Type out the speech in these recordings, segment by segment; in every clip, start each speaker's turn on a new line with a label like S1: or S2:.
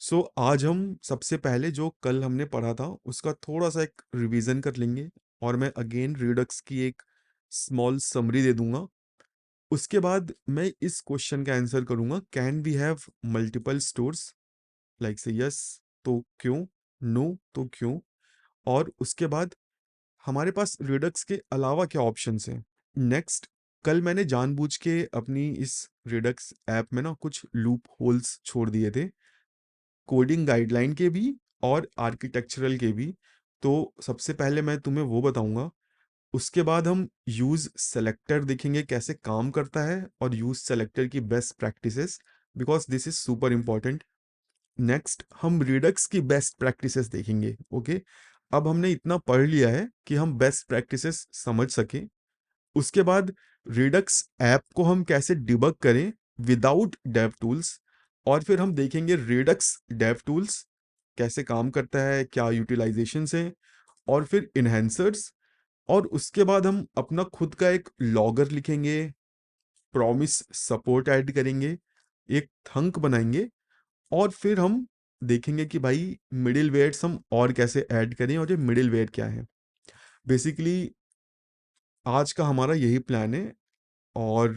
S1: सो आज हम सबसे पहले जो कल हमने पढ़ा था उसका थोड़ा सा एक रिवीजन कर लेंगे और मैं अगेन रिडक्स की एक स्मॉल समरी दे दूंगा। उसके बाद मैं इस क्वेश्चन का आंसर करूंगा, can we have multiple stores, like say yes तो क्यों, नो तो क्यों, और उसके बाद हमारे पास रिडक्स के अलावा क्या ऑप्शंस हैं। नेक्स्ट, कल मैंने जानबूझ के अपनी इस रिडक्स ऐप में ना कुछ लूप होल्स छोड़ दिए थे, कोडिंग गाइडलाइन के भी और आर्किटेक्चरल के भी। तो सबसे पहले मैं तुम्हें वो बताऊंगा, उसके बाद हम यूज सेलेक्टर देखेंगे कैसे काम करता है और यूज सेलेक्टर की best practices, because this is super important. Next हम रिडक्स की बेस्ट प्रैक्टिसेस देखेंगे। ओके, अब हमने इतना पढ़ लिया है कि हम बेस्ट प्रैक्टिसेस समझ सकें। उसके बाद रिडक्स ऐप को हम कैसे डिबग करें विदाउट डेव टूल्स, और फिर हम देखेंगे रिडक्स डेव टूल्स कैसे काम करता है, क्या यूटिलाइजेशंस हैं, और फिर इन्हेंसर्स। और उसके बाद हम अपना खुद का एक लॉगर लिखेंगे, प्रॉमिस सपोर्ट ऐड करेंगे, एक थंक बनाएंगे, और फिर हम देखेंगे कि भाई मिडिल वेयर्स हम और कैसे ऐड करें और ये मिडिल वेयर क्या है। बेसिकली आज का हमारा यही प्लान है, और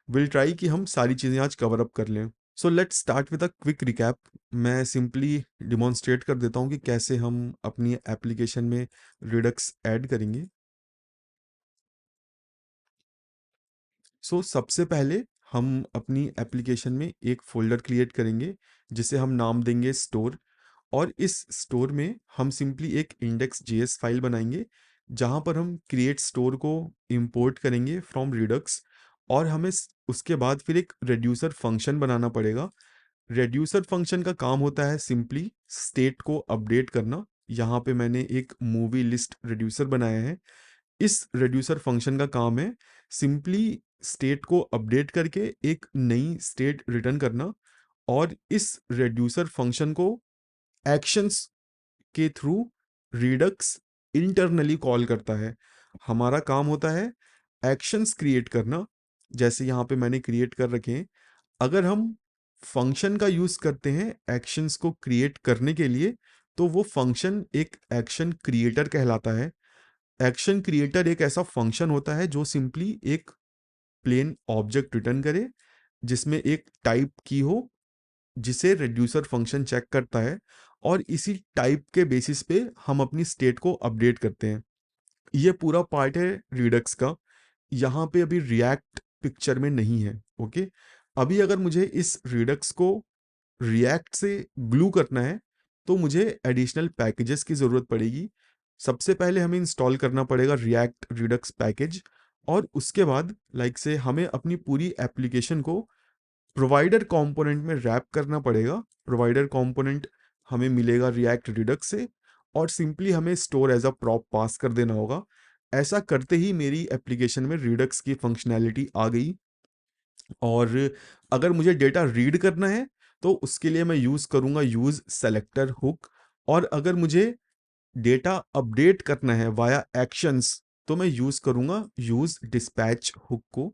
S1: विल ट्राई कि हम सारी चीज़ें आज कवर अप कर लें। सो let's start with a quick recap. मैं सिंपली डिमॉन्स्ट्रेट कर देता हूँ कि कैसे हम अपनी एप्लीकेशन में रिडक्स ऐड करेंगे। सबसे पहले हम अपनी एप्लीकेशन में एक फोल्डर क्रिएट करेंगे जिसे हम नाम देंगे स्टोर, और इस स्टोर में हम सिंपली एक इंडेक्स जेएस फाइल बनाएंगे जहां पर हम क्रिएट स्टोर को इंपोर्ट करेंगे फ्रॉम रिडक्स। और हमें उसके बाद फिर एक रेड्यूसर फंक्शन बनाना पड़ेगा। रेड्यूसर फंक्शन का काम होता है सिंपली स्टेट को अपडेट करना। यहाँ पे मैंने एक मूवी लिस्ट रेड्यूसर बनाया है। इस रेड्यूसर फंक्शन का काम है सिंपली स्टेट को अपडेट करके एक नई स्टेट रिटर्न करना, और इस रेड्यूसर फंक्शन को एक्शंस के थ्रू रिडक्स इंटरनली कॉल करता है। हमारा काम होता है एक्शंस क्रिएट करना, जैसे यहाँ पे मैंने क्रिएट कर रखे हैं। अगर हम फंक्शन का यूज करते हैं एक्शंस को क्रिएट करने के लिए, तो वो फंक्शन एक एक्शन क्रिएटर कहलाता है। एक्शन क्रिएटर एक ऐसा फंक्शन होता है जो सिंपली एक प्लेन ऑब्जेक्ट रिटर्न करे जिसमें एक टाइप की हो, जिसे रेड्यूसर फंक्शन चेक करता है, और इसी टाइप के बेसिस पे हम अपनी स्टेट को अपडेट करते हैं। ये पूरा पार्ट है रिडक्स का। यहाँ पे अभी रिएक्ट पिक्चर में नहीं है। ओके, अभी अगर मुझे इस रिडक्स को रिएक्ट से ग्लू करना है तो मुझे एडिशनल पैकेजेस की ज़रूरत पड़ेगी। सबसे पहले हमें इंस्टॉल करना पड़ेगा रिएक्ट रिडक्स पैकेज, और उसके बाद लाइक से हमें अपनी पूरी एप्लीकेशन को प्रोवाइडर कंपोनेंट में रैप करना पड़ेगा। प्रोवाइडर कंपोनेंट हमें मिलेगा रिएक्ट रिडक्स से, और सिंपली हमें स्टोर एज अ प्रॉप पास कर देना होगा। ऐसा करते ही मेरी एप्लीकेशन में रिडक्स की फंक्शनैलिटी आ गई। और अगर मुझे डेटा रीड करना है तो उसके लिए मैं यूज़ करूँगा यूज़ सेलेक्टर हुक, और अगर मुझे डेटा अपडेट करना है वाया एक्शंस तो मैं यूज़ करूँगा यूज़ डिस्पैच हुक को।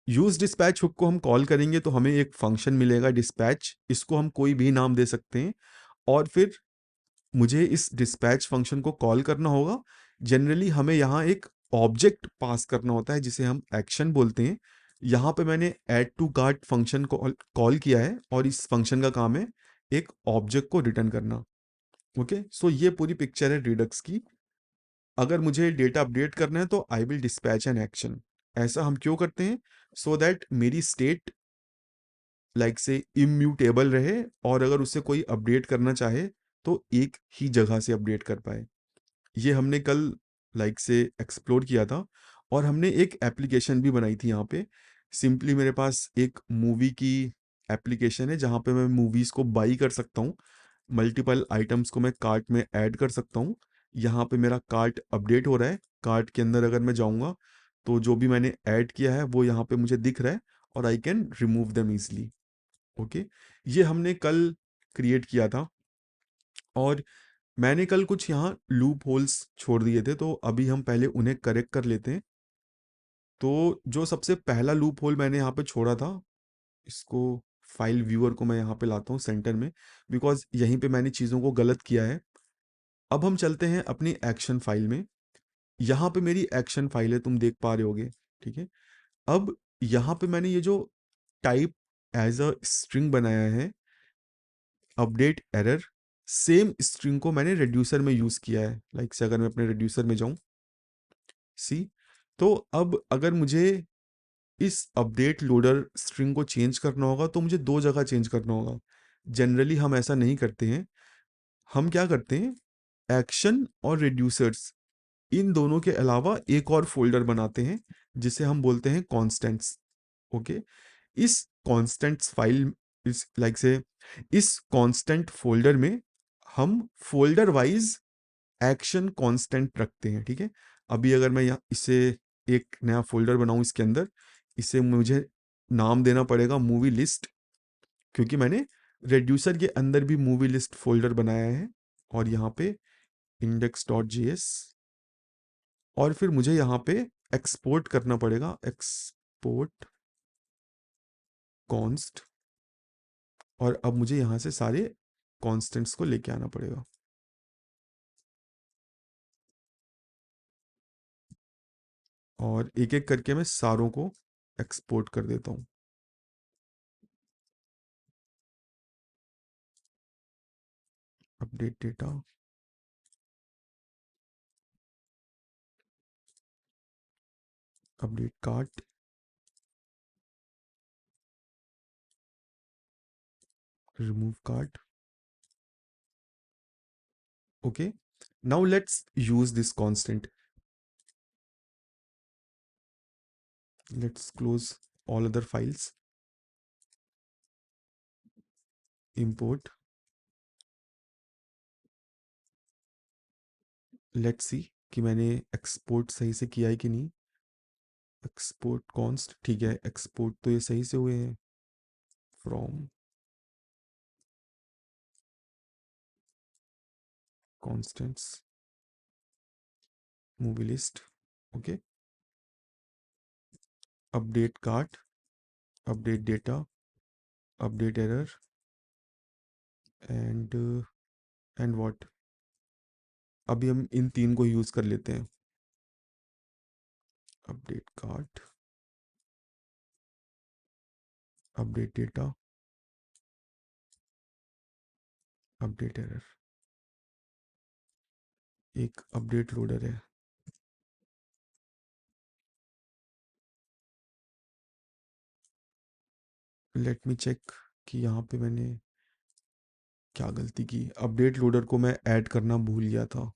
S1: यूज़ डिस्पैच हुक को हम कॉल करेंगे तो हमें एक फंक्शन मिलेगा डिस्पैच, इसको हम कोई भी नाम दे सकते हैं। और फिर मुझे इस डिस्पैच फंक्शन को कॉल करना होगा। जनरली हमें यहाँ एक ऑब्जेक्ट पास करना होता है जिसे हम एक्शन बोलते हैं। यहाँ पे मैंने ऐड टू कार्ट फंक्शन को कॉल किया है, और इस फंक्शन का काम है एक ऑब्जेक्ट को रिटर्न करना। ओके, सो ये पूरी पिक्चर है रिडक्स की। अगर मुझे डेटा अपडेट करना है तो I will dispatch an action. ऐसा हम क्यों करते हैं? सो दैट मेरी स्टेट लाइक से इम्यूटेबल रहे, और अगर उसे कोई अपडेट करना चाहे तो एक ही जगह से अपडेट कर पाए। ये हमने कल लाइक से एक्सप्लोर किया था, और हमने एक एप्लीकेशन भी बनाई थी यहाँ पे। सिंपली मेरे पास एक मूवी की एप्लीकेशन है जहाँ पे मैं मूवीज़ को बाई कर सकता हूँ, मल्टीपल आइटम्स को मैं कार्ट में ऐड कर सकता हूँ। यहाँ पे मेरा कार्ट अपडेट हो रहा है। कार्ट के अंदर अगर मैं जाऊँगा तो जो भी मैंने ऐड किया है वो यहाँ पे मुझे दिख रहा है, और I can remove them easily. Okay, ये हमने कल क्रिएट किया था, और मैंने कल कुछ यहाँ लूप होल्स छोड़ दिए थे, तो अभी हम पहले उन्हें करेक्ट कर लेते हैं। तो जो सबसे पहला लूप होल मैंने यहाँ पे छोड़ा था, इसको फाइल व्यूअर को मैं यहाँ पे लाता हूँ सेंटर में, बिकॉज यहीं पे मैंने चीज़ों को गलत किया है। अब हम चलते हैं अपनी एक्शन फाइल में। यहाँ पे मेरी एक्शन फाइल है, तुम देख पा रहे होगे, ठीक है। अब यहाँ पे मैंने ये जो टाइप एज अ स्ट्रिंग बनाया है, अपडेट एरर, सेम स्ट्रिंग को मैंने रिड्यूसर में यूज़ किया है। लाइक से अगर मैं अपने रिड्यूसर में जाऊँ, सी, तो अब अगर मुझे इस अपडेट लोडर स्ट्रिंग को चेंज करना होगा तो मुझे दो जगह चेंज करना होगा। जनरली हम ऐसा नहीं करते हैं। हम क्या करते हैं, एक्शन और रिड्यूसर्स, इन दोनों के अलावा एक और फोल्डर बनाते हैं जिसे हम बोलते हैं कॉन्स्टेंट्स। ओके, इस कॉन्स्टेंट्स फाइल, इस लाइक से इस कॉन्स्टेंट फोल्डर में हम फोल्डर वाइज एक्शन कांस्टेंट रखते हैं, ठीक है। अभी अगर मैं यहाँ इसे एक नया फोल्डर बनाऊं, इसके अंदर इसे मुझे नाम देना पड़ेगा मूवी लिस्ट, क्योंकि मैंने रेड्यूसर के अंदर भी मूवी लिस्ट फोल्डर बनाया है। और यहाँ पे index.js, और फिर मुझे यहाँ पे एक्सपोर्ट करना पड़ेगा, एक्सपोर्ट कॉन्स्ट, और अब मुझे यहाँ से सारे कॉन्स्टेंट्स को लेके आना पड़ेगा। और एक एक करके मैं सारों को एक्सपोर्ट कर देता हूँ। Update data, update cart, remove cart. Okay, now let's use this constant. Let's close all other files, import. Let's see कि मैंने एक्सपोर्ट सही से किया है कि नहीं। एक्सपोर्ट कॉन्स्ट, ठीक है, एक्सपोर्ट तो ये सही से हुए हैं। From constants movie list, okay, update cart, update data, update error, and and what, अभी हम इन तीन को यूज कर लेते हैं। Update cart, update data, update error, एक अपडेट लोडर है। लेट मी चेक कि यहाँ पे मैंने क्या गलती की। अपडेट लोडर को मैं ऐड करना भूल गया था,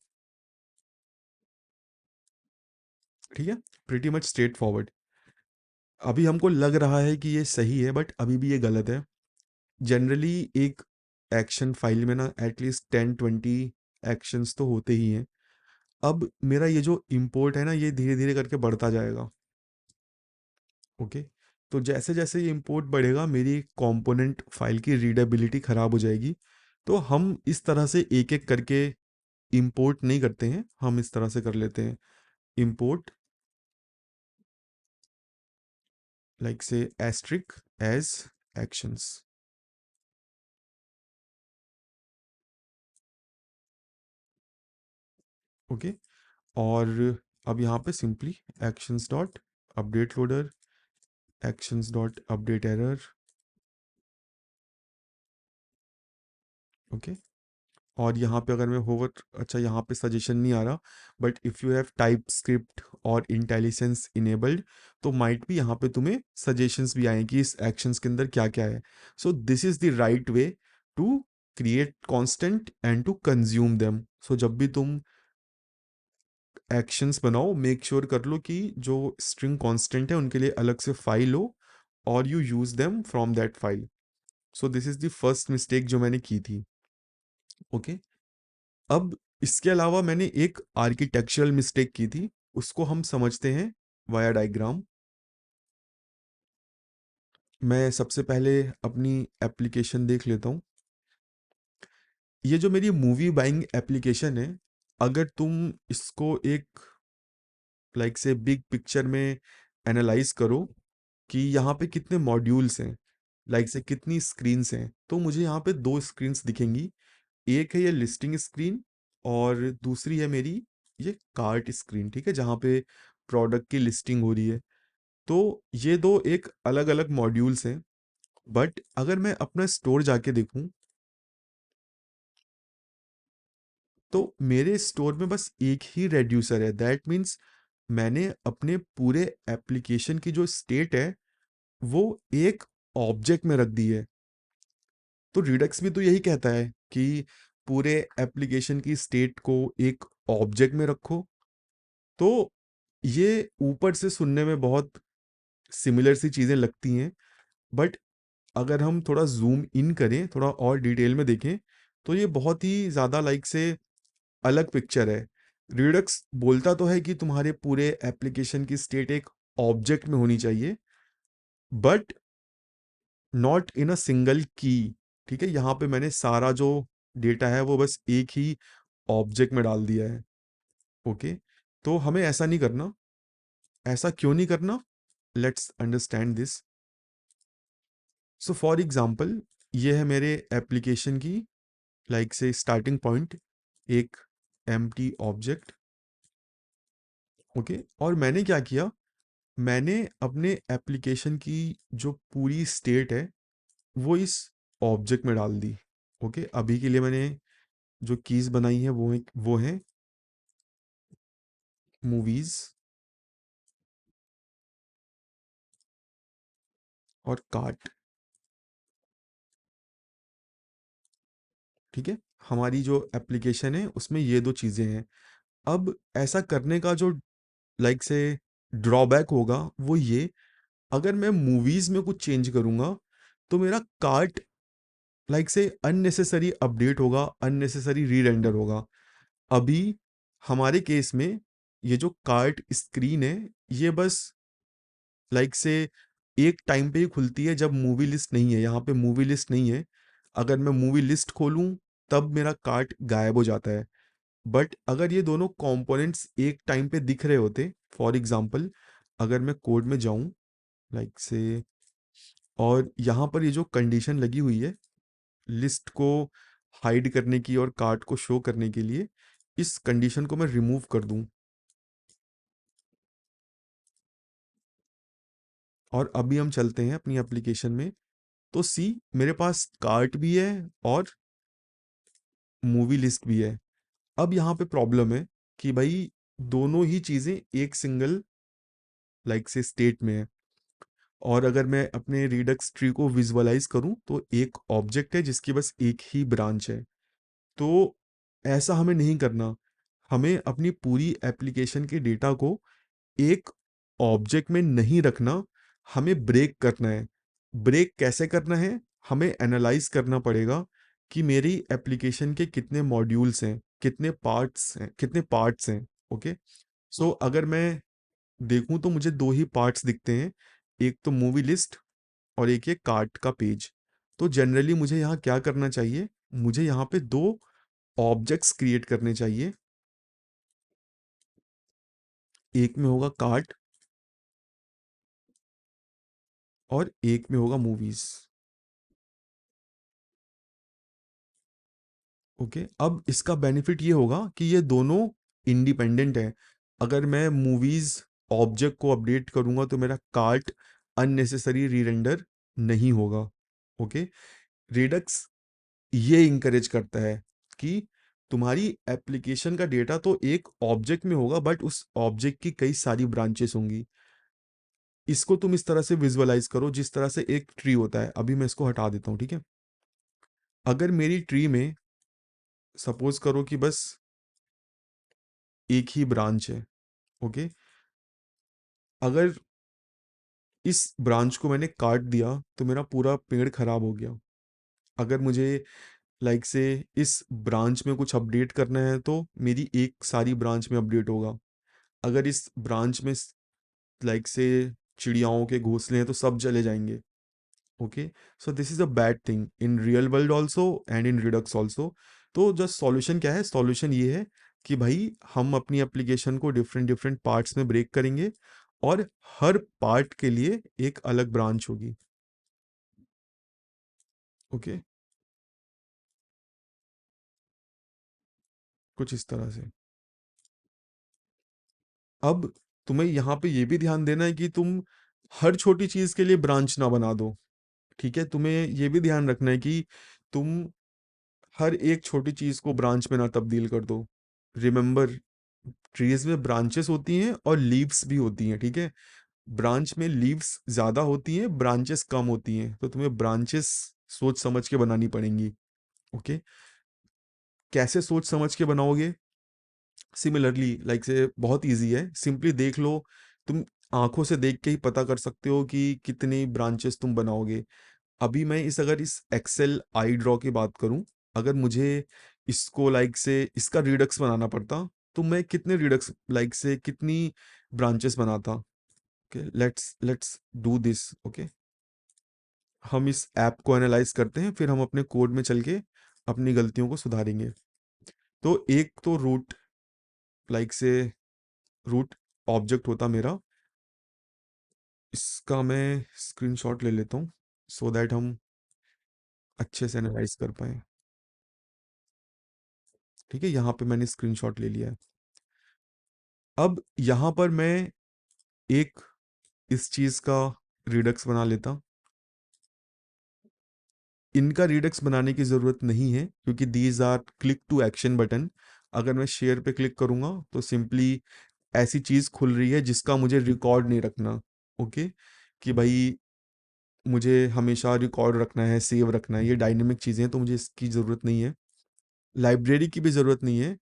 S1: ठीक है। Pretty much straight forward. अभी हमको लग रहा है कि ये सही है, बट अभी भी ये गलत है। जनरली एक एक्शन फाइल में ना एटलीस्ट 10-20 एक्शंस तो होते ही हैं। अब मेरा ये जो इंपोर्ट है ना, ये धीरे धीरे करके बढ़ता जाएगा। ओके, तो जैसे जैसे ये इंपोर्ट बढ़ेगा मेरी कंपोनेंट फाइल की रीडेबिलिटी ख़राब हो जाएगी। तो हम इस तरह से एक एक करके इंपोर्ट नहीं करते हैं, हम इस तरह से कर लेते हैं, इंपोर्ट लाइक से एस्ट्रिक एज एक्शंस। ओके, और अब यहाँ पे simply actions dot update loader, actions dot update error, okay. और यहाँ पे अगर मैं होवर, अच्छा यहाँ पे सजेशन नहीं आ रहा, but if you have type script और इंटेलिजेंस इनेबल्ड, तो माइट भी यहाँ पे तुम्हें सजेशंस भी आए कि इस एक्शंस के अंदर क्या क्या है। So this is the right way to create constant and to consume them. So जब भी तुम एक्शंस बनाओ, मेक श्योर कर लो कि जो स्ट्रिंग कांस्टेंट है उनके लिए अलग से फाइल हो, और you use them from that file. So this is the first mistake जो मैंने की थी। ओके, अब इसके अलावा मैंने एक आर्किटेक्चरल मिस्टेक की थी, उसको हम समझते हैं वाया डायग्राम। मैं सबसे पहले अपनी एप्लीकेशन देख लेता हूँ। ये जो मेरी मूवी बाइंग एप्लीकेशन है, अगर तुम इसको एक लाइक से बिग पिक्चर में एनालाइज करो कि यहाँ पे कितने मॉड्यूल्स हैं, लाइक से कितनी स्क्रीन्स हैं, तो मुझे यहाँ पे 2 स्क्रीन्स दिखेंगी। एक है ये लिस्टिंग स्क्रीन और दूसरी है मेरी ये कार्ट स्क्रीन, ठीक है? जहाँ पे प्रोडक्ट की लिस्टिंग हो रही है। तो ये 2 एक अलग-अलग मॉड्यूल्स हैं। बट अगर मैं अपना स्टोर जाके देखूँ, तो मेरे स्टोर में बस एक ही रेड्यूसर है। दैट मीन्स मैंने अपने पूरे एप्लीकेशन की जो स्टेट है, वो एक ऑब्जेक्ट में रख दी है। तो रिडक्स भी तो यही कहता है कि पूरे एप्लीकेशन की स्टेट को एक ऑब्जेक्ट में रखो। तो ये ऊपर से सुनने में बहुत सिमिलर सी चीज़ें लगती हैं, बट अगर हम थोड़ा ज़ूम इन करें, थोड़ा और डिटेल में देखें, तो ये बहुत ही ज़्यादा लाइक से अलग पिक्चर है। रिडक्स बोलता तो है कि तुम्हारे पूरे एप्लीकेशन की स्टेट एक ऑब्जेक्ट में होनी चाहिए, but not in a single की। ठीक है? यहाँ पे मैंने सारा जो डेटा है वो बस एक ही ऑब्जेक्ट में डाल दिया है। ओके? तो हमें ऐसा नहीं करना। ऐसा क्यों नहीं करना? Let's understand this. So for example, ये है मेरे एप्लीकेशन की लाइक से स्टार्टिंग पॉइंट, एक एम्प्टी ऑब्जेक्ट। ओके? और मैंने क्या किया, मैंने अपने एप्लीकेशन की जो पूरी स्टेट है वो इस ऑब्जेक्ट में डाल दी। ओके? अभी के लिए मैंने जो कीज़ बनाई है वो हैं मूवीज़ और कार्ट। ठीक है? हमारी जो एप्लीकेशन है उसमें ये 2 चीज़ें हैं। अब ऐसा करने का जो लाइक से ड्रॉबैक होगा वो ये, अगर मैं मूवीज़ में कुछ चेंज करूँगा तो मेरा कार्ट लाइक से अननेसेसरी अपडेट होगा, अननेसेसरी री-रेंडर होगा। अभी हमारे केस में ये जो कार्ट स्क्रीन है, ये बस लाइक से एक टाइम पे ही खुलती है जब मूवी लिस्ट नहीं है। यहाँ पे मूवी लिस्ट नहीं है। अगर मैं मूवी लिस्ट खोलूँ तब मेरा कार्ट गायब हो जाता है। बट अगर ये दोनों कंपोनेंट्स एक टाइम पे दिख रहे होते, फॉर एग्जांपल अगर मैं कोड में जाऊँ लाइक से, और यहाँ पर ये जो कंडीशन लगी हुई है लिस्ट को हाइड करने की और कार्ट को शो करने के लिए, इस कंडीशन को मैं रिमूव कर दूँ और अभी हम चलते हैं अपनी एप्लीकेशन में, तो सी मेरे पास कार्ट भी है और मूवी लिस्ट भी है। अब यहाँ पे प्रॉब्लम है कि भाई दोनों ही चीज़ें एक सिंगल लाइक से स्टेट में है। और अगर मैं अपने रिडक्स ट्री को विजुअलाइज करूँ तो एक ऑब्जेक्ट है जिसकी बस एक ही ब्रांच है। तो ऐसा हमें नहीं करना। हमें अपनी पूरी एप्लीकेशन के डेटा को एक ऑब्जेक्ट में नहीं रखना, हमें ब्रेक करना है। ब्रेक कैसे करना है? हमें एनालाइज़ करना पड़ेगा कि मेरी एप्लीकेशन के कितने मॉड्यूल्स हैं, कितने पार्ट्स हैं, ओके? सो अगर मैं देखूँ तो मुझे 2 ही पार्ट्स दिखते हैं, एक तो मूवी लिस्ट और एक ये कार्ट का पेज। तो जनरली मुझे यहाँ क्या करना चाहिए? मुझे यहाँ पे 2 ऑब्जेक्ट्स क्रिएट करने चाहिए। एक में होगा कार्ट और एक में होगा मूवीज़। ओके, अब इसका बेनिफिट ये होगा कि ये दोनों इंडिपेंडेंट हैं। अगर मैं मूवीज ऑब्जेक्ट को अपडेट करूंगा तो मेरा कार्ट अननेसेसरी री-रेंडर नहीं होगा। ओके, रेडक्स ये इंकरेज करता है कि तुम्हारी एप्लीकेशन का डेटा तो एक ऑब्जेक्ट में होगा बट उस ऑब्जेक्ट की कई सारी ब्रांचेस होंगी। इसको तुम इस तरह से विजुअलाइज करो जिस तरह से एक ट्री होता है। अभी मैं इसको हटा देता हूँ, ठीक है? अगर मेरी ट्री में सपोज करो कि बस एक ही ब्रांच है, ओके? अगर इस ब्रांच को मैंने काट दिया तो मेरा पूरा पेड़ खराब हो गया। अगर मुझे लाइक से इस ब्रांच में कुछ अपडेट करना है तो मेरी एक सारी ब्रांच में अपडेट होगा। अगर इस ब्रांच में लाइक से चिड़ियाओं के घोंसले हैं तो सब चले जाएंगे। Okay, so this is a bad thing in real world also and in Redux also. तो जस्ट सॉल्यूशन क्या है? सॉल्यूशन ये है कि भाई हम अपनी एप्लीकेशन को डिफरेंट डिफरेंट पार्ट्स में ब्रेक करेंगे और हर पार्ट के लिए एक अलग ब्रांच होगी। ओके, कुछ इस तरह से। अब तुम्हें यहाँ पे ये भी ध्यान देना है कि तुम हर छोटी चीज के लिए ब्रांच ना बना दो। ठीक है, तुम्हें ये भी ध्यान रखना है कि तुम हर एक छोटी चीज को ब्रांच में ना तब्दील कर दो। रिमेंबर, ट्रीज में ब्रांचेस होती हैं और लीव्स भी होती हैं, ठीक है। ब्रांच में लीव्स ज्यादा होती हैं, ब्रांचेस कम होती हैं, तो तुम्हें ब्रांचेस सोच समझ के बनानी पड़ेंगी। ओके, कैसे सोच समझ के बनाओगे? सिमिलरली लाइक से बहुत इजी है, सिंपली देख लो। तुम आंखों से देख के ही पता कर सकते हो कि कितनी ब्रांचेस तुम बनाओगे। अभी मैं अगर इस एक्सेल आई ड्रॉ की बात करूं, अगर मुझे इसको लाइक से इसका रिडक्स बनाना पड़ता, तो मैं कितने रिडक्स लाइक से कितनी ब्रांचेस बनाता। Okay, let's let's do this. Okay, हम इस ऐप को एनालाइज करते हैं, फिर हम अपने कोड में चल के अपनी गलतियों को सुधारेंगे। तो एक तो रूट लाइक से रूट ऑब्जेक्ट होता मेरा, इसका मैं स्क्रीनशॉट ले लेता हूँ सो दैट हम अच्छे से एनालाइज कर पाए। ठीक है, यहाँ पे मैंने स्क्रीनशॉट ले लिया है। अब यहाँ पर मैं एक इस चीज का रिडक्स बना लेता। इनका रिडक्स बनाने की जरूरत नहीं है क्योंकि these are click to action button. अगर मैं शेयर पे क्लिक करूंगा तो सिंपली ऐसी चीज खुल रही है जिसका मुझे रिकॉर्ड नहीं रखना। ओके, कि भाई मुझे हमेशा रिकॉर्ड रखना है, सेव रखना है, ये डायनेमिक चीजें हैं तो मुझे इसकी जरूरत नहीं है। लाइब्रेरी की भी जरूरत नहीं है।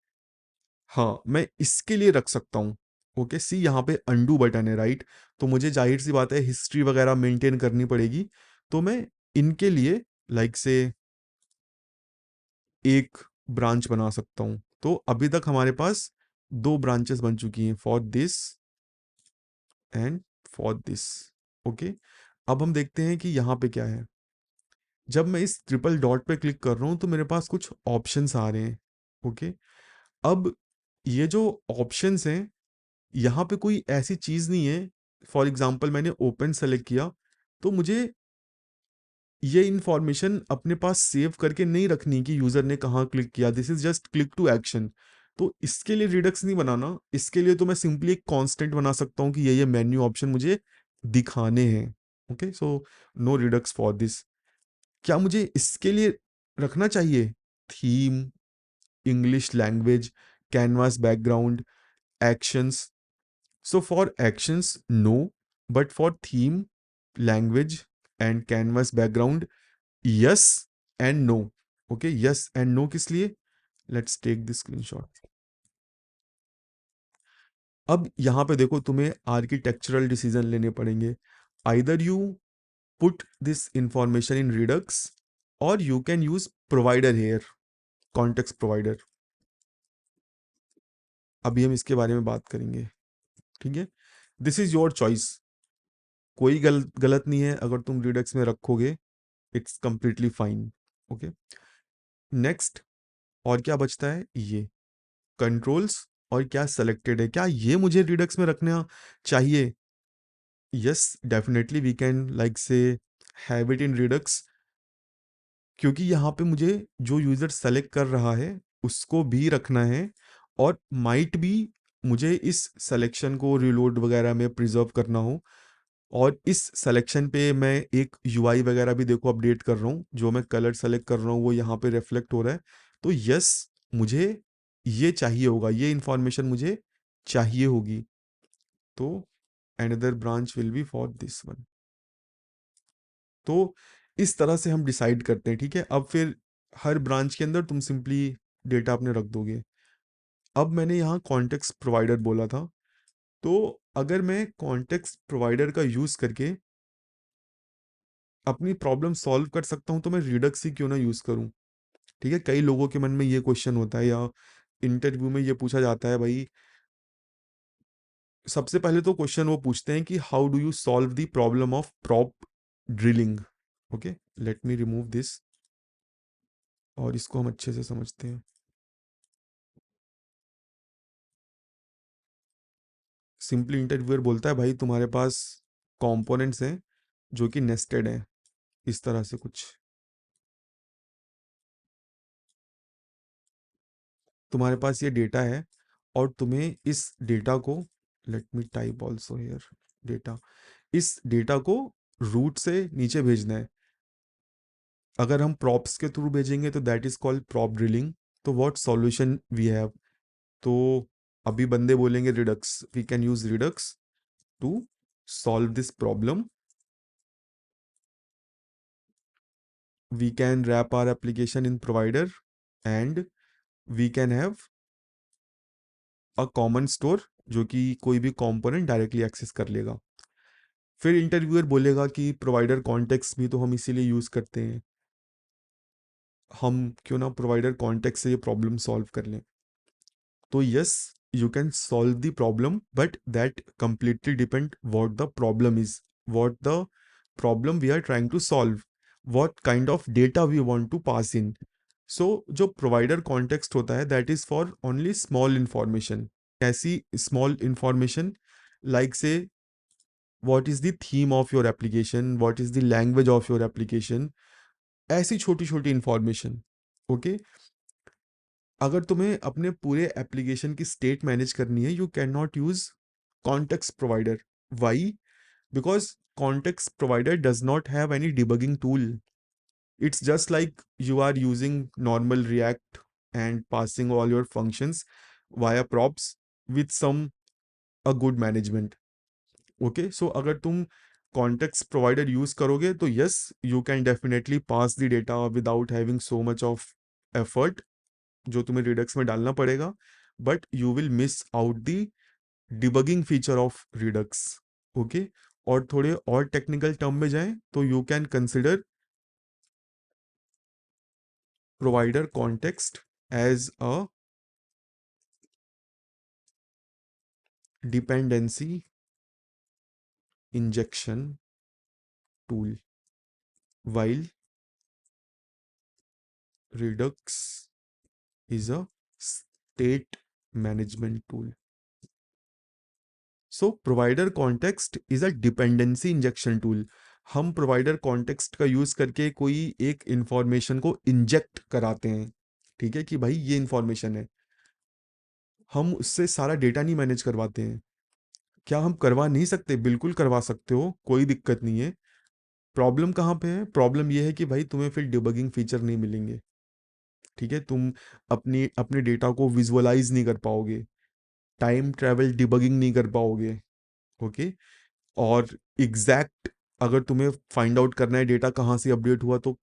S1: हाँ, मैं इसके लिए रख सकता हूँ। ओके, सी यहाँ पे अंडू बटन है, राइट। तो मुझे जाहिर सी बात है हिस्ट्री वगैरह मेंटेन करनी पड़ेगी। तो मैं इनके लिए लाइक से एक ब्रांच बना सकता हूँ। तो अभी तक हमारे पास दो ब्रांचेस बन चुकी हैं, for this and for this. Okay, अब हम देखते हैं कि यहाँ पे क्या है। जब मैं इस ट्रिपल डॉट पे क्लिक कर रहा हूँ तो मेरे पास कुछ ऑप्शंस आ रहे हैं। ओके, अब ये जो ऑप्शंस हैं, यहाँ पे कोई ऐसी चीज नहीं है। फॉर एग्जाम्पल मैंने ओपन सेलेक्ट किया तो मुझे ये इंफॉर्मेशन अपने पास सेव करके नहीं रखनी कि यूजर ने कहाँ क्लिक किया। This is just click to action. तो इसके लिए रिडक्स नहीं बनाना, इसके लिए तो मैं सिंपली एक कांस्टेंट बना सकता हूँ कि ये मेन्यू ऑप्शन मुझे दिखाने हैं। Okay, so no Redux for this. क्या मुझे इसके लिए रखना चाहिए? Theme, English language, canvas background, actions. So for actions, no, but for theme, language, and canvas background, yes and no. Okay, yes and no किस लिए? Let's take this screenshot. अब यहाँ पे देखो, तुम्हें आर्किटेक्चरल डिसीजन लेने पड़ेंगे। Either you put this information in Redux or you can use provider here, context provider. अभी हम इसके बारे में बात करेंगे। ठीक है, दिस इज योर चॉइस। कोई गलत नहीं है अगर तुम Redux में रखोगे, it's completely fine. Okay, next. और क्या बचता है? ये कंट्रोल्स। और क्या सेलेक्टेड है, क्या ये मुझे रिडक्स में रखना चाहिए? Yes, definitely we can like say have it in Redux, क्योंकि यहाँ पे मुझे जो यूजर सेलेक्ट कर रहा है उसको भी रखना है। और माइट भी मुझे इस सिलेक्शन को रिलोड वगैरह में प्रिजर्व करना हो। और इस सिलेक्शन पे मैं एक यूआई वगैरह भी देखो अपडेट कर रहा हूँ, जो मैं कलर सेलेक्ट कर रहा हूँ वो यहाँ पे रिफ्लेक्ट हो रहा है। तो यस, मुझे ये चाहिए होगा, ये इंफॉर्मेशन मुझे चाहिए होगी। तो another branch will be for this one. तो इस तरह से हम डिसाइड करते हैं। ठीक है, अब फिर हर ब्रांच के अंदर तुम सिंपली डेटा अपने रख दोगे। अब मैंने यहाँ कॉन्टेक्स्ट प्रोवाइडर बोला था, तो अगर मैं कॉन्टेक्स्ट प्रोवाइडर का यूज करके अपनी प्रॉब्लम सॉल्व कर सकता हूं तो मैं रिडक्स ही क्यों ना यूज करूं। ठीक है, कई लोगों के मन में ये क्वेश्चन होता है या इंटरव्यू में ये पूछा जाता है भाई। सबसे पहले तो क्वेश्चन वो पूछते हैं कि how do you solve the problem of prop drilling. Okay, let me remove this और इसको हम अच्छे से समझते हैं। सिंपली इंटरव्यूअर बोलता है भाई तुम्हारे पास कंपोनेंट्स हैं जो कि नेस्टेड हैं, इस तरह से कुछ। तुम्हारे पास ये डेटा है और तुम्हें इस डेटा को, let me type also here data, इस डेटा को रूट से नीचे भेजना है। अगर हम प्रॉप्स के थ्रू भेजेंगे तो that is called prop drilling. तो व्हाट सॉल्यूशन वी हैव, तो अभी बंदे बोलेंगे Redux, we can use Redux to solve this problem. We can wrap our application in provider and we can have a common store जो कि कोई भी component directly access कर लेगा। फिर इंटरव्यूअर बोलेगा कि प्रोवाइडर कॉन्टेक्स्ट भी तो हम इसीलिए यूज़ करते हैं, हम क्यों ना प्रोवाइडर कॉन्टेक्स्ट से ये प्रॉब्लम सॉल्व कर लें। तो yes, you can solve the problem but that completely depend what the problem is, what the problem we are trying to solve, what kind of data we want to pass in. So जो provider context होता है that is for only small information. कैसी small information? Like say what is the theme of your application, what is the language of your application, ऐसी छोटी छोटी information. Okay, अगर तुम्हें अपने पूरे एप्लीकेशन की स्टेट मैनेज करनी है you can not use context provider. Why? Because context provider does not have any debugging tool. It's just like you are using normal React and passing all your functions via props with some a good management. Okay, so अगर तुम context provider use करोगे तो yes, you can definitely pass the data without having so much of effort जो तुम्हें Redux में डालना पड़ेगा, but you will miss out the debugging feature of Redux. Okay, और थोड़े और टेक्निकल टर्म में जाएं तो you can consider provider context as a dependency injection tool, while Redux is a state management tool. So provider context is a dependency injection tool. हम provider context का use करके कोई एक इंफॉर्मेशन को inject कराते हैं, ठीक है, कि भाई ये इंफॉर्मेशन है। हम उससे सारा डेटा नहीं मैनेज करवाते हैं। क्या हम करवा नहीं सकते? बिल्कुल करवा सकते हो, कोई दिक्कत नहीं है। प्रॉब्लम कहाँ पे है? प्रॉब्लम ये है कि भाई तुम्हें फिर डिबगिंग फीचर नहीं मिलेंगे, ठीक है, तुम अपनी अपने डेटा को विजुअलाइज नहीं कर पाओगे, टाइम ट्रैवल डिबगिंग नहीं कर पाओगे। ओके, और एग्जैक्ट अगर तुम्हें फाइंड आउट करना है डेटा कहाँ से अपडेट हुआ तो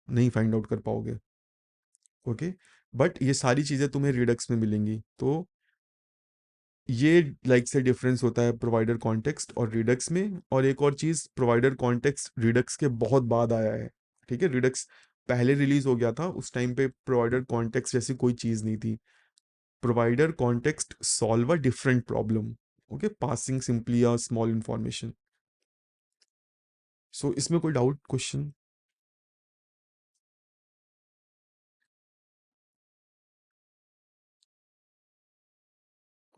S1: नहीं फाइंड आउट कर पाओगे। ओके, बट ये सारी चीज़ें तुम्हें रिडक्स में मिलेंगी। तो ये लाइक से डिफरेंस होता है प्रोवाइडर कॉन्टेक्स्ट और रिडक्स में। और एक और चीज़, प्रोवाइडर कॉन्टेक्स्ट रिडक्स के बहुत बाद आया है, ठीक है, रिडक्स पहले रिलीज हो गया था, उस टाइम पे प्रोवाइडर कॉन्टेक्स्ट जैसी कोई चीज़ नहीं थी। Provider context solve a different problem, okay, passing simply a small information. So इसमें कोई doubt, question?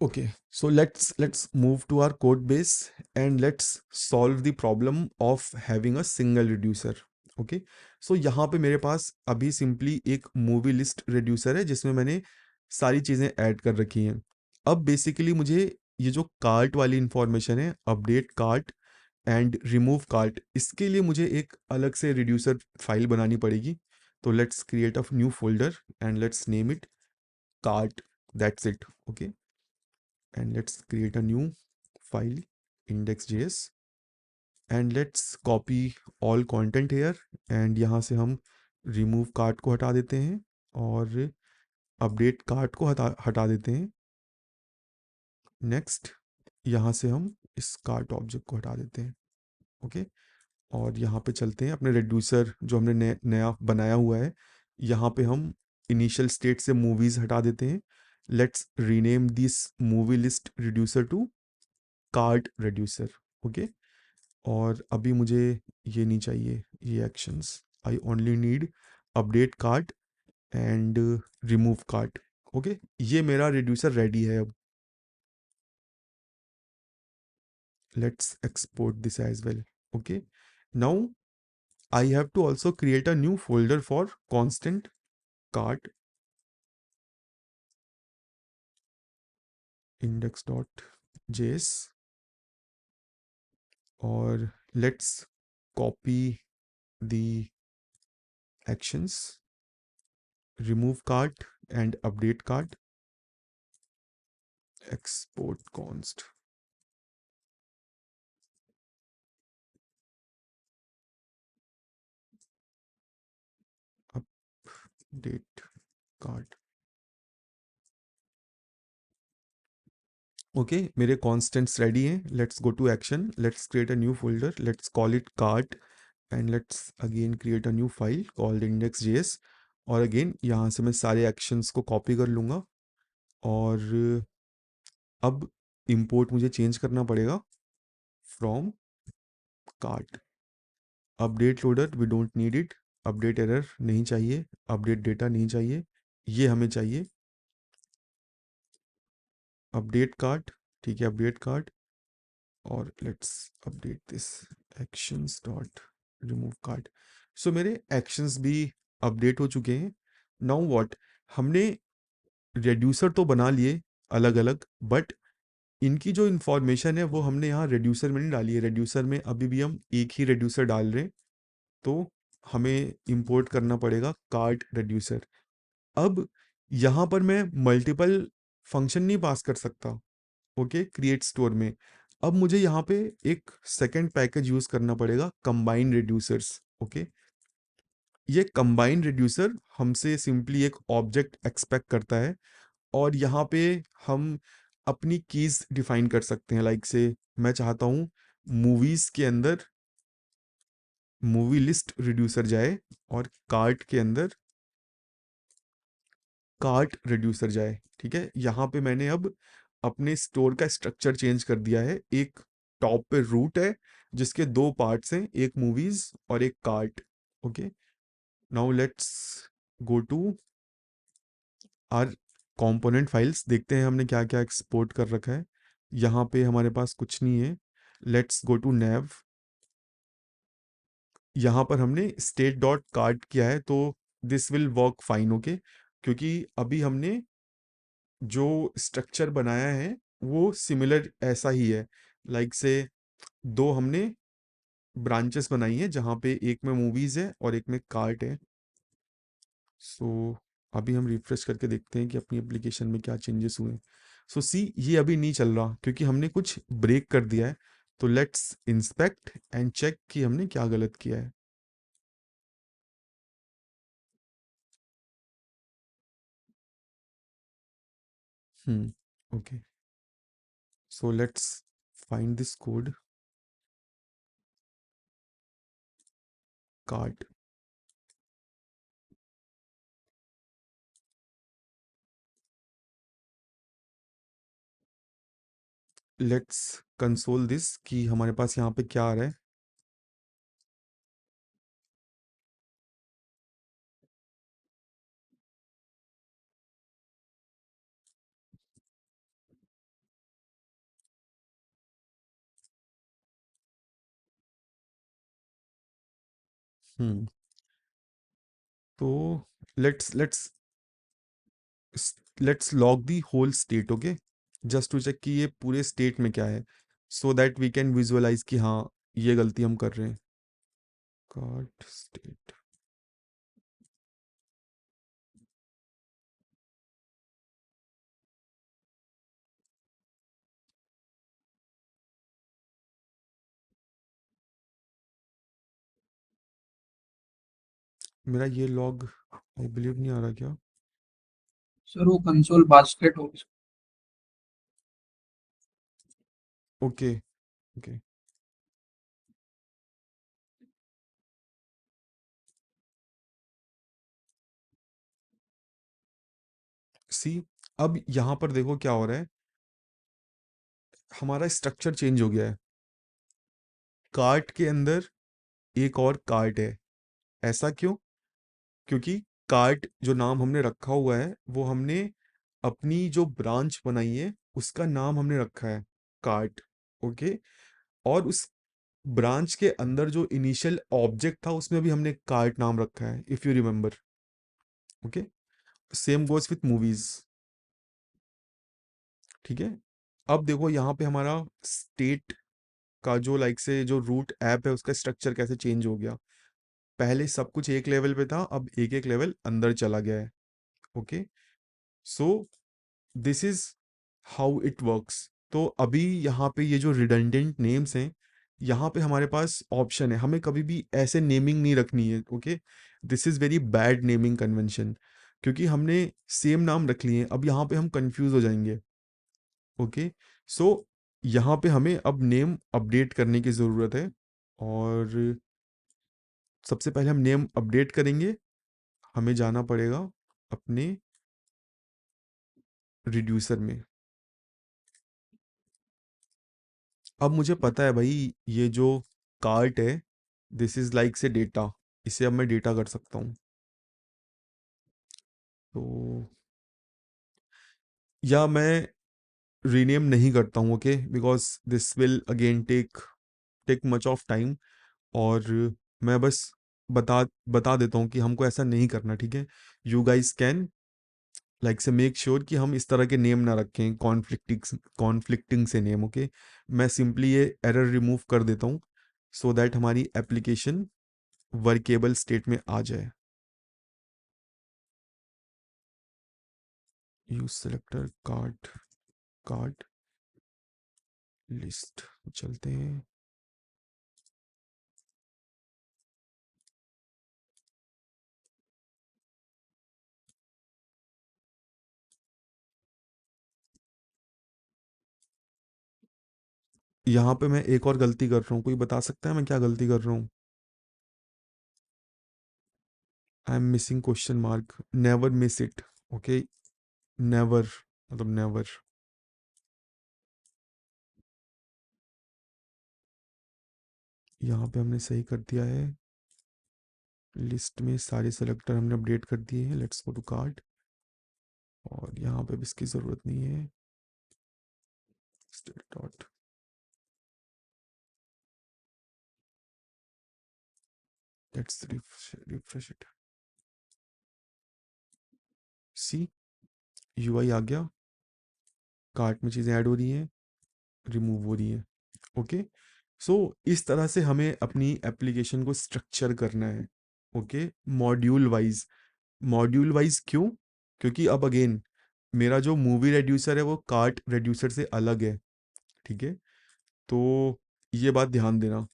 S1: Okay, so let's move to our code base and let's solve the problem of having a single reducer. Okay, so यहाँ पे मेरे पास अभी simply एक movie list reducer है जिसमें मैंने सारी चीज़ें ऐड कर रखी हैं। अब बेसिकली मुझे ये जो कार्ट वाली इंफॉर्मेशन है, update cart and remove cart, इसके लिए मुझे एक अलग से रिड्यूसर फाइल बनानी पड़ेगी। तो let's create a new folder and let's name it cart, that's it. Okay, and let's create a new file, index.js, and let's copy all content here, and यहाँ से हम remove cart को हटा देते हैं और update cart को हटा हटा देते हैं। नेक्स्ट, यहाँ से हम इस कार्ट ऑब्जेक्ट को हटा देते हैं। ओके, और यहाँ पे चलते हैं अपने रिड्यूसर जो हमने नया बनाया हुआ है, यहाँ पे हम इनिशियल स्टेट से मूवीज हटा देते हैं। Let's rename this movie list reducer to cart reducer. Okay, और अभी मुझे ये नहीं चाहिए, ये actions, I only need update cart and remove cart. Okay, ये मेरा रिड्यूसर रेडी है। अब let's export this as well. Okay, now I have to also create a new folder for constant cart index.js और let's copy the actions, remove cart and update cart, export const. Update cart. Okay मेरे constants ready हैं. Let's go to action. Let's create a new folder. Let's call it cart and let's again create a new file called index.js. और again यहाँ से मैं सारे actions को copy कर लूँगा और अब इंपोर्ट मुझे चेंज करना पड़ेगा from cart. Update loader we don't need it. Update error नहीं चाहिए. अपडेट डेटा नहीं चाहिए. ये हमें चाहिए. Update cart. ठीक है अपडेट कार्ट और let's update this actions dot remove cart. So मेरे एक्शंस भी अपडेट हो चुके हैं. नाउ व्हाट, हमने रेड्यूसर तो बना लिए अलग अलग, बट इनकी जो इन्फॉर्मेशन है वो हमने यहाँ रेड्यूसर में नहीं डाली है. रेड्यूसर में अभी भी हम एक ही रेड्यूसर डाल रहे हैं, तो हमें इंपोर्ट करना पड़ेगा कार्ट रेड्यूसर. अब यहाँ पर मैं मल्टीपल फंक्शन नहीं पास कर सकता. ओके क्रिएट स्टोर में अब मुझे यहाँ पे एक सेकंड पैकेज यूज करना पड़ेगा, कंबाइन रिड्यूसर्स. ओके ये कंबाइन रिड्यूसर हमसे सिंपली एक ऑब्जेक्ट एक्सपेक्ट करता है और यहाँ पे हम अपनी कीज डिफाइन कर सकते हैं. लाइक से मैं चाहता हूँ मूवीज के अंदर मूवी लिस्ट रिड्यूसर जाए और कार्ट के अंदर कार्ट रिड्यूसर जाए. ठीक है यहाँ पे मैंने अब अपने स्टोर का स्ट्रक्चर चेंज कर दिया है. एक टॉप पे रूट है जिसके दो पार्ट्स हैं, एक मूवीज और एक cart. Okay now let's go to our component files. देखते हैं हमने क्या क्या एक्सपोर्ट कर रखा है. यहाँ पे हमारे पास कुछ नहीं है. Let's go to nav. यहाँ पर हमने स्टेट डॉट कार्ट किया है तो this will work fine. Okay क्योंकि अभी हमने जो स्ट्रक्चर बनाया है वो सिमिलर ऐसा ही है. लाइक से दो हमने ब्रांचेस बनाई है जहाँ पे एक में मूवीज है और एक में कार्ट है. सो अभी हम रिफ्रेश करके देखते हैं कि अपनी एप्लीकेशन में क्या चेंजेस हुए. सो सी ये अभी नहीं चल रहा क्योंकि हमने कुछ ब्रेक कर दिया है. तो लेट्स इंस्पेक्ट एंड चेक कि हमने क्या गलत किया है. Okay so let's find this code cart. Let's console this कि हमारे पास यहाँ पे क्या आ रहा है. हम्म तो let's let's let's log the whole state. Okay just to check कि ये पूरे स्टेट में क्या है, so that we can visualize कि हाँ ये गलती हम कर रहे हैं. Cart state. मेरा ये लॉग आई बिलीव नहीं आ रहा क्या.
S2: सर वो कंसोल बास्केट हो
S1: ओके ओके सी अब यहाँ पर देखो क्या हो रहा है. हमारा स्ट्रक्चर चेंज हो गया है. कार्ट के अंदर एक और कार्ट है. ऐसा क्यों? क्योंकि कार्ट जो नाम हमने रखा हुआ है वो हमने अपनी जो ब्रांच बनाई है उसका नाम हमने रखा है कार्ट. ओके और उस ब्रांच के अंदर जो इनिशियल ऑब्जेक्ट था उसमें भी हमने कार्ट नाम रखा है, if you remember. Okay same goes with movies. ठीक है अब देखो यहाँ पे हमारा स्टेट का जो लाइक से जो रूट ऐप है उसका स्ट्रक्चर कैसे चेंज हो गया। पहले सब कुछ एक लेवल पे था, अब एक एक लेवल अंदर चला गया है। Okay, so this is how it works. तो अभी यहाँ पे ये जो रिडंडेंट नेम्स हैं, यहाँ पे हमारे पास ऑप्शन है, हमें कभी भी ऐसे नेमिंग नहीं रखनी है। Okay, this is very bad naming convention, क्योंकि हमने सेम नाम रख लिए, अब यहाँ पे हम कंफ्यूज हो जाएंगे। ओके, सो यहाँ पे हमें अब नेम अपडेट करने की ज़रूरत है, और सबसे पहले हम नेम अपडेट करेंगे। हमें जाना पड़ेगा अपने रिड्यूसर में। अब मुझे पता है भाई, ये जो कार्ट है, दिस इज लाइक से डेटा, इसे अब मैं डेटा कर सकता हूँ। तो या मैं रीनेम नहीं करता हूँ, okay, because this will again take take much of time. और मैं बस बता बता देता हूँ कि हमको ऐसा नहीं करना, ठीक है। यू गाइस कैन लाइक से मेक श्योर कि हम इस तरह के नेम ना रखें, कॉन्फ्लिक्टिंग से नेम। ओके, मैं सिंपली ये एरर रिमूव कर देता हूँ, सो दैट हमारी एप्लीकेशन वर्केबल स्टेट में आ जाए। Use selector cart, cart list, चलते हैं। यहाँ पे मैं एक और गलती कर रहा हूँ, कोई बता सकता है मैं क्या गलती कर रहा हूँ? I am missing question mark, never miss it. Okay, never मतलब नेवर। यहाँ पे हमने सही कर दिया है, लिस्ट में सारे सेलेक्टर हमने अपडेट कर दिए हैं। लेट्स गो टू कार्ट, और यहाँ पे भी इसकी ज़रूरत नहीं है। State dot, let's refresh it. See, UI आ गया, कार्ट में चीज़ें ऐड हो रही हैं, रिमूव हो रही हैं। ओके, सो इस तरह से हमें अपनी एप्लीकेशन को स्ट्रक्चर करना है। Okay, module wise. Module wise क्यों? क्योंकि अब अगेन मेरा जो मूवी रेड्यूसर है वो कार्ट रेड्यूसर से अलग है, ठीक है। तो ये बात ध्यान देना।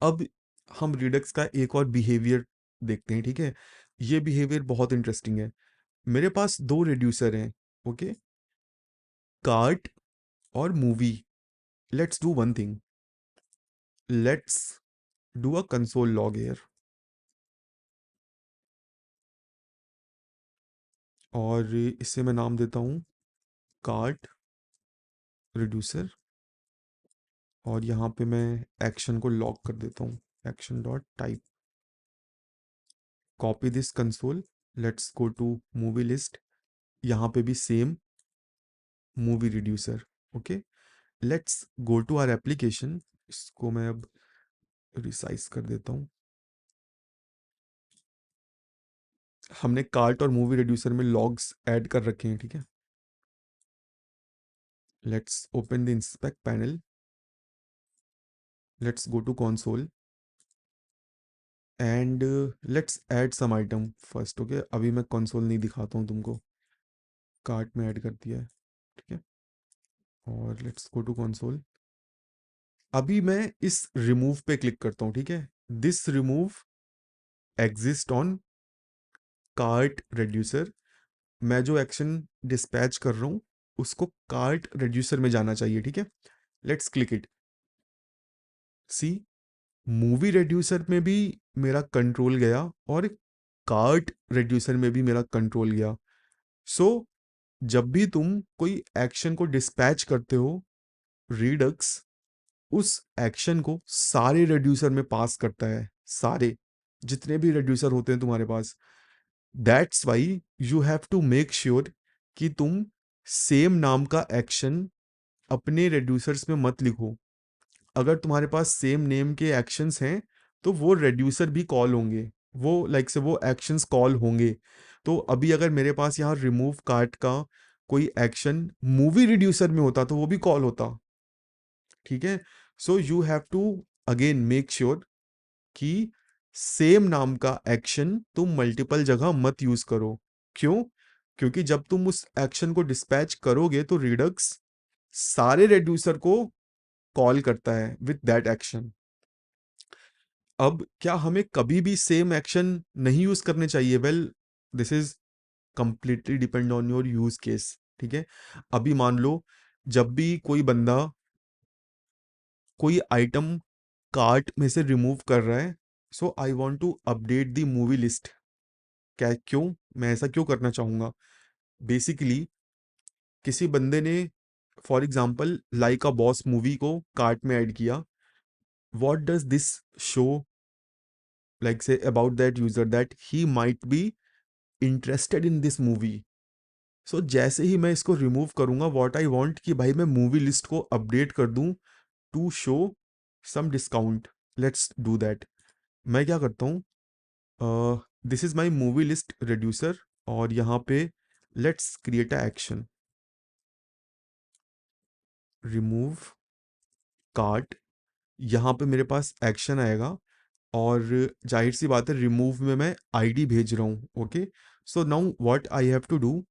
S1: अब हम रिडक्स का एक और बिहेवियर देखते हैं, ठीक है। ये बिहेवियर बहुत इंटरेस्टिंग है। मेरे पास दो रिड्यूसर हैं, ओके, कार्ट और movie. Let's do one thing, let's do a console log here, और इसे मैं नाम देता हूँ कार्ट रिड्यूसर, और यहाँ पे मैं एक्शन को लॉक कर देता हूँ, action dot type. Copy this console, let's go to movie list, यहाँ पे भी same movie reducer. Okay, let's go to our application. इसको मैं अब रिसाइज कर देता हूँ। हमने कार्ट और मूवी रिड्यूसर में लॉग्स ऐड कर रखे हैं, ठीक है। Let's open the inspect panel, let's go to console, and let's add some item first. Okay, अभी मैं कंसोल नहीं दिखाता हूँ तुमको, कार्ट में ऐड कर दिया है, ठीक है। और लेट्स गो टू कंसोल। अभी मैं इस रिमूव पे क्लिक करता हूँ, ठीक है। This remove exist on cart reducer. मैं जो एक्शन डिस्पैच कर रहा हूँ उसको कार्ट रेड्यूसर में जाना चाहिए, ठीक है। Let's click it. See, movie reducer में भी मेरा कंट्रोल गया, और कार्ट रेड्यूसर में भी मेरा कंट्रोल गया। सो जब भी तुम कोई एक्शन को डिस्पैच करते हो, रिडक्स उस एक्शन को सारे रेड्यूसर में पास करता है, सारे जितने भी रेड्यूसर होते हैं तुम्हारे पास। That's why you have to make sure कि तुम सेम नाम का एक्शन अपने रेड्यूसर्स में मत लिखो। अगर तुम्हारे पास सेम नेम के एक्शंस हैं तो वो रेड्यूसर भी कॉल होंगे, वो लाइक से वो एक्शंस कॉल होंगे। तो अभी अगर मेरे पास यहाँ रिमूव कार्ट का कोई एक्शन मूवी रिड्यूसर में होता तो वो भी कॉल होता, ठीक है। So you have to again make sure कि सेम नाम का एक्शन तुम मल्टीपल जगह मत यूज करो। क्यों? क्योंकि जब तुम उस एक्शन को डिस्पैच करोगे तो रिडक्स सारे रेड्यूसर को कॉल करता है विथ दैट एक्शन। अब क्या हमें कभी भी सेम एक्शन नहीं यूज करने चाहिए? Well, this is completely depend on your use case, ठीक है। अभी मान लो जब भी कोई बंदा कोई आइटम कार्ट में से रिमूव कर रहा है, so I want to update the movie list. क्या, क्यों मैं ऐसा क्यों करना चाहूंगा? बेसिकली किसी बंदे ने for example like a boss movie को कार्ट में ऐड किया, what does this show like say about that user that he might be interested in this movie. So जैसे ही मैं इसको रिमूव करूंगा, व्हाट आई वांट कि भाई मैं मूवी लिस्ट को अपडेट कर दूं to show some discount. Let's do that. मैं क्या करता हूँ, this is my movie list reducer, और यहाँ पे let's create a action, remove cart. यहाँ पे मेरे पास एक्शन आएगा, और जाहिर सी बात है रिमूव में मैं आईडी भेज रहा हूँ। Okay, so now what I have to do,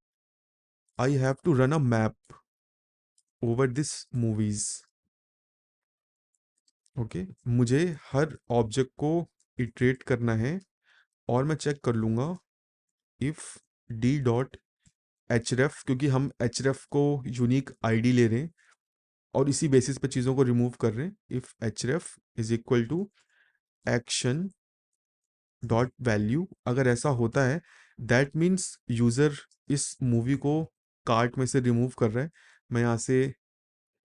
S1: I have to run a map over this movies. Okay, मुझे हर ऑब्जेक्ट को इटरेट करना है, और मैं चेक कर लूँगा if D dot H ref, क्योंकि हम एच रेफ को यूनिक आईडी ले रहे हैं और इसी बेसिस पे चीज़ों को रिमूव कर रहे हैं। If H ref is equal to action dot value, अगर ऐसा होता है दैट मीन्स यूज़र इस मूवी को कार्ट में से रिमूव कर रहा है। मैं यहाँ से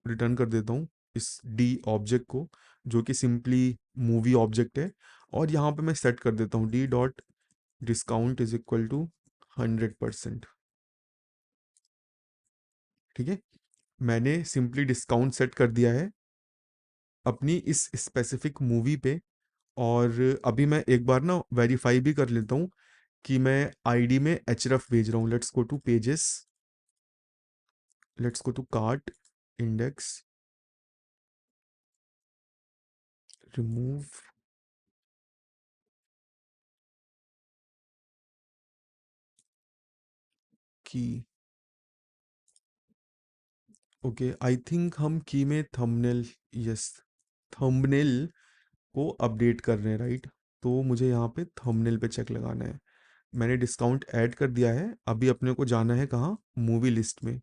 S1: रिटर्न कर देता हूँ इस डी ऑब्जेक्ट को, जो कि सिंपली मूवी ऑब्जेक्ट है, और यहाँ पे मैं सेट कर देता हूँ D dot discount is equal to 100%। ठीक है, मैंने सिंपली डिस्काउंट सेट कर दिया है अपनी इस स्पेसिफिक मूवी पे। और अभी मैं एक बार ना वेरीफाई भी कर लेता हूँ कि मैं आईडी में एच रफ भेज रहा हूँ। Let's go to pages, let's go to cart, index, remove की। ओके, आई थिंक हम की में थंबनेल, यस, थंबनेल को अपडेट कर रहे हैं, राइट। तो मुझे यहाँ पे थंबनेल पे चेक लगाना है। मैंने डिस्काउंट ऐड कर दिया है, अभी अपने को जाना है कहाँ, मूवी लिस्ट में।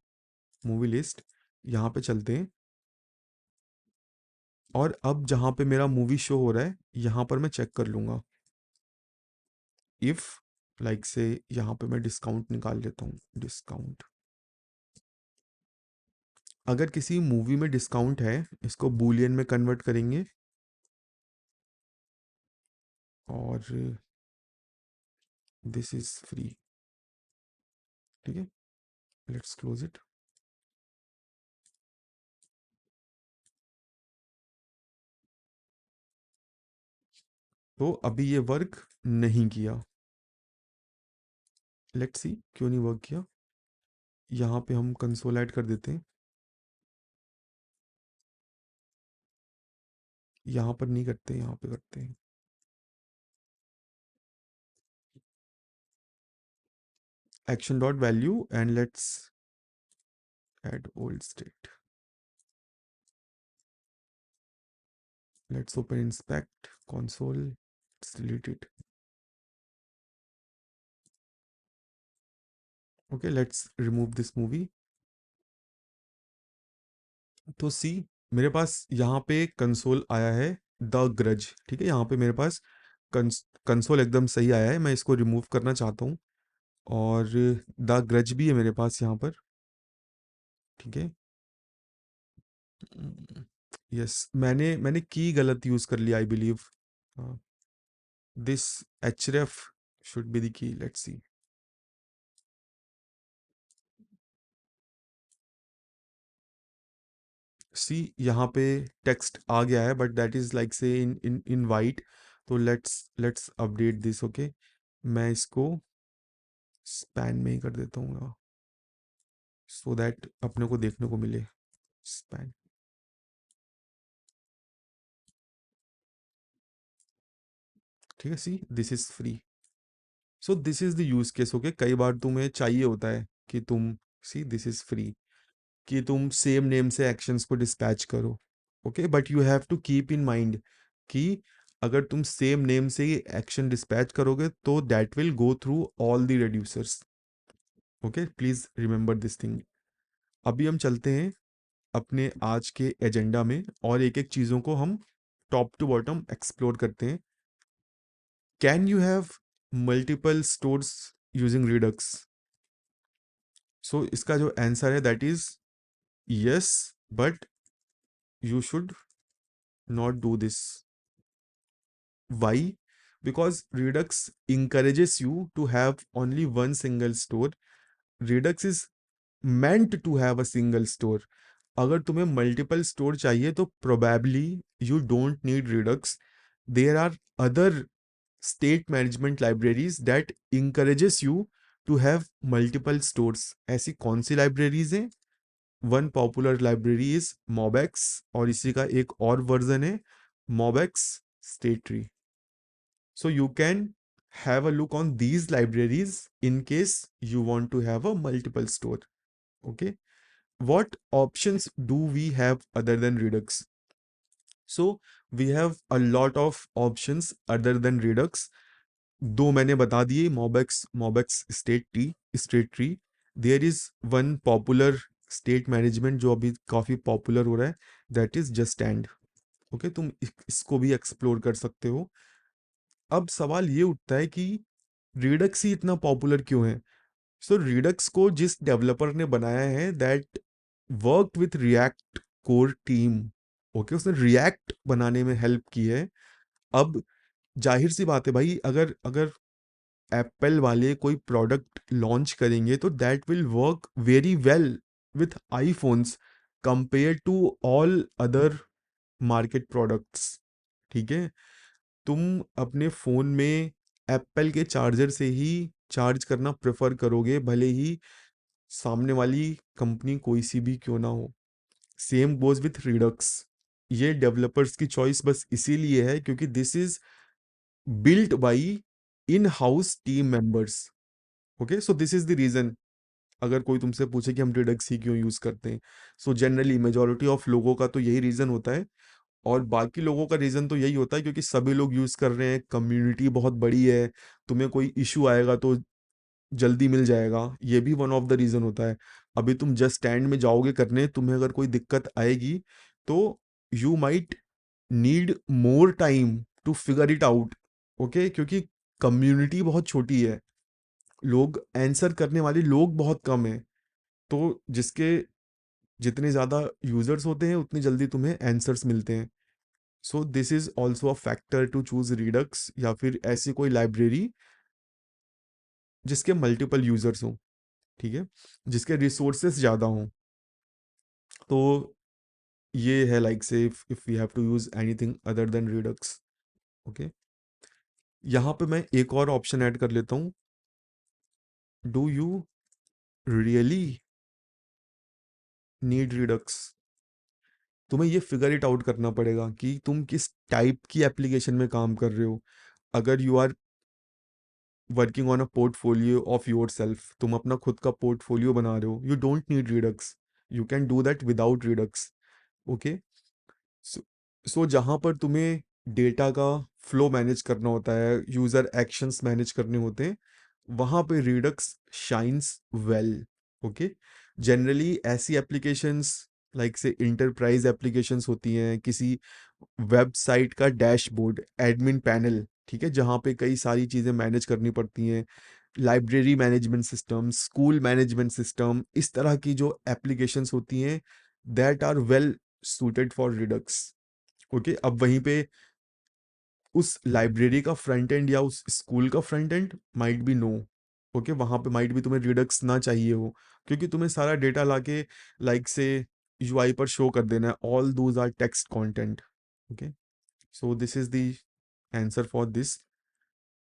S1: मूवी लिस्ट, यहाँ पे चलते हैं, और अब जहाँ पे मेरा मूवी शो हो रहा है यहाँ पर मैं चेक कर लूँगा इफ़ लाइक से यहाँ पे मैं डिस्काउंट निकाल लेता हूँ, डिस्काउंट। अगर किसी मूवी में डिस्काउंट है, इसको बूलियन में कन्वर्ट करेंगे, और दिस इज फ्री। ठीक है, लेट्स क्लोज इट। तो अभी ये वर्क नहीं किया, लेट्स सी क्यों नहीं वर्क किया। यहाँ पे हम कंसोल ऐड कर देते हैं, यहाँ पर नहीं करते, यहाँ पे करते हैं। Action dot value and let's add old state, let's open inspect console, let's delete it। Okay, let's remove this movie. तो सी, मेरे पास यहाँ पे कंसोल आया है द ग्रज, ठीक है। यहाँ पे मेरे पास कंसोल एकदम सही आया है, मैं इसको रिमूव करना चाहता हूँ, और द ग्रज भी है मेरे पास यहाँ पर, ठीक है। यस, मैंने मैंने की गलत यूज़ कर लिया I believe. This href should be the key, let's see. See, यहाँ पे टेक्स्ट आ गया है, बट दैट इज लाइक से इन इन इन वाइट। तो लेट्स अपडेट दिस। ओके, मैं इसको स्पैन में ही कर देता हूँ, सो दैट अपने को देखने को मिले स्पैन। ठीक है, see this is free. So this is the use case. Okay, कई बार तुम्हें चाहिए होता है कि तुम, सी दिस इज फ्री, कि तुम सेम नेम से एक्शंस को डिस्पैच करो। Okay, but you have to keep in mind कि अगर तुम सेम नेम से ही एक्शन डिस्पैच करोगे तो that will go through all the reducers. Okay, please remember this thing. अभी हम चलते हैं अपने आज के एजेंडा में और एक एक चीज़ों को हम टॉप टू बॉटम एक्सप्लोर करते हैं। Can you have multiple stores using Redux? So इसका जो आंसर है that is yes, but you should not do this. Why? Because Redux encourages you to have only one single store. Redux is meant to have a single store. अगर तुम्हें multiple store चाहिए तो probably you don't need Redux. There are other state management libraries that encourages you to have multiple stores. ऐसी कौन सी libraries हैं? One popular library is MobX, और इसी का एक और वर्जन है MobX state tree. So you can have a look on these libraries in case you want to have a multiple store. Okay. What options do we have other than Redux? So we have a lot of options other than Redux. दो मैंने बता दिए, MobX, MobX state tree. There is one popular state management जो अभी काफ़ी popular हो रहा है, that is Zustand. Okay, तुम इसको भी एक्सप्लोर कर सकते हो। अब सवाल ये उठता है कि रिडक्स ही इतना पॉपुलर क्यों है? सो रिडक्स को जिस डेवलपर ने बनाया है that work with react core team. Okay, उसने रिएक्ट बनाने में हेल्प की है। अब जाहिर सी बात है भाई, अगर अगर एप्पल वाले कोई प्रोडक्ट लॉन्च करेंगे तो that will work very well with iPhones compare to all other market products. ठीक है, तुम अपने फ़ोन में एप्पल के चार्जर से ही चार्ज करना प्रेफर करोगे, भले ही सामने वाली कंपनी कोई सी भी क्यों ना हो। Same goes with Redux. ये डेवलपर्स की चॉइस बस इसीलिए है क्योंकि this is built by in house team members. Okay, so this is the reason. अगर कोई तुमसे पूछे कि हम रिडक्स ही क्यों यूज करते हैं, सो जनरली मेजोरिटी ऑफ लोगों का तो यही रीजन होता है। और बाकी लोगों का रीज़न तो यही होता है क्योंकि सभी लोग यूज़ कर रहे हैं, कम्युनिटी बहुत बड़ी है, तुम्हें कोई इशू आएगा तो जल्दी मिल जाएगा, ये भी वन ऑफ द रीज़न होता है। अभी तुम जस्ट स्टैंड में जाओगे करने, तुम्हें अगर कोई दिक्कत आएगी तो you might need more time to figure it out. Okay, क्योंकि कम्युनिटी बहुत छोटी है, लोग आंसर करने वाले लोग बहुत कम हैं, तो जिसके जितने ज़्यादा यूज़र्स होते हैं उतनी जल्दी तुम्हें आंसर्स मिलते हैं। So this is also a factor to choose Redux या फिर ऐसी कोई लाइब्रेरी जिसके मल्टीपल यूजर्स हों। ठीक है, जिसके रिसोर्सेस ज़्यादा हों। तो ये है like say if we have to use anything other than Redux. Okay, यहाँ पे मैं एक और ऑप्शन ऐड कर लेता हूँ। Do you really need Redux? तुम्हें ये फिगर इट आउट करना पड़ेगा कि तुम किस टाइप की एप्लीकेशन में काम कर रहे हो। अगर you are working on a portfolio of yourself, तुम अपना खुद का पोर्टफोलियो बना रहे हो, you don't need Redux, you can do that without Redux. Okay, so जहाँ पर तुम्हें डेटा का फ्लो मैनेज करना होता है, यूज़र एक्शंस मैनेज करने होते हैं, वहाँ पे Redux shines well. Okay, generally ऐसी एप्लीकेशंस लाइक से इंटरप्राइज एप्लीकेशंस होती हैं, किसी वेबसाइट का डैशबोर्ड, एडमिन पैनल, ठीक है, जहाँ पे कई सारी चीज़ें मैनेज करनी पड़ती हैं, library management system, school management system, इस तरह की जो एप्लीकेशंस होती हैं that are well suited for Redux. Okay, अब वहीं पे उस लाइब्रेरी का फ्रंट एंड या उस स्कूल का front end might be no. Okay, वहाँ पे माइट भी तुम्हें रिडक्स ना चाहिए हो, क्योंकि तुम्हें सारा डेटा लाके लाइक से यूआई पर शो कर देना है, all those are text content. Okay, so this is the answer for this.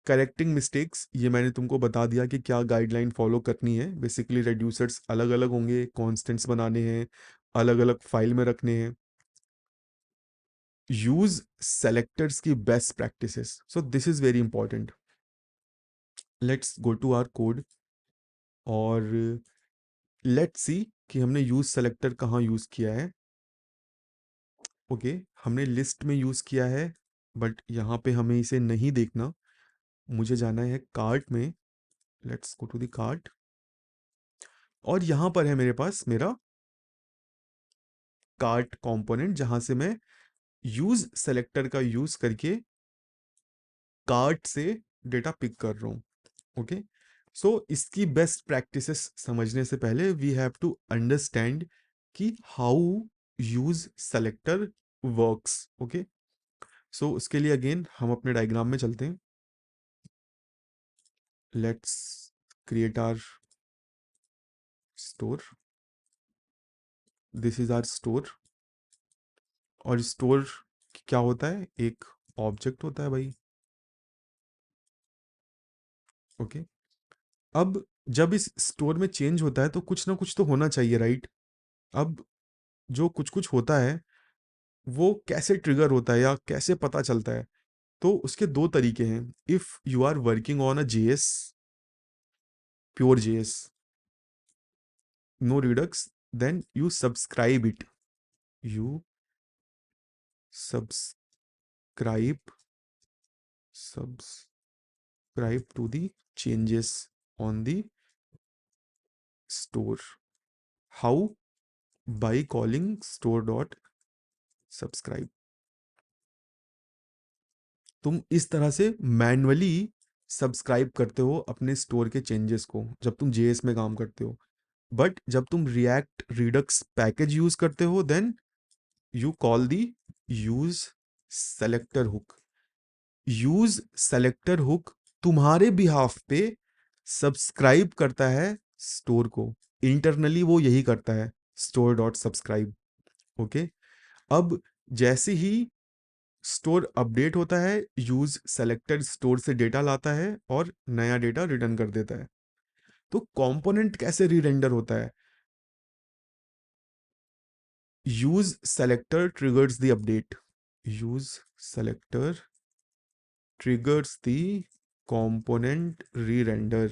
S1: Correcting mistakes, ये मैंने तुमको बता दिया कि क्या गाइडलाइन फॉलो करनी है। बेसिकली रेड्यूसर्स अलग अलग होंगे, कॉन्स्टेंट्स बनाने हैं, अलग अलग फाइल में रखने हैं। यूज सेलेक्टर्स की best practices, so this is very important. Let's go to our code और लेट्स सी कि हमने यूज सेलेक्टर कहाँ यूज किया है। ओके, हमने लिस्ट में यूज किया है, बट यहाँ पे हमें इसे नहीं देखना, मुझे जाना है कार्ट में। Let's go to the cart, और यहाँ पर है मेरे पास मेरा कार्ट कंपोनेंट, जहाँ से मैं यूज सेलेक्टर का यूज करके कार्ट से डेटा पिक कर रहा हूँ। ओके, सो इसकी बेस्ट प्रैक्टिसेस समझने से पहले वी हैव टू अंडरस्टैंड कि how useSelector works. Okay, so उसके लिए अगेन हम अपने डायग्राम में चलते हैं। Let's create our store, this is our store. और स्टोर क्या होता है, एक ऑब्जेक्ट होता है भाई। ओके, अब जब इस स्टोर में चेंज होता है तो कुछ ना कुछ तो होना चाहिए, राइट? अब जो कुछ कुछ होता है वो कैसे ट्रिगर होता है या कैसे पता चलता है? तो उसके दो तरीके हैं। If you are working on a JS, pure JS, no Redux, then you subscribe it, you subscribe subscribe to the changes on the store. How? By calling store dot subscribe. तुम इस तरह से मैन्युअली सब्सक्राइब करते हो अपने store के changes को जब तुम जेएस में काम करते हो। बट जब तुम रिएक्ट रिडक्स पैकेज यूज करते हो, then you call the use selector hook. Use selector hook तुम्हारे बिहाफ पे सब्सक्राइब करता है स्टोर को। इंटरनली वो यही करता है, स्टोर डॉट सब्सक्राइब। ओके, अब जैसे ही स्टोर अपडेट होता है, यूज सेलेक्टेड स्टोर से डेटा लाता है और नया डेटा रिटर्न कर देता है। तो कंपोनेंट कैसे री-रेंडर होता है? Use selector triggers the update, use selector triggers the component re-render.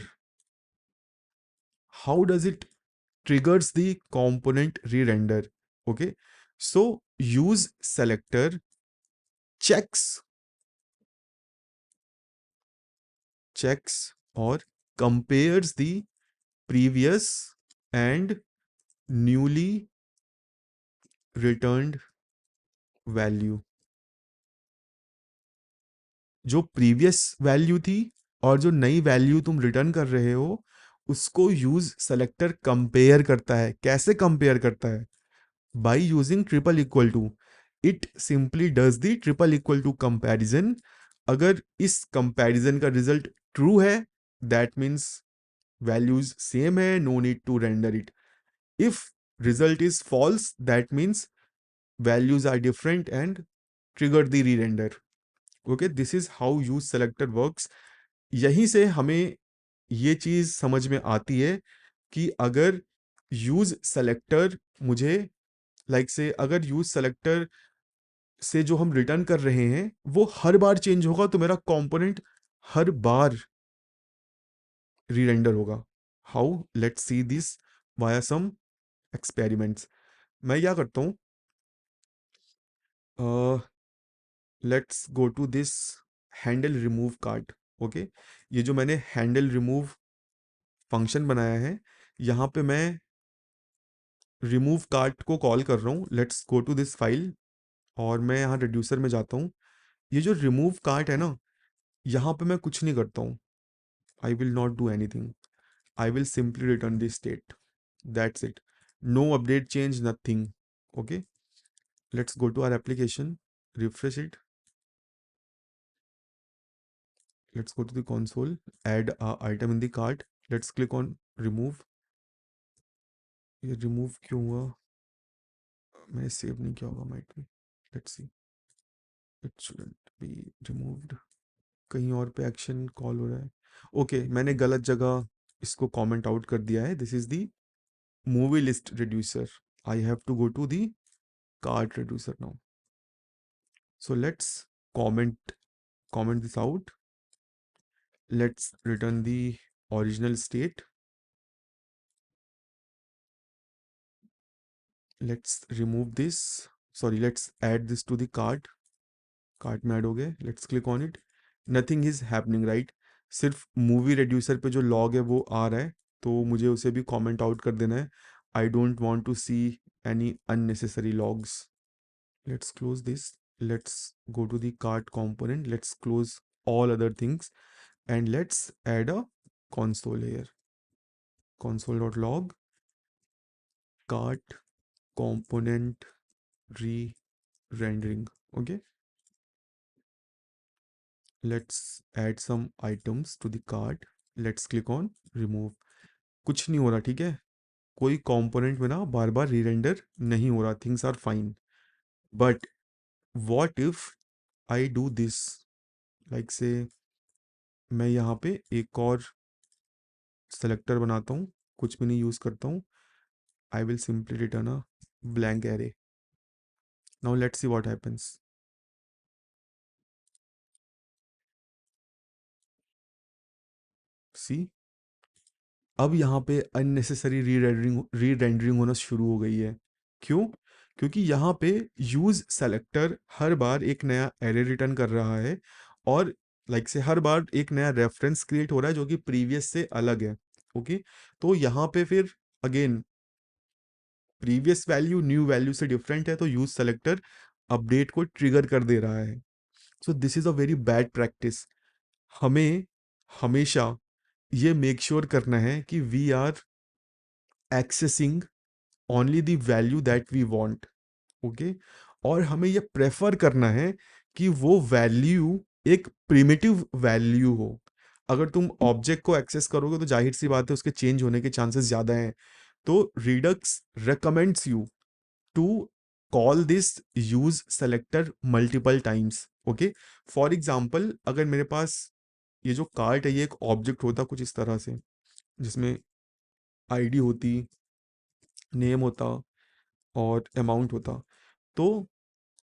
S1: How does it triggers the component re-render? Okay, so use selector checks or compares the previous and newly returned value। जो previous value थी और जो नई value तुम return कर रहे हो, उसको यूज सेलेक्टर कंपेयर करता है। कैसे कंपेयर करता है? By using triple equal to. It simply does the triple equal to comparison. अगर इस कंपैरिजन का रिजल्ट ट्रू है, दैट मीन्स वैल्यूज सेम है, no need to render it. If result is false, that means values are different and trigger the rerender. Okay, this is how useSelector works. यहीं से हमें ये चीज समझ में आती है कि अगर यूज सेलेक्टर मुझे लाइक से अगर यूज सेलेक्टर से जो हम रिटर्न कर रहे हैं वो हर बार चेंज होगा, तो मेरा कंपोनेंट हर बार री रेंडर होगा। How? Let's see this via some experiments. मैं क्या करता हूँ, let's go to this handle remove cart. Okay, ये जो मैंने हैंडल रिमूव फंक्शन बनाया है, यहाँ पे मैं रिमूव कार्ट को कॉल कर रहा हूँ। Let's go to this file, और मैं यहाँ रिड्यूसर में जाता हूँ। ये जो रिमूव कार्ट है ना, यहाँ पे मैं कुछ नहीं करता हूँ। I will not do anything, I will simply return the state. That's it. No update change, nothing. Okay. Let's go to our application. Refresh it. Let's go to the console. Add a item in the cart. Let's click on remove. ये remove क्यों हुआ? मैंने save नहीं किया होगा, might be. Let's see. It shouldn't be removed. कहीं और पे एक्शन कॉल हो रहा है। ओके, मैंने गलत जगह इसको कमेंट आउट कर दिया है। This is the movie list reducer. I have to go to the cart reducer now. So let's comment comment this out. Let's return the original state. Let's remove this. Sorry, let's add this to the cart. Cart में add हो गए। Let's click on it. Nothing is happening, right. सिर्फ movie reducer पे जो log है वो आ रहा है, तो मुझे उसे भी कमेंट आउट कर देना है। I don't want to see any unnecessary logs. Let's close this. Let's go to the cart component. Let's close all other things and let's add a console here. Console.log cart component re-rendering. Okay. Let's add some items to the cart. Let's click on remove. कुछ नहीं हो रहा, ठीक है। कोई component में ना बार बार re render नहीं हो रहा। Things are fine. But what if I do this, like say मैं यहाँ पे एक और सेलेक्टर बनाता हूँ, कुछ भी नहीं यूज़ करता हूँ। I will simply return a blank array. Now let's see what happens. See, अब यहाँ पे अननेसेसरी री रेंडरिंग होना शुरू हो गई है। क्यों? क्योंकि यहाँ पे यूज सेलेक्टर हर बार एक नया एरे रिटर्न कर रहा है और लाइक से हर बार एक नया रेफरेंस क्रिएट हो रहा है जो कि प्रीवियस से अलग है। ओके, तो यहाँ पे फिर again previous value new value से डिफरेंट है, तो यूज सेलेक्टर अपडेट को ट्रिगर कर दे रहा है। So this is a very bad practice. हमें हमेशा ये मेक श्योर करना है कि we are accessing only the value that we want. Okay, और हमें ये प्रेफर करना है कि वो वैल्यू एक प्रिमिटिव वैल्यू हो। अगर तुम ऑब्जेक्ट को एक्सेस करोगे तो जाहिर सी बात है उसके चेंज होने के चांसेस ज़्यादा हैं। तो Redux recommends you to call this use selector multiple times. Okay, for example अगर मेरे पास ये जो कार्ट है ये एक ऑब्जेक्ट होता कुछ इस तरह से, जिसमें आईडी होती, नेम होता और अमाउंट होता, तो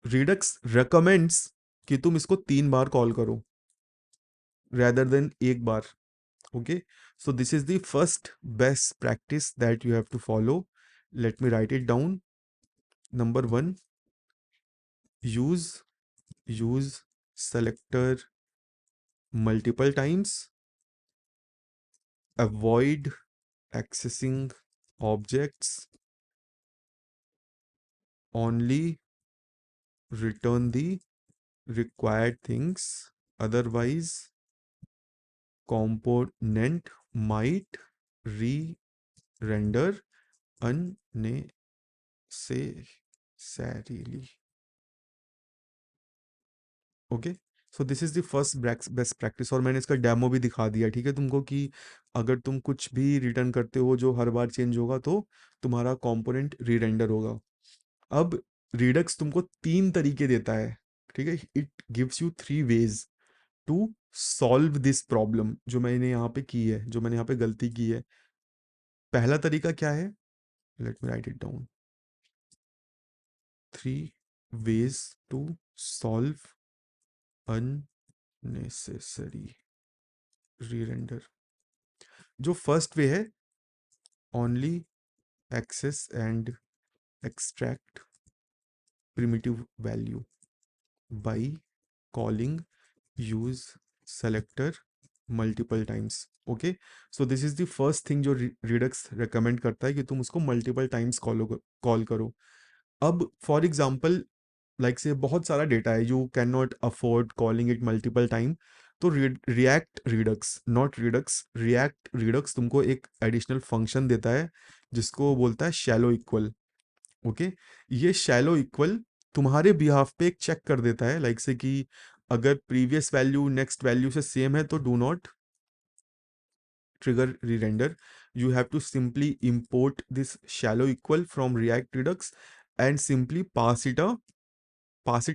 S1: रिडक्स recommends कि तुम इसको 3 बार कॉल करो rather than एक बार। Okay, so this is the first best practice that you have to follow. Let me write it down. Number 1, use selector multiple times. Avoid accessing objects. Only return the required things. Otherwise, component might re-render unnecessarily. Okay, so this is the first best practice, और मैंने इसका demo भी दिखा दिया, ठीक है तुमको, कि अगर तुम कुछ भी रिटर्न करते हो जो हर बार चेंज होगा तो तुम्हारा कंपोनेंट री रेंडर होगा। अब रिडक्स तुमको 3 तरीके देता है, ठीक है। It gives you 3 ways to solve this problem जो मैंने यहाँ पे की है, जो मैंने यहाँ पे गलती की है। पहला तरीका क्या है? Let me write it down. 3 ways to solve unnecessary re render. जो फर्स्ट वे है, only access and extract primitive value by calling use selector multiple times. Okay, so this is the first thing जो Redux recommend करता है कि तुम उसको multiple times call करो। अब फॉर एग्जाम्पल लाइक से बहुत सारा डेटा है, you can not afford calling it multiple time, तो React Redux, not Redux, React Redux तुमको एक एडिशनल फंक्शन देता है जिसको बोलता है शैलो इक्वल। ओके, ये शैलो इक्वल तुम्हारे बिहाफ पे एक चेक कर देता है, लाइक से कि अगर प्रीवियस वैल्यू नेक्स्ट वैल्यू से सेम है तो do not trigger re-render. You have to simply import this shallow equal from React Redux and simply pass it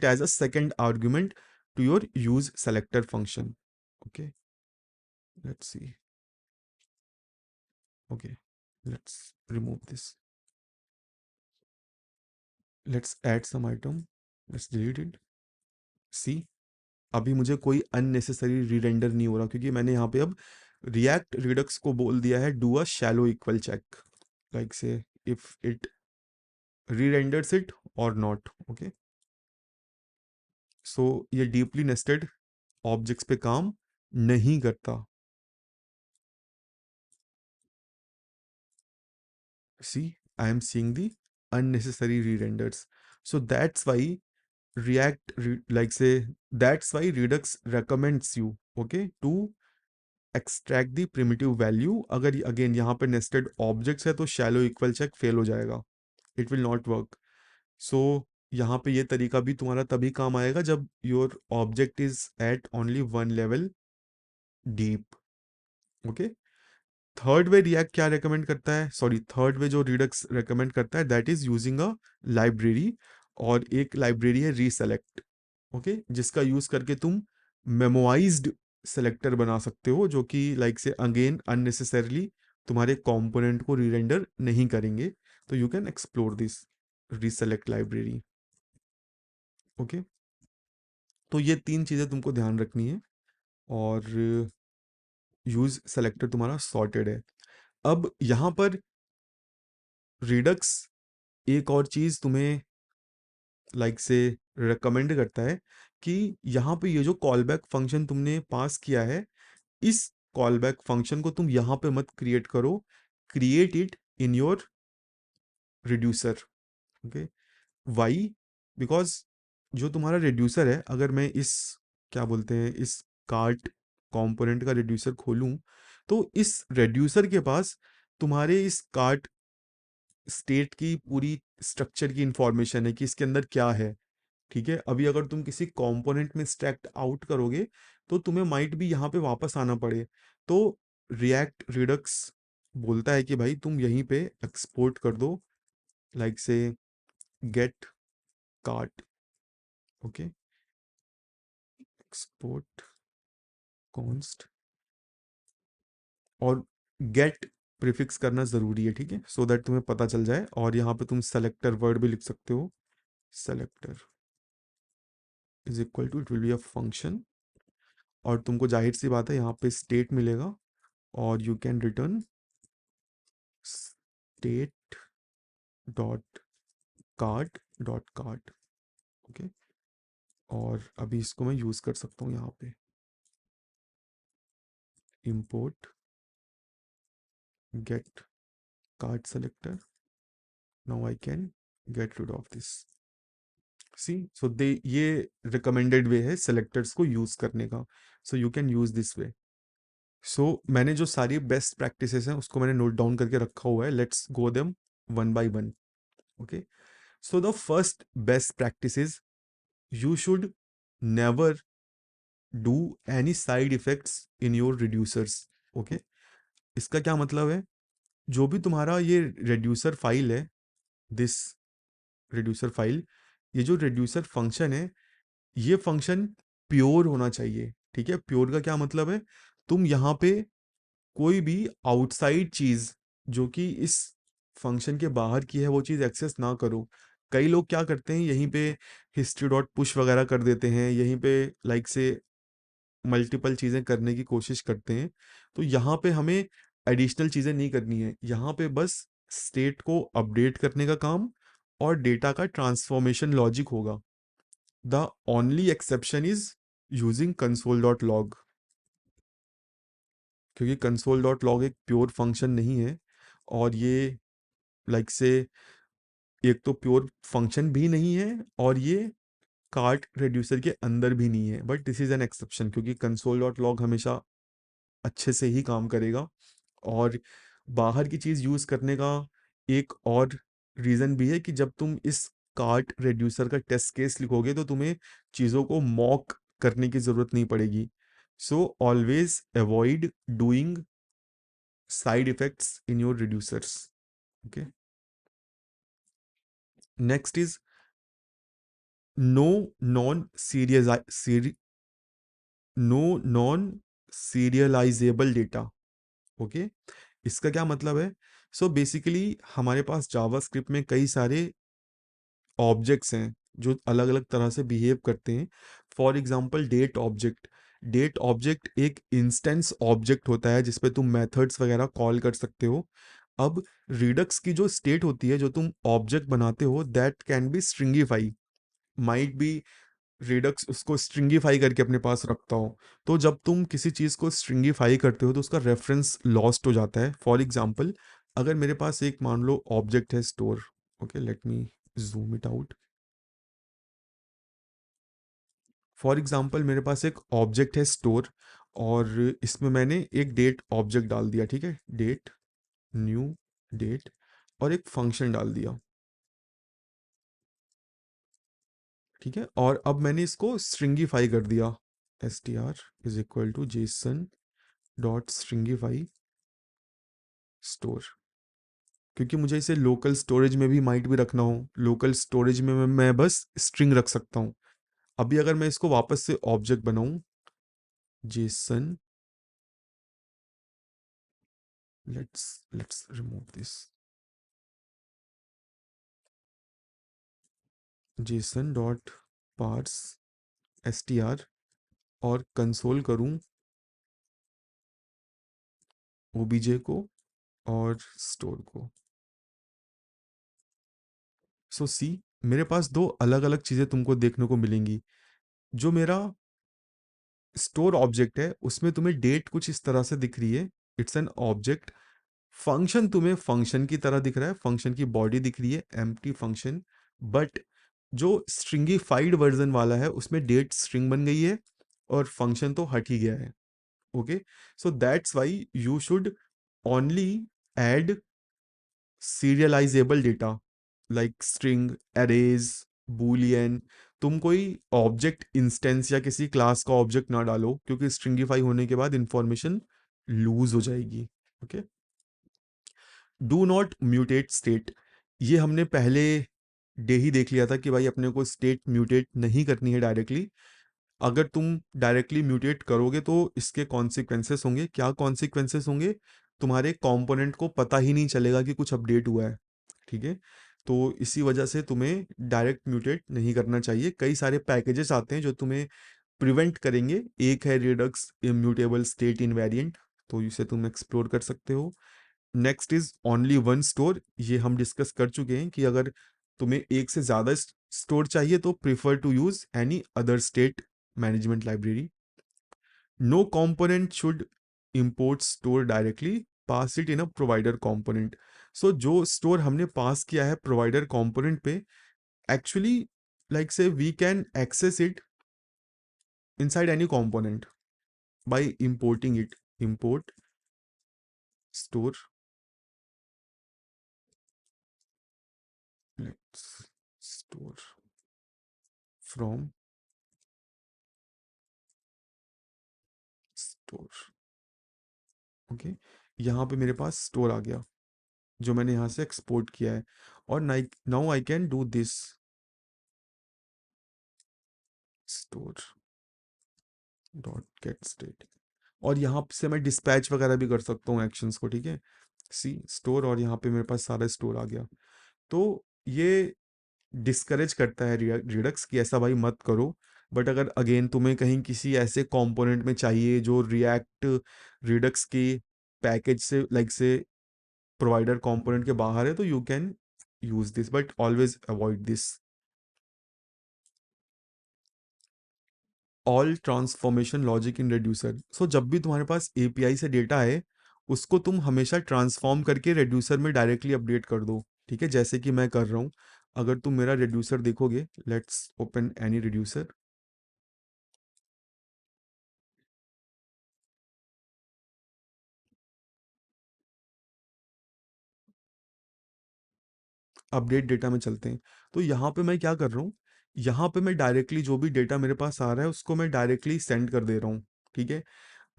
S1: as a second argument to your use selector function. Okay, let's see. Okay, let's remove this. Let's add some item. Let's delete it. See, अभी मुझे कोई unnecessary re-render नहीं हो रहा, क्योंकि मैंने यहाँ पे अब रिएक्ट रिडक्स को बोल दिया है do a shallow equal check, like say if it re-renders it और नॉट। ओके, सो ये डीपली नेस्टेड ऑब्जेक्ट्स पे काम नहीं करता। See, I am seeing the unnecessary re-renders. So that's why like say, that's why Redux recommends you, okay, to extract the primitive value. अगर again यहाँ पे nested objects है तो shallow equal check फेल हो जाएगा, it will not work. सो यहाँ पे ये तरीका भी तुम्हारा तभी काम आएगा जब your object is at only one level deep. Okay, third way React क्या रेकमेंड करता है, सॉरी थर्ड वे जो रिडक्स रेकमेंड करता है that is using a library, और एक लाइब्रेरी है रीसेलेक्ट। ओके, जिसका यूज करके तुम मेमोइज्ड सेलेक्टर बना सकते हो, जो कि लाइक से अगेन अननेसेसरली तुम्हारे कंपोनेंट को रीरेंडर नहीं करेंगे। तो you can explore this reselect library. Okay, तो ये तीन चीज़ें तुमको ध्यान रखनी है, और यूज सेलेक्टर तुम्हारा सॉर्टेड है। अब यहाँ पर रिडक्स एक और चीज़ तुम्हें लाइक से रिकमेंड करता है कि यहाँ पे ये जो कॉल बैक फंक्शन तुमने पास किया है, इस कॉल बैक फंक्शन को तुम यहाँ पे मत क्रिएट करो, create it in your reducer. Okay, why, because जो तुम्हारा रिड्यूसर है, अगर मैं इस क्या बोलते हैं इस कार्ट कंपोनेंट का रिड्यूसर खोलूं, तो इस रिड्यूसर के पास तुम्हारे इस कार्ट स्टेट की पूरी स्ट्रक्चर की इंफॉर्मेशन है कि इसके अंदर क्या है। ठीक है, अभी अगर तुम किसी कंपोनेंट में स्ट्रैक्ट आउट करोगे तो तुम्हें माइट भी यहाँ पे वापस आना पड़े। तो रिएक्ट रिडक्स बोलता है कि भाई तुम यहीं पे एक्सपोर्ट कर दो, like say get cart. Okay, export const, और गेट प्रीफिक्स करना ज़रूरी है, ठीक है, सो दैट तुम्हें पता चल जाए। और यहाँ पे तुम सेलेक्टर वर्ड भी लिख सकते हो, selector is equal to, it will be a function, और तुमको जाहिर सी बात है यहाँ पे स्टेट मिलेगा, और you can return state dot cart dot cart. Okay, और अभी इसको मैं यूज़ कर सकता हूँ यहाँ पे, import get card selector, now I can get rid of this। सी, सो दे ये रिकमेंडेड वे है सेलेक्टर्स को यूज करने का, so you can use this way. सो मैंने जो सारी बेस्ट प्रैक्टिसेस हैं उसको मैंने नोट डाउन करके रखा हुआ है, let's go them one by one. Okay, so the first best practice is you should never do any side effects in your reducers. Okay, इसका क्या मतलब है, जो भी तुम्हारा ये रिड्यूसर फाइल है, दिस रिड्यूसर फाइल, ये जो रिड्यूसर फंक्शन है, ये फंक्शन प्योर होना चाहिए। ठीक है, प्योर का क्या मतलब है, तुम यहाँ पे कोई भी आउटसाइड चीज जो कि इस फंक्शन के बाहर की है वो चीज एक्सेस ना करो। कई लोग क्या करते हैं, यहीं पे हिस्ट्री डॉट पुश वगैरह कर देते हैं, यहीं पे लाइक से मल्टीपल चीजें करने की कोशिश करते हैं। तो यहाँ पे हमें एडिशनल चीजें नहीं करनी है, यहाँ पे बस स्टेट को अपडेट करने का काम और डेटा का ट्रांसफॉर्मेशन लॉजिक होगा। The only exception is using console.log, क्योंकि console.log एक प्योर फंक्शन नहीं है, और ये लाइक से एक तो प्योर फंक्शन भी नहीं है, और ये कार्ट रिड्यूसर के अंदर भी नहीं है, but this is an exception, क्योंकि console.log हमेशा अच्छे से ही काम करेगा। और बाहर की चीज़ यूज़ करने का एक और रीज़न भी है कि जब तुम इस कार्ट रिड्यूसर का टेस्ट केस लिखोगे तो तुम्हें चीज़ों को मॉक करने की ज़रूरत नहीं पड़ेगी। So always avoid doing side effects in your reducers. Okay, next is no non serious no non serializable data. Okay, इसका क्या मतलब है? सो बेसिकली हमारे पास जावास्क्रिप्ट में कई सारे ऑब्जेक्ट्स हैं जो अलग अलग तरह से बिहेव करते हैं। For example date object. Date object एक इंस्टेंस ऑब्जेक्ट होता है जिसपे तुम मेथड्स वगैरह कॉल कर सकते हो। अब रिडक्स की जो स्टेट होती है जो तुम ऑब्जेक्ट बनाते हो, that can be stringify, might be Redux उसको स्ट्रिंगीफाई करके अपने पास रखता हो। तो जब तुम किसी चीज़ को स्ट्रिंगीफाई करते हो तो उसका रेफरेंस लॉस्ट हो जाता है। फॉर एग्जांपल, अगर मेरे पास एक मान लो ऑब्जेक्ट है store. Okay, late me zoom it out. For example मेरे पास एक ऑब्जेक्ट है स्टोर, और इसमें मैंने एक डेट ऑब्जेक्ट डाल दिया, ठीक है, डेट, न्यू डेट, और एक फंक्शन डाल दिया, ठीक है। और अब मैंने इसको स्ट्रिंगीफाई कर दिया, S T R is equal to JSON dot stringify store, क्योंकि मुझे इसे लोकल स्टोरेज में भी माइट भी रखना हो। लोकल स्टोरेज में मैं बस स्ट्रिंग रख सकता हूँ। अभी अगर मैं इसको वापस से ऑब्जेक्ट बनाऊं, JSON, let's remove this, JSON dot parse S T R, और कंसोल करूं ओबीजे को और स्टोर को। सो सी, मेरे पास दो अलग अलग चीज़ें तुमको देखने को मिलेंगी। जो मेरा स्टोर ऑब्जेक्ट है उसमें तुम्हें डेट कुछ इस तरह से दिख रही है, इट्स एन ऑब्जेक्ट। फंक्शन तुम्हें फंक्शन की तरह दिख रहा है, फंक्शन की बॉडी दिख रही है, एम्प्टी फंक्शन। बट जो स्ट्रिंगिफाइड वर्जन वाला है उसमें डेट स्ट्रिंग बन गई है और फंक्शन तो हट ही गया है। Okay, so that's why you should only add serialisable data like string, arrays, Boolean. तुम कोई ऑब्जेक्ट इंस्टेंस या किसी क्लास का ऑब्जेक्ट ना डालो, क्योंकि स्ट्रिंगिफाई होने के बाद इंफॉर्मेशन लूज हो जाएगी। Okay, do not mutate state. ये हमने पहले डे ही देख लिया था कि भाई अपने को स्टेट म्यूटेट नहीं करनी है डायरेक्टली। अगर तुम डायरेक्टली म्यूटेट करोगे तो इसके कॉन्सिक्वेंसेस होंगे। क्या कॉन्सिक्वेंसेस होंगे? तुम्हारे कंपोनेंट को पता ही नहीं चलेगा कि कुछ अपडेट हुआ है, ठीक है। तो इसी वजह से तुम्हें डायरेक्ट म्यूटेट नहीं करना चाहिए। कई सारे पैकेजेस आते हैं जो तुम्हें प्रिवेंट करेंगे। एक है रिडक्स इम्यूटेबल स्टेट इनवेरिएंट, तो इसे तुम एक्सप्लोर कर सकते हो। Next is only one store, ये हम डिस्कस कर चुके हैं कि अगर तुम्हें एक से ज़्यादा स्टोर चाहिए तो prefer to use any other state management library. No component should import store directly, pass it in a provider component। So जो स्टोर हमने पास किया है प्रोवाइडर component पे, actually like say we can access it inside any component by importing it। import store, let's store from store। Okay, यहाँ पे मेरे पास store आ गया जो मैंने यहाँ से एक्सपोर्ट किया है। और now I can do this store dot get state, और यहाँ से मैं डिस्पैच वगैरह भी कर सकता हूँ एक्शंस को, ठीक है। सी स्टोर, और यहाँ पे मेरे पास सारा स्टोर आ गया। तो ये डिस्करेज करता है रिडक्स की ऐसा भाई मत करो। बट अगर अगेन तुम्हें कहीं किसी ऐसे कंपोनेंट में चाहिए जो रिएक्ट रिडक्स के पैकेज से लाइक से प्रोवाइडर कंपोनेंट के बाहर है, तो you can use this, but always avoid this. All transformation logic in reducer. So जब भी तुम्हारे पास एपीआई से डेटा है उसको तुम हमेशा ट्रांसफॉर्म करके रेड्यूसर में डायरेक्टली अपडेट कर दो, ठीक है, जैसे कि मैं कर रहा हूँ। अगर तुम मेरा रेड्यूसर देखोगे, let's open any reducer. Update data में चलते हैं। तो यहाँ पे मैं क्या कर रहा हूँ, यहाँ पे मैं डायरेक्टली जो भी डेटा मेरे पास आ रहा है उसको मैं डायरेक्टली सेंड कर दे रहा हूँ, ठीक है।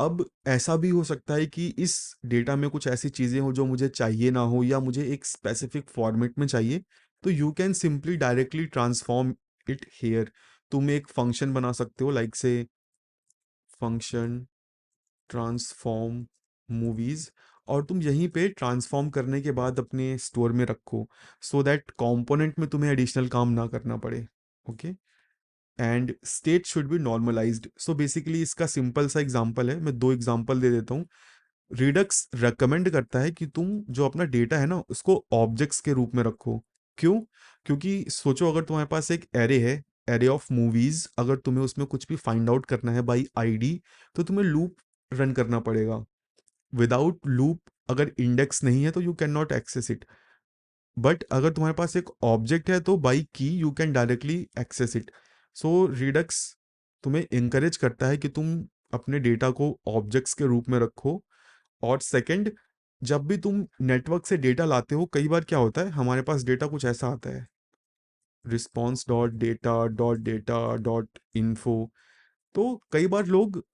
S1: अब ऐसा भी हो सकता है कि इस डेटा में कुछ ऐसी चीज़ें हो जो मुझे चाहिए ना हो, या मुझे एक स्पेसिफिक फॉर्मेट में चाहिए। तो you can simply directly transform it here. तुम एक फंक्शन बना सकते हो लाइक से फंक्शन ट्रांसफॉर्म मूवीज, और तुम यहीं पे ट्रांसफॉर्म करने के बाद अपने स्टोर में रखो, सो दैट कंपोनेंट में तुम्हें एडिशनल काम ना करना पड़े। Okay. And state should be normalized. So basically इसका सिंपल सा एग्जांपल है, मैं दो एग्जांपल दे देता हूँ। रिडक्स रेकमेंड करता है कि तुम जो अपना डेटा है ना उसको ऑब्जेक्ट्स के रूप में रखो। क्यों? क्योंकि सोचो अगर तुम्हारे पास एक एरे है, एरे ऑफ मूवीज, अगर तुम्हें उसमें कुछ भी फाइंड आउट करना है बाई आईडी, तो तुम्हें लूप रन करना पड़ेगा। विदाउट लूप अगर इंडेक्स नहीं है तो you can not access it. But अगर तुम्हारे पास एक ऑब्जेक्ट है तो by key you can directly access it. So Redux तुम्हें इंकरेज करता है कि तुम अपने डेटा को ऑब्जेक्ट्स के रूप में रखो। और सेकंड, जब भी तुम नेटवर्क से डेटा लाते हो, कई बार क्या होता है हमारे पास डेटा कुछ ऐसा आता है, response.data.data.info। तो कई बार लोग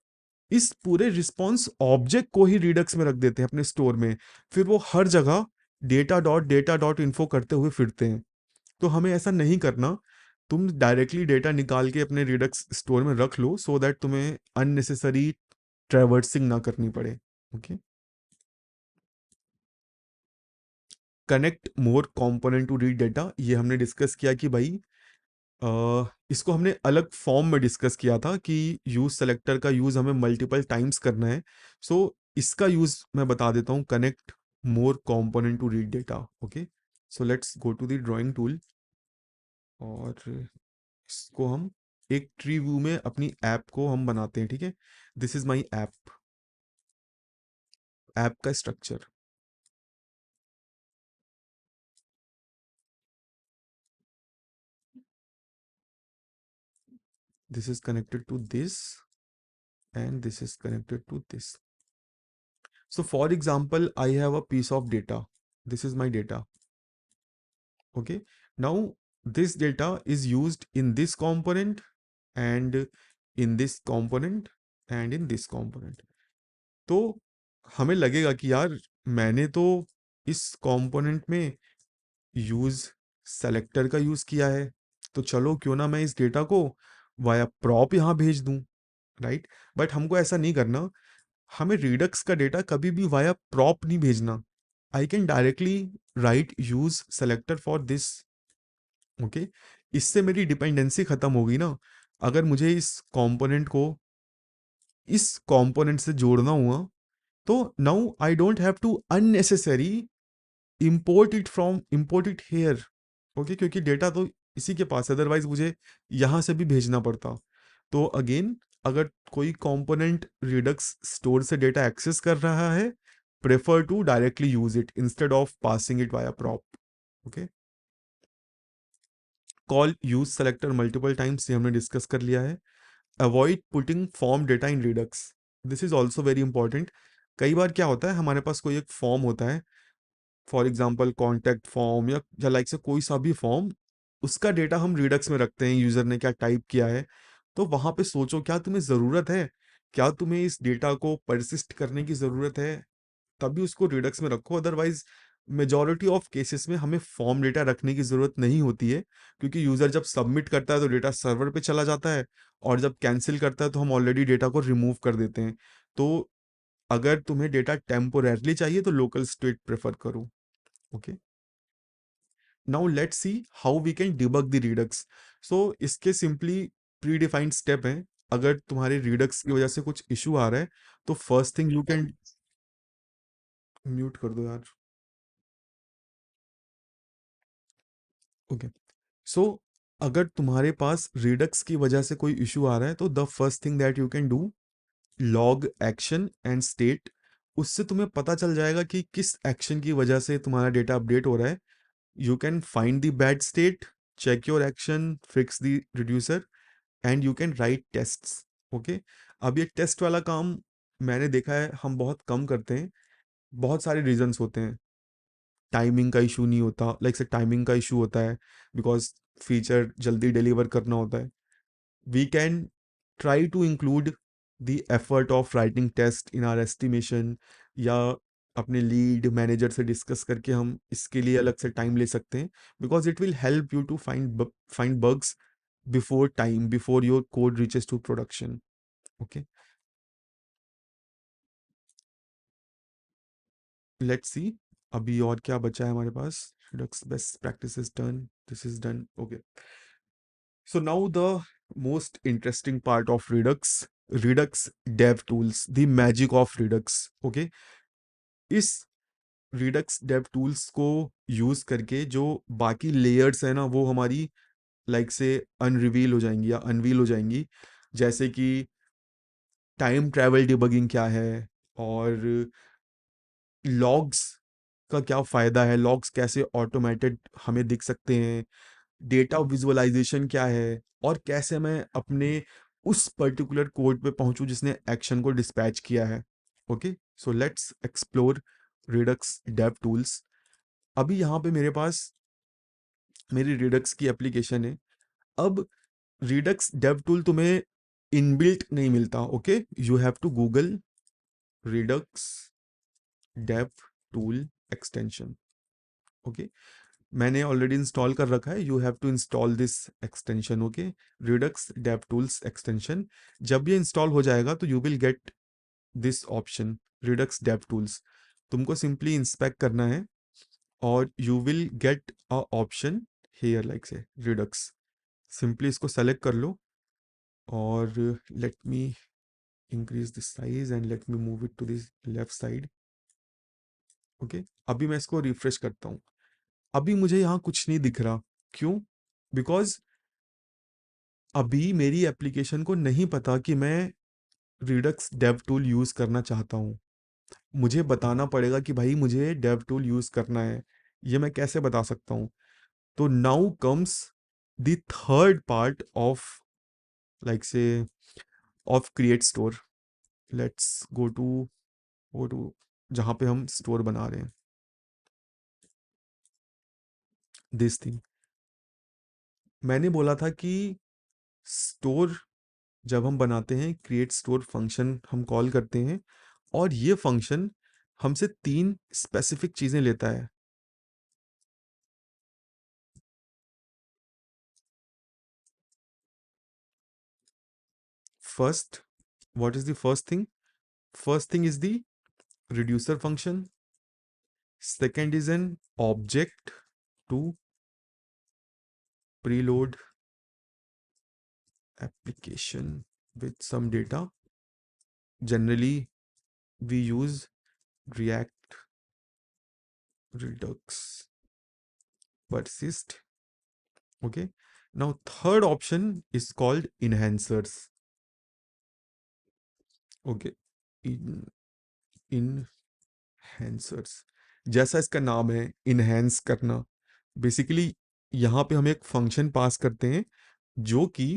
S1: इस पूरे रिस्पॉन्स ऑब्जेक्ट को ही रिडक्स में रख देते हैं अपने स्टोर में, फिर वो हर जगह data.data.info करते हुए फिरते हैं। तो हमें ऐसा नहीं करना। तुम डायरेक्टली डेटा निकाल के अपने रिडक्स स्टोर में रख लो, सो दैट तुम्हें अननेसेसरी ट्रैवर्सिंग ना करनी पड़े। ओके। Connect more component to read data, ये हमने डिस्कस किया कि भाई इसको हमने अलग फॉर्म में डिस्कस किया था कि यूज सेलेक्टर का यूज हमें मल्टीपल टाइम्स करना है। सो इसका यूज मैं बता देता हूँ, connect more component to read data. Okay. So let's go to the drawing tool, और इसको हम एक ट्री व्यू में अपनी ऐप को हम बनाते हैं। ठीक है, this is my app. App का structure, this is connected to this, and this is connected to this. So for example, I have a piece of data. This is my data. Okay. Now this data is used in this component, and in this component, and in this component. तो हमें लगेगा कि यार मैंने तो इस component में use selector का यूज किया है, तो चलो क्यों ना मैं इस डेटा को वाया प्रॉप यहाँ भेज दूं। राइट। बट हमको ऐसा नहीं करना। हमें रिडक्स का डेटा कभी भी वाया प्रॉप नहीं भेजना। I can directly right use selector for this. Okay. इससे मेरी डिपेंडेंसी खत्म होगी ना। अगर मुझे इस कंपोनेंट से जोड़ना हुआ, तो now I don't have to unnecessary import it here. Okay, क्योंकि डेटा तो इसी के पास है, अदरवाइज मुझे यहाँ से भी भेजना पड़ता। तो अगेन, अगर कोई कंपोनेंट रिडक्स स्टोर से डेटा एक्सेस कर रहा है, prefer to directly use it instead of passing it via prop. Okay. Call use selector multiple times, ये हमने डिस्कस कर लिया है। Avoid putting form data in Redux, this is also very important. कई बार क्या होता है हमारे पास कोई एक फॉर्म होता है, फॉर एग्जाम्पल कॉन्टैक्ट फॉर्म या लाइक से कोई सा भी फॉर्म, उसका डेटा हम रिडक्स में रखते हैं, यूजर ने क्या टाइप किया है। तो वहां पे सोचो, क्या तुम्हें जरूरत है, क्या तुम्हें इस डेटा को परसिस्ट करने की जरूरत है? तभी उसको रिडक्स में रखो। अदरवाइज मेजॉरिटी ऑफ केसेस में हमें फॉर्म डेटा रखने की जरूरत नहीं होती है, क्योंकि यूजर जब सबमिट करता है तो डेटा सर्वर पे चला जाता है, और जब कैंसिल करता है तो हम ऑलरेडी डेटा को रिमूव कर देते हैं। तो अगर तुम्हें डेटा टेम्पोरेरली चाहिए तो लोकल स्टेट प्रेफर करो। Okay. Now let's see how we can debug the Redux. So इसके सिंपली प्री डिफाइंड स्टेप हैं। अगर तुम्हारे रिडक्स की वजह से कुछ इशू आ रहा है, तो first thing you can mute कर दो यार। ओके। सो अगर तुम्हारे पास रिडक्स की वजह से कोई इशू आ रहा है, तो the first thing that you can do, log action and state. उससे तुम्हें पता चल जाएगा कि किस एक्शन की वजह से तुम्हारा डेटा अपडेट हो रहा है। You can find the bad state, check your action, fix the reducer, and you can write tests. Okay. अब ये टेस्ट वाला काम मैंने देखा है हम बहुत कम करते हैं। बहुत सारे रीजंस होते हैं। टाइमिंग का इशू नहीं होता, लाइक से टाइमिंग का इशू होता है बिकॉज फीचर जल्दी डिलीवर करना होता है। We can try to include the effort of writing test in our estimation, या अपने लीड मैनेजर से डिस्कस करके हम इसके लिए अलग से टाइम ले सकते हैं, because it will help you to find bugs before your code reaches to production. Okay. Let's see अभी और क्या बचा है हमारे पास। Redux best practice is done, this is done, okay. So now the most interesting part of Redux, Redux dev tools, the magic of Redux, okay. इस Redux dev tools को यूज करके जो बाकी लेयर्स है ना वो हमारी लाइक से अनरिवील हो जाएंगी या अनवील हो जाएंगी। जैसे कि टाइम ट्रैवल डिबगिंग क्या है, और लॉग्स का क्या फ़ायदा है, लॉग्स कैसे ऑटोमेटेड हमें दिख सकते हैं, डेटा विजुअलाइजेशन क्या है, और कैसे मैं अपने उस पर्टिकुलर कोड पे पहुंचूं जिसने एक्शन को डिस्पैच किया है। Okay, so let's explore Redux dev tools. अभी यहाँ पे मेरे पास मेरी रिडक्स की एप्लीकेशन है। अब रिडक्स डेव टूल तुम्हें इनबिल्ट नहीं मिलता, okay. You have to Google Redux dev tool extension, okay. मैंने ऑलरेडी इंस्टॉल कर रखा है, you have to install this extension, okay. Redux dev tools extension. जब ये इंस्टॉल हो जाएगा तो you will get this option, Redux dev tools. तुमको सिंपली इंस्पेक्ट करना है और you will get a option here like say Redux. Simply इसको सेलेक्ट कर लो और let me increase this size and let me move it to this left side, okay. अभी मैं इसको रिफ्रेश करता हूँ। अभी मुझे यहाँ कुछ नहीं दिख रहा, क्यों? बिकॉज अभी मेरी एप्लीकेशन को नहीं पता कि मैं रिडक्स डेव टूल यूज़ करना चाहता हूँ। मुझे बताना पड़ेगा कि भाई मुझे डेव टूल यूज़ करना है। ये मैं कैसे बता सकता हूँ? तो now comes the third part of like say of create store. Let's go to जहाँ पे हम स्टोर बना रहे हैं, दिस थिंग। मैंने बोला था कि स्टोर जब हम बनाते हैं क्रिएट स्टोर फंक्शन हम कॉल करते हैं, और ये फंक्शन हमसे 3 स्पेसिफिक चीज़ें लेता है। First, what is the first thing? First thing is the reducer function. Second is an object to preload application with some data. Generally we use React Redux persist, okay. Now third option is called enhancers, okay. in enhancers, जैसा इसका नाम है enhance करना, basically यहाँ पे हम एक function पास करते हैं जो कि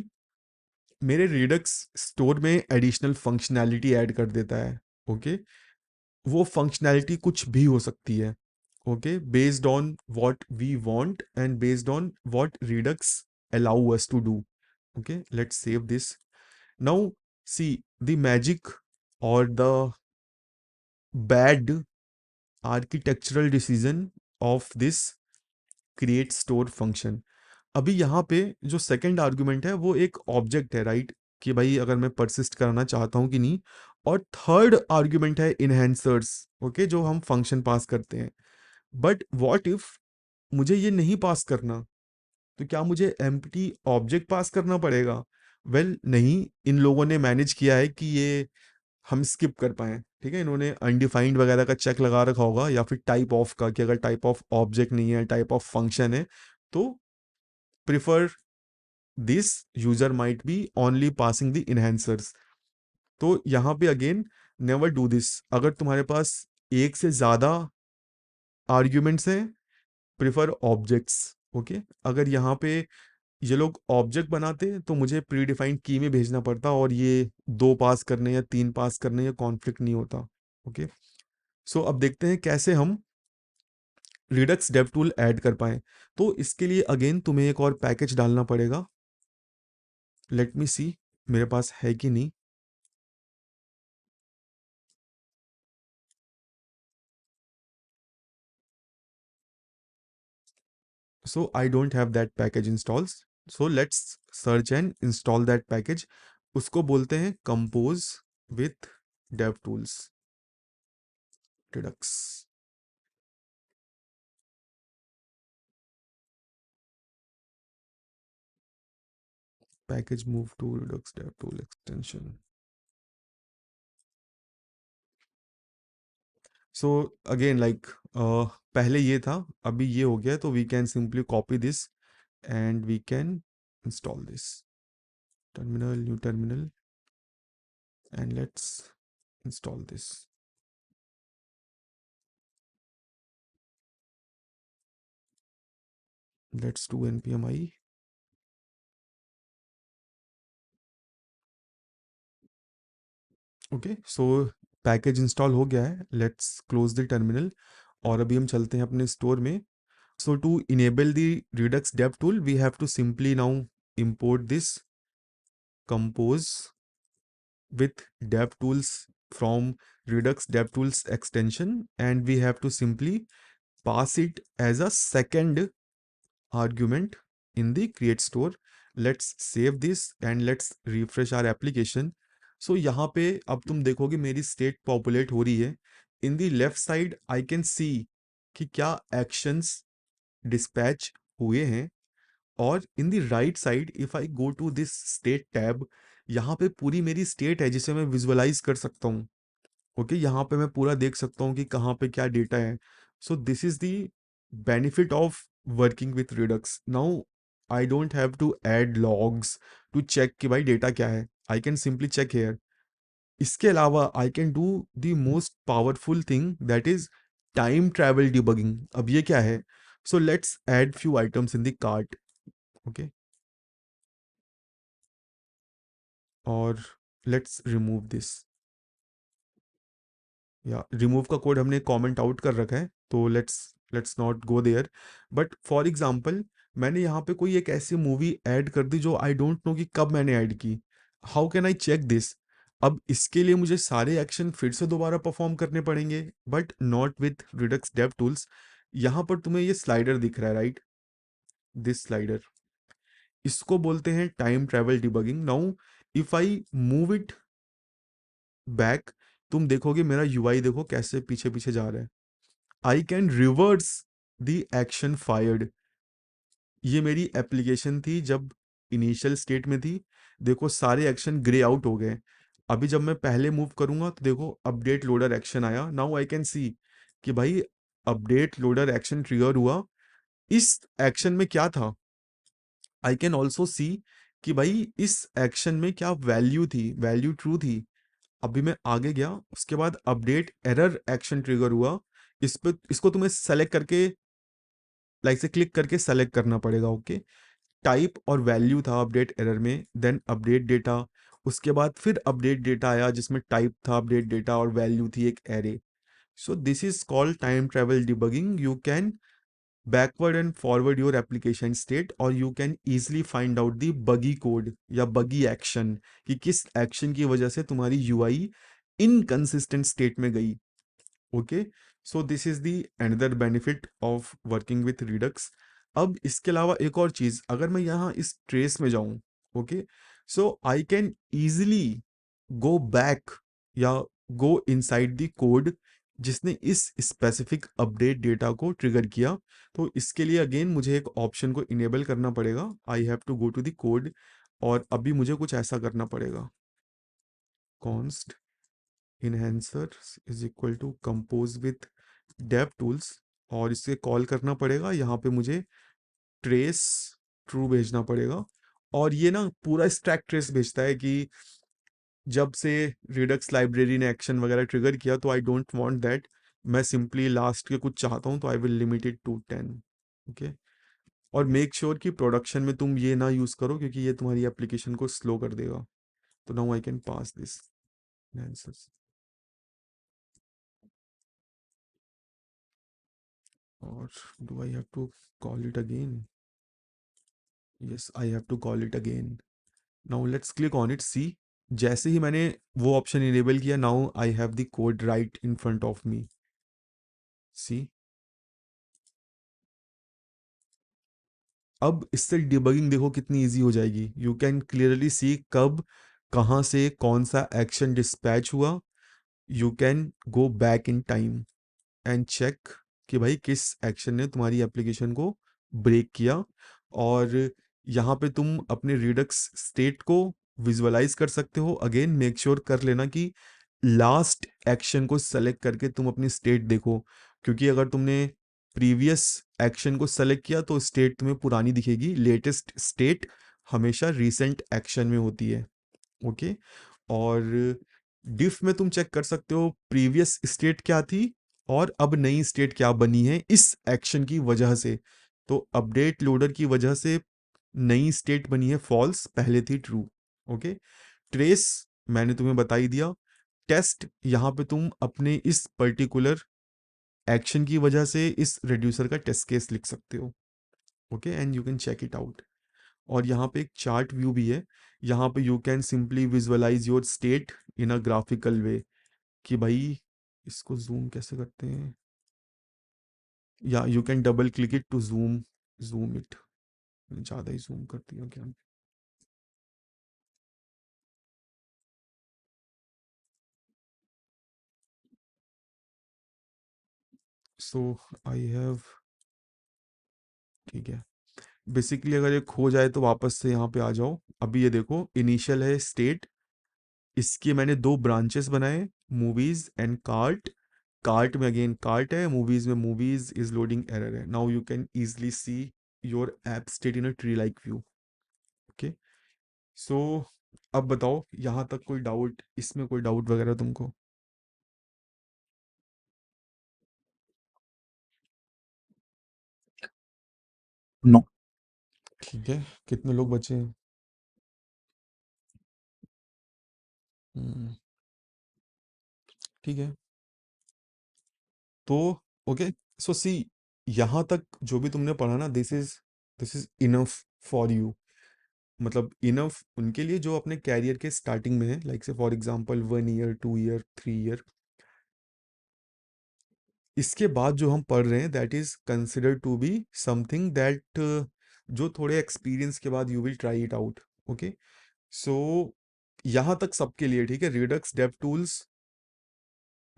S1: मेरे रिडक्स स्टोर में एडिशनल फंक्शनैलिटी ऐड कर देता है, ओके। वो फंक्शनैलिटी कुछ भी हो सकती है, okay, based on what we want and based on what Redux allow us to do, okay। Let's save this now। See the magic or the bad architectural decision of this create store function। अभी यहाँ पे जो second argument है वो एक object है, right, कि भाई अगर मैं परसिस्ट कराना चाहता हूँ कि नहीं। और थर्ड आर्गुमेंट है इनहेंसर्स, ओके, जो हम फंक्शन पास करते हैं। बट व्हाट इफ मुझे ये नहीं पास करना, तो क्या मुझे एम्प्टी ऑब्जेक्ट पास करना पड़ेगा? वेल नहीं, इन लोगों ने मैनेज किया है कि ये हम स्किप कर पाएँ, ठीक है। इन्होंने अनडिफाइंड वगैरह का चेक लगा रखा होगा, या फिर टाइप ऑफ का, कि अगर टाइप ऑफ ऑब्जेक्ट नहीं है, टाइप ऑफ फंक्शन है, तो prefer this user might be only passing the enhancers. तो यहाँ पे अगेन नेवर डू दिस। अगर तुम्हारे पास एक से ज्यादा आर्ग्यूमेंट्स हैं, प्रिफर ऑब्जेक्ट्स, ओके। अगर यहाँ पे ये लोग ऑब्जेक्ट बनाते तो मुझे प्री डिफाइंड की में भेजना पड़ता, और ये 2 पास करने या 3 पास करने या कॉन्फ्लिक्ट नहीं होता, ओके। सो अब देखते हैं कैसे हम रिडक्स डेव टूल ऐड कर पाएं। तो इसके लिए अगेन तुम्हें एक और पैकेज डालना पड़ेगा। लेट मी सी मेरे पास है कि नहीं। So I don't have that package installed. So let's search and install that package. उसको बोलते हैं compose with DevTools Redux. package move to Redux DevTool extension. So again like पहले ये था, अभी ये हो गया, तो we can simply copy this and we can install this. Terminal, new terminal, and let's install this. Let's do npm i. Okay, so package install हो गया है, लेट्स क्लोज द टर्मिनल और अभी हम चलते हैं अपने स्टोर में. So to enable the Redux dev tool we have to simply now import this compose with DevTools from Redux DevTools extension, and we have to simply pass it as a second argument in the create store. Let's save this and let's refresh our application. So यहाँ पे अब तुम देखोगे मेरी state populate हो रही है. In the left side I can see कि क्या एक्शंस डिस्पैच हुए हैं, और in the right side if I go to this state tab, यहाँ पे पूरी मेरी स्टेट है जिसे मैं विजुअलाइज कर सकता हूँ. ओके, यहाँ पे मैं पूरा देख सकता हूँ कि कहाँ पे क्या डेटा है. So this is the benefit of working with Redux. Now I don't have to add logs to check कि भाई डेटा क्या है. I can simply check here. इसके अलावा I can do the most powerful thing, that is time travel debugging. अब ये क्या है? So let's add few items in the cart. Okay, और लेट्स रिमूव दिस. या रिमूव का कोड हमने कमेंट आउट कर रखा है, तो let's let's not go there. But for example मैंने यहाँ पे कोई एक ऐसी मूवी ऐड कर दी जो आई डोंट नो कि कब मैंने ऐड की. How can I check this? अब इसके लिए मुझे सारे एक्शन फिर से दोबारा परफॉर्म करने पड़ेंगे, but not with Redux dev tools. यहाँ पर तुम्हें ये स्लाइडर दिख रहा है, राइट? दिस स्लाइडर, इसको बोलते हैं time travel debugging. Now if I move it back, तुम देखोगे मेरा यूआई देखो कैसे पीछे पीछे जा रहा है. I can reverse the action fired. ये मेरी एप्लीकेशन थी जब इनिशियल स्टेट में थी. देखो सारे एक्शन ग्रे आउट हो गए. अभी जब मैं पहले मूव करूंगा तो देखो अपडेट लोडर एक्शन आया. नाउ आई कैन सी कि भाई अपडेट लोडर एक्शन ट्रिगर हुआ. इस एक्शन में क्या था? आई कैन ऑल्सो सी कि भाई इस एक्शन में क्या वैल्यू थी, वैल्यू ट्रू थी. अभी मैं आगे गया, उसके बाद अपडेट एरर एक्शन ट्रिगर हुआ. इस पे इसको तुम्हें सेलेक्ट करके लाइक से क्लिक करके सेलेक्ट करना पड़ेगा. ओके, टाइप और वैल्यू था अपडेट एरर में, देन अपडेट डेटा. उसके बाद फिर अपडेट डेटा आया जिसमें टाइप था अपडेट डेटा और वैल्यू थी एक array. So this is called time travel debugging. You can backward and forward your application state, or you can easily find out the buggy code या buggy action कि किस action की वजह से तुम्हारी यूआई इनकंसिस्टेंट स्टेट में गई. Okay, so this is the another benefit of working with Redux. अब इसके अलावा एक और चीज, अगर मैं यहाँ इस ट्रेस में जाऊं, okay, so I can easily go back या गो इनसाइड द कोड जिसने इस स्पेसिफिक अपडेट डेटा को ट्रिगर किया. तो इसके लिए अगेन मुझे एक ऑप्शन को इनेबल करना पड़ेगा. I have to go to the code, और अभी मुझे कुछ ऐसा करना पड़ेगा. Const enhancer is equal to compose with dev tools, और इसे कॉल करना पड़ेगा. यहाँ पे मुझे ट्रेस ट्रू भेजना पड़ेगा, और ये ना पूरा स्टैक ट्रेस भेजता है कि जब से रिडक्स लाइब्रेरी ने एक्शन वगैरह ट्रिगर किया. तो आई डोंट वांट दैट. मैं सिंपली लास्ट के कुछ चाहता हूँ, तो I will limit it to 10. Okay, और मेक श्योर कि प्रोडक्शन में तुम ये ना यूज़ करो क्योंकि ये तुम्हारी एप्लीकेशन को स्लो कर देगा. तो now I can pass this answers. और do I have to call it again? Yes, I have to call it again. Now let's click on it. See, जैसे ही मैंने वो ऑप्शन इनेबल किया, now I have the code right in front of me. See, अब इससे debugging देखो कितनी easy हो जाएगी. यू कैन क्लियरली सी कब कहाँ से कौन सा एक्शन डिस्पैच हुआ. You can go back in time and check कि भाई किस एक्शन ने तुम्हारी एप्लीकेशन को ब्रेक किया. और यहाँ पे तुम अपने रिडक्स स्टेट को विजुअलाइज कर सकते हो। अगेन मेक श्योर कर लेना कि लास्ट एक्शन को सेलेक्ट करके तुम अपनी स्टेट देखो, क्योंकि अगर तुमने प्रीवियस एक्शन को सेलेक्ट किया तो स्टेट तुम्हें पुरानी दिखेगी। लेटेस्ट स्टेट हमेशा रीसेंट एक्शन में होती है। ओके। और डिफ में तुम चेक कर सकते हो प्रीवियस स्टेट क्या थी और अब नई स्टेट क्या बनी है इस एक्शन की वजह से। तो अपडेट लोडर की वजह से नई स्टेट बनी है फॉल्स, पहले थी ट्रू। ओके। ट्रेस मैंने तुम्हें बता ही दिया। टेस्ट, यहाँ पे तुम अपने इस पर्टिकुलर एक्शन की वजह से इस रिड्यूसर का टेस्ट केस लिख सकते हो। Okay, and you can check it out. और यहाँ पे एक चार्ट व्यू भी है। यहाँ पे you can simply visualize your state in a graphical way, कि भाई इसको जूम कैसे करते हैं, या you can double click it to zoom, zoom it. ज़्यादा ही जूम कर दिया क्या? सो आई हैव, ठीक है। बेसिकली अगर ये खो जाए तो वापस से यहाँ पे आ जाओ। अभी ये देखो इनिशियल है स्टेट, इसके मैंने दो ब्रांचेस बनाए, मूवीज एंड कार्ट। कार्ट में अगेन कार्ट है, मूवीज में मूवीज इज लोडिंग एरर है। Now you can easily see your app state in a tree like view. Okay. So अब बताओ यहाँ तक कोई डाउट, इसमें कोई डाउट वगैरह तुमको?
S2: नो।
S1: ठीक है, कितने लोग बचे हैं? हम्म, ठीक है। तो ओके, सो सी, यहाँ तक जो भी तुमने पढ़ा ना, this is enough for you. मतलब इनफ उनके लिए जो अपने कैरियर के स्टार्टिंग में है, like say for example 1 year, 2 year, 3 year. इसके बाद जो हम पढ़ रहे हैं that is consider to be something that जो थोड़े एक्सपीरियंस के बाद you will try it out. Okay. So यहाँ तक सबके लिए ठीक है। रिडक्स डेव टूल्स,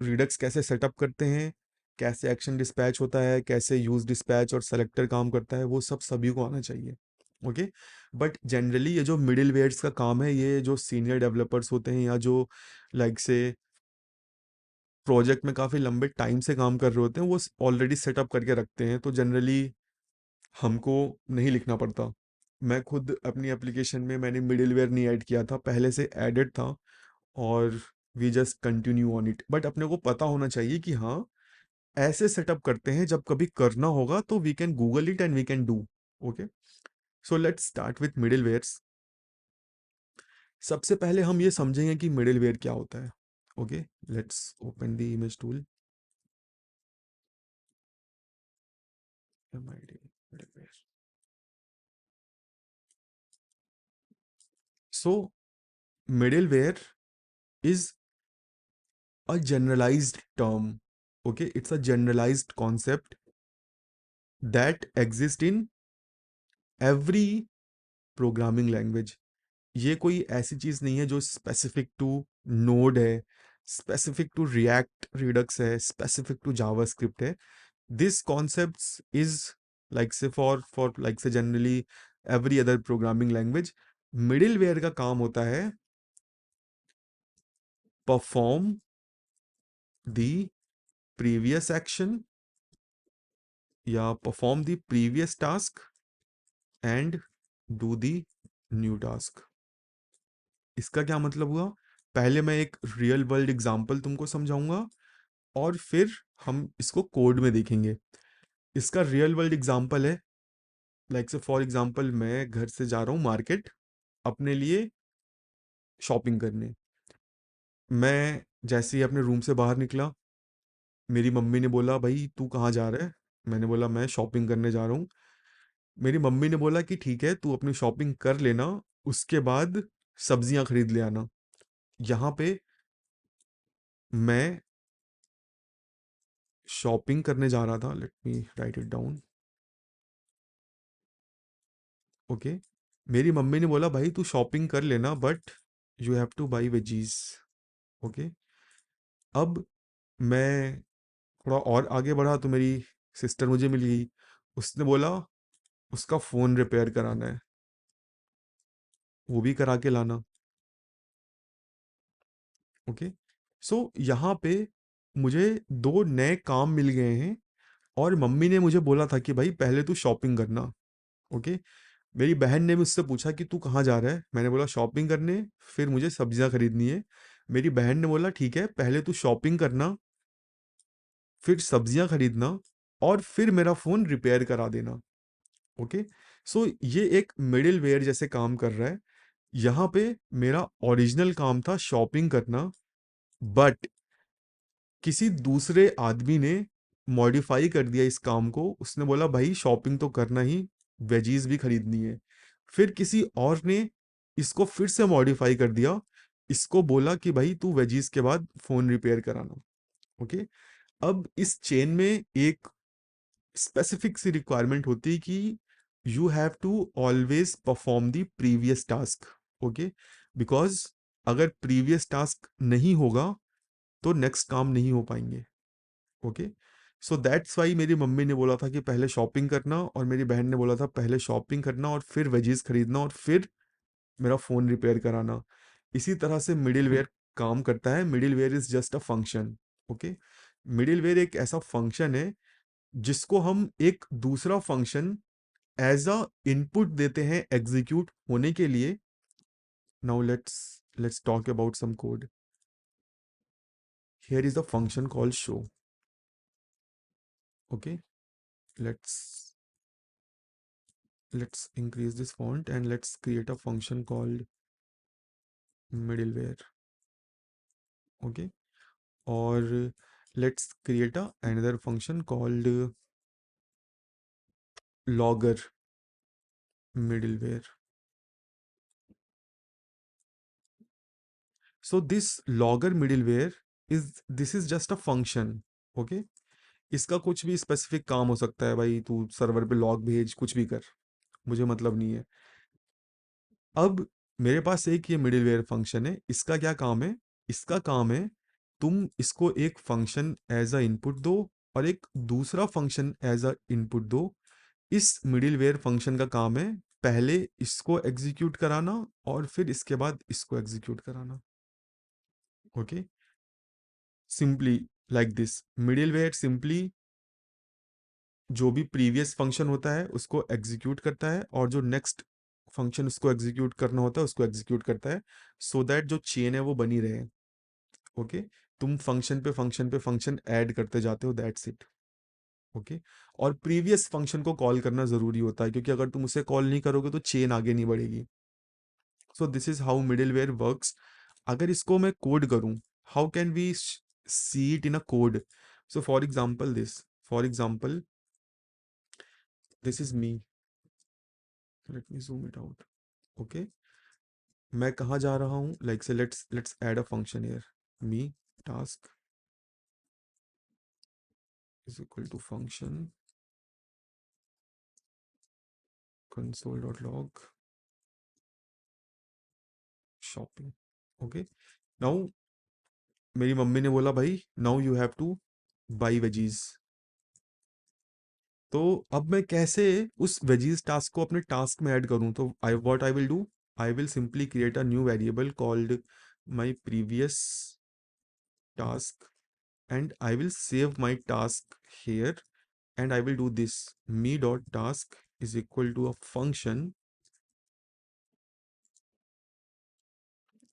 S1: रिडक्स कैसे सेटअप करते हैं, कैसे एक्शन डिस्पैच होता है, कैसे यूज डिस्पैच और सेलेक्टर काम करता है, वो सब सभी को आना चाहिए। ओके। बट जनरली ये जो मिडिल वेयर्स का काम है, ये जो सीनियर डेवलपर्स होते हैं या जो लाइक से प्रोजेक्ट में काफ़ी लंबे टाइम से काम कर रहे होते हैं, वो ऑलरेडी सेटअप करके रखते हैं, तो जनरली हमको नहीं लिखना पड़ता। मैं खुद अपनी एप्लीकेशन में मैंने मिडिल वेयर नहीं ऐड किया था, पहले से एडेड था, और we just continue on it. But अपने को पता होना चाहिए कि हाँ, ऐसे सेटअप करते हैं, जब कभी करना होगा तो we can Google it and we can do. Okay. So let's start with middlewares. सबसे पहले हम ये समझेंगे कि मिडिल वेयर क्या होता है। Okay, let's open the image tool. MID middleware. So middleware is a generalized term. Okay, it's a generalized concept that exists in every programming language. ये कोई ऐसी चीज नहीं है जो स्पेसिफिक टू नोड है, स्पेसिफिक टू रिएक्ट रिडक्स है, specific to JavaScript है। This concepts is like say for like से generally every other programming language. Middleware का काम होता है परफॉर्म द प्रीवियस एक्शन या perform the previous task and do the new task. इसका क्या मतलब हुआ? पहले मैं एक रियल वर्ल्ड एग्जांपल तुमको समझाऊंगा, और फिर हम इसको कोड में देखेंगे। इसका रियल वर्ल्ड एग्जांपल है, लाइक से फॉर एग्जांपल मैं घर से जा रहा हूँ मार्केट अपने लिए शॉपिंग करने। मैं जैसे ही अपने रूम से बाहर निकला, मेरी मम्मी ने बोला भाई तू कहाँ जा रहा है? मैंने बोला मैं शॉपिंग करने जा रहा हूँ। मेरी मम्मी ने बोला कि ठीक है तू अपनी शॉपिंग कर लेना, उसके बाद सब्जियां खरीद ले आना। यहाँ पे मैं शॉपिंग करने जा रहा था, late me write it down. Okay. मेरी मम्मी ने बोला भाई तू शॉपिंग कर लेना but you have to buy veggies. Okay. अब मैं थोड़ा और आगे बढ़ा तो मेरी सिस्टर मुझे मिल गई। उसने बोला उसका फ़ोन रिपेयर कराना है। वो भी करा के लाना। ओके। सो यहाँ पे मुझे दो नए काम मिल गए हैं, और मम्मी ने मुझे बोला था कि भाई पहले तू शॉपिंग करना। ओके। मेरी बहन ने मुझसे पूछा कि तू कहाँ जा रहा है, मैंने बोला शॉपिंग करने, फिर मुझे सब्जियां खरीदनी है। मेरी बहन ने बोला ठीक है, पहले तू शॉपिंग करना, फिर सब्जियां खरीदना, और फिर मेरा फ़ोन रिपेयर करा देना। ओके। सो ये एक मिडिल वेयर जैसे काम कर रहा है। यहाँ पे मेरा ओरिजिनल काम था शॉपिंग करना, बट किसी दूसरे आदमी ने मॉडिफाई कर दिया इस काम को। उसने बोला भाई शॉपिंग तो करना ही, वेजीज भी खरीदनी है। फिर किसी और ने इसको फिर से मॉडिफाई कर दिया, इसको बोला कि भाई तू वेजीज के बाद फोन रिपेयर कराना। ओके। अब इस चेन में एक स्पेसिफिक सी रिक्वायरमेंट होती है कि you have to always perform the previous task. Okay. Because अगर प्रीवियस टास्क नहीं होगा तो नेक्स्ट काम नहीं हो पाएंगे। ओके। सो दैट्स वाई मेरी मम्मी ने बोला था कि पहले शॉपिंग करना, और मेरी बहन ने बोला था पहले शॉपिंग करना और फिर वेजीज खरीदना और फिर मेरा फ़ोन रिपेयर कराना। इसी तरह से मिडिल वेयर काम करता है। Middleware is just a function. Okay. Middleware एक ऐसा फंक्शन है जिसको हम एक दूसरा फंक्शन एज अ इनपुट देते हैं एग्जीक्यूट होने के लिए। Now let's talk about some code. Here is a function called show. Okay. let's let's increase this font and let's create a function called middleware. Okay. Or let's create a another function called logger middleware. So this logger middleware is just a function. Okay. इसका कुछ भी specific काम हो सकता है, भाई तू server पे लॉग भेज, कुछ भी कर, मुझे मतलब नहीं है। अब मेरे पास एक ये मिडिलवेयर फंक्शन है, इसका क्या काम है? इसका काम है तुम इसको एक फंक्शन एज अ इनपुट दो और एक दूसरा फंक्शन एज अ इनपुट दो। इस मिडिलवेयर फंक्शन का काम है पहले इसको एग्जीक्यूट कराना और फिर इसके बाद इसको एग्जीक्यूट कराना। Okay. Simply like this, middleware simply जो भी प्रीवियस फंक्शन होता है उसको एग्जीक्यूट करता है, और जो नेक्स्ट फंक्शन उसको एग्जीक्यूट करना होता है उसको एग्जीक्यूट करता है, सो दैट जो चेन है वो बनी रहे। ओके। तुम फंक्शन पे फंक्शन पे फंक्शन ऐड करते जाते हो, दैट्स इट। ओके। और प्रीवियस फंक्शन को कॉल करना जरूरी होता है, क्योंकि अगर तुम उसे कॉल नहीं करोगे तो चेन आगे नहीं बढ़ेगी। So this is how middleware works. अगर इसको मैं कोड करूं, how can we see it in a code? So for example this is me. Let me zoom it out. Okay. मैं कहाँ जा रहा हूँ, like say let's add a function here. Me task is equal to function console.log shopping. Okay. Now मेरी मम्मी ने बोला भाई now you have to buy veggies. तो अब मैं कैसे उस वेजीज टास्क को अपने टास्क में ऐड करूं? तो I will do, I will simply create a new variable called my previous task, and I will save my task here, and I will do this me dot task is equal to a function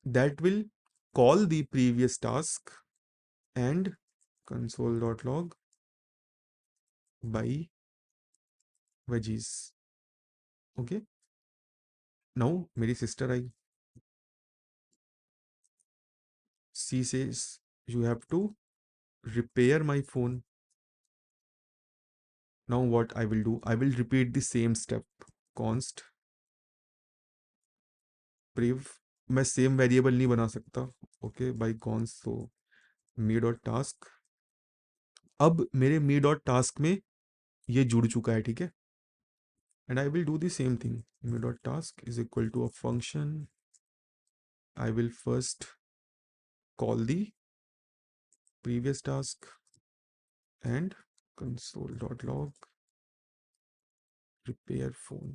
S1: that will call the previous task and console.log by veggies. Okay. Now मेरी sister I, she says you have to repair my phone. Now what I will do, I will repeat the same step, const priv, मैं same variable नहीं बना सकता। Okay, by cons, तो मी dot task. अब मेरे मी dot task में ये जुड़ चुका है, ठीक है। And I will do the same thing, me dot task is equal to a function, I will first call the previous task and console.log repair phone.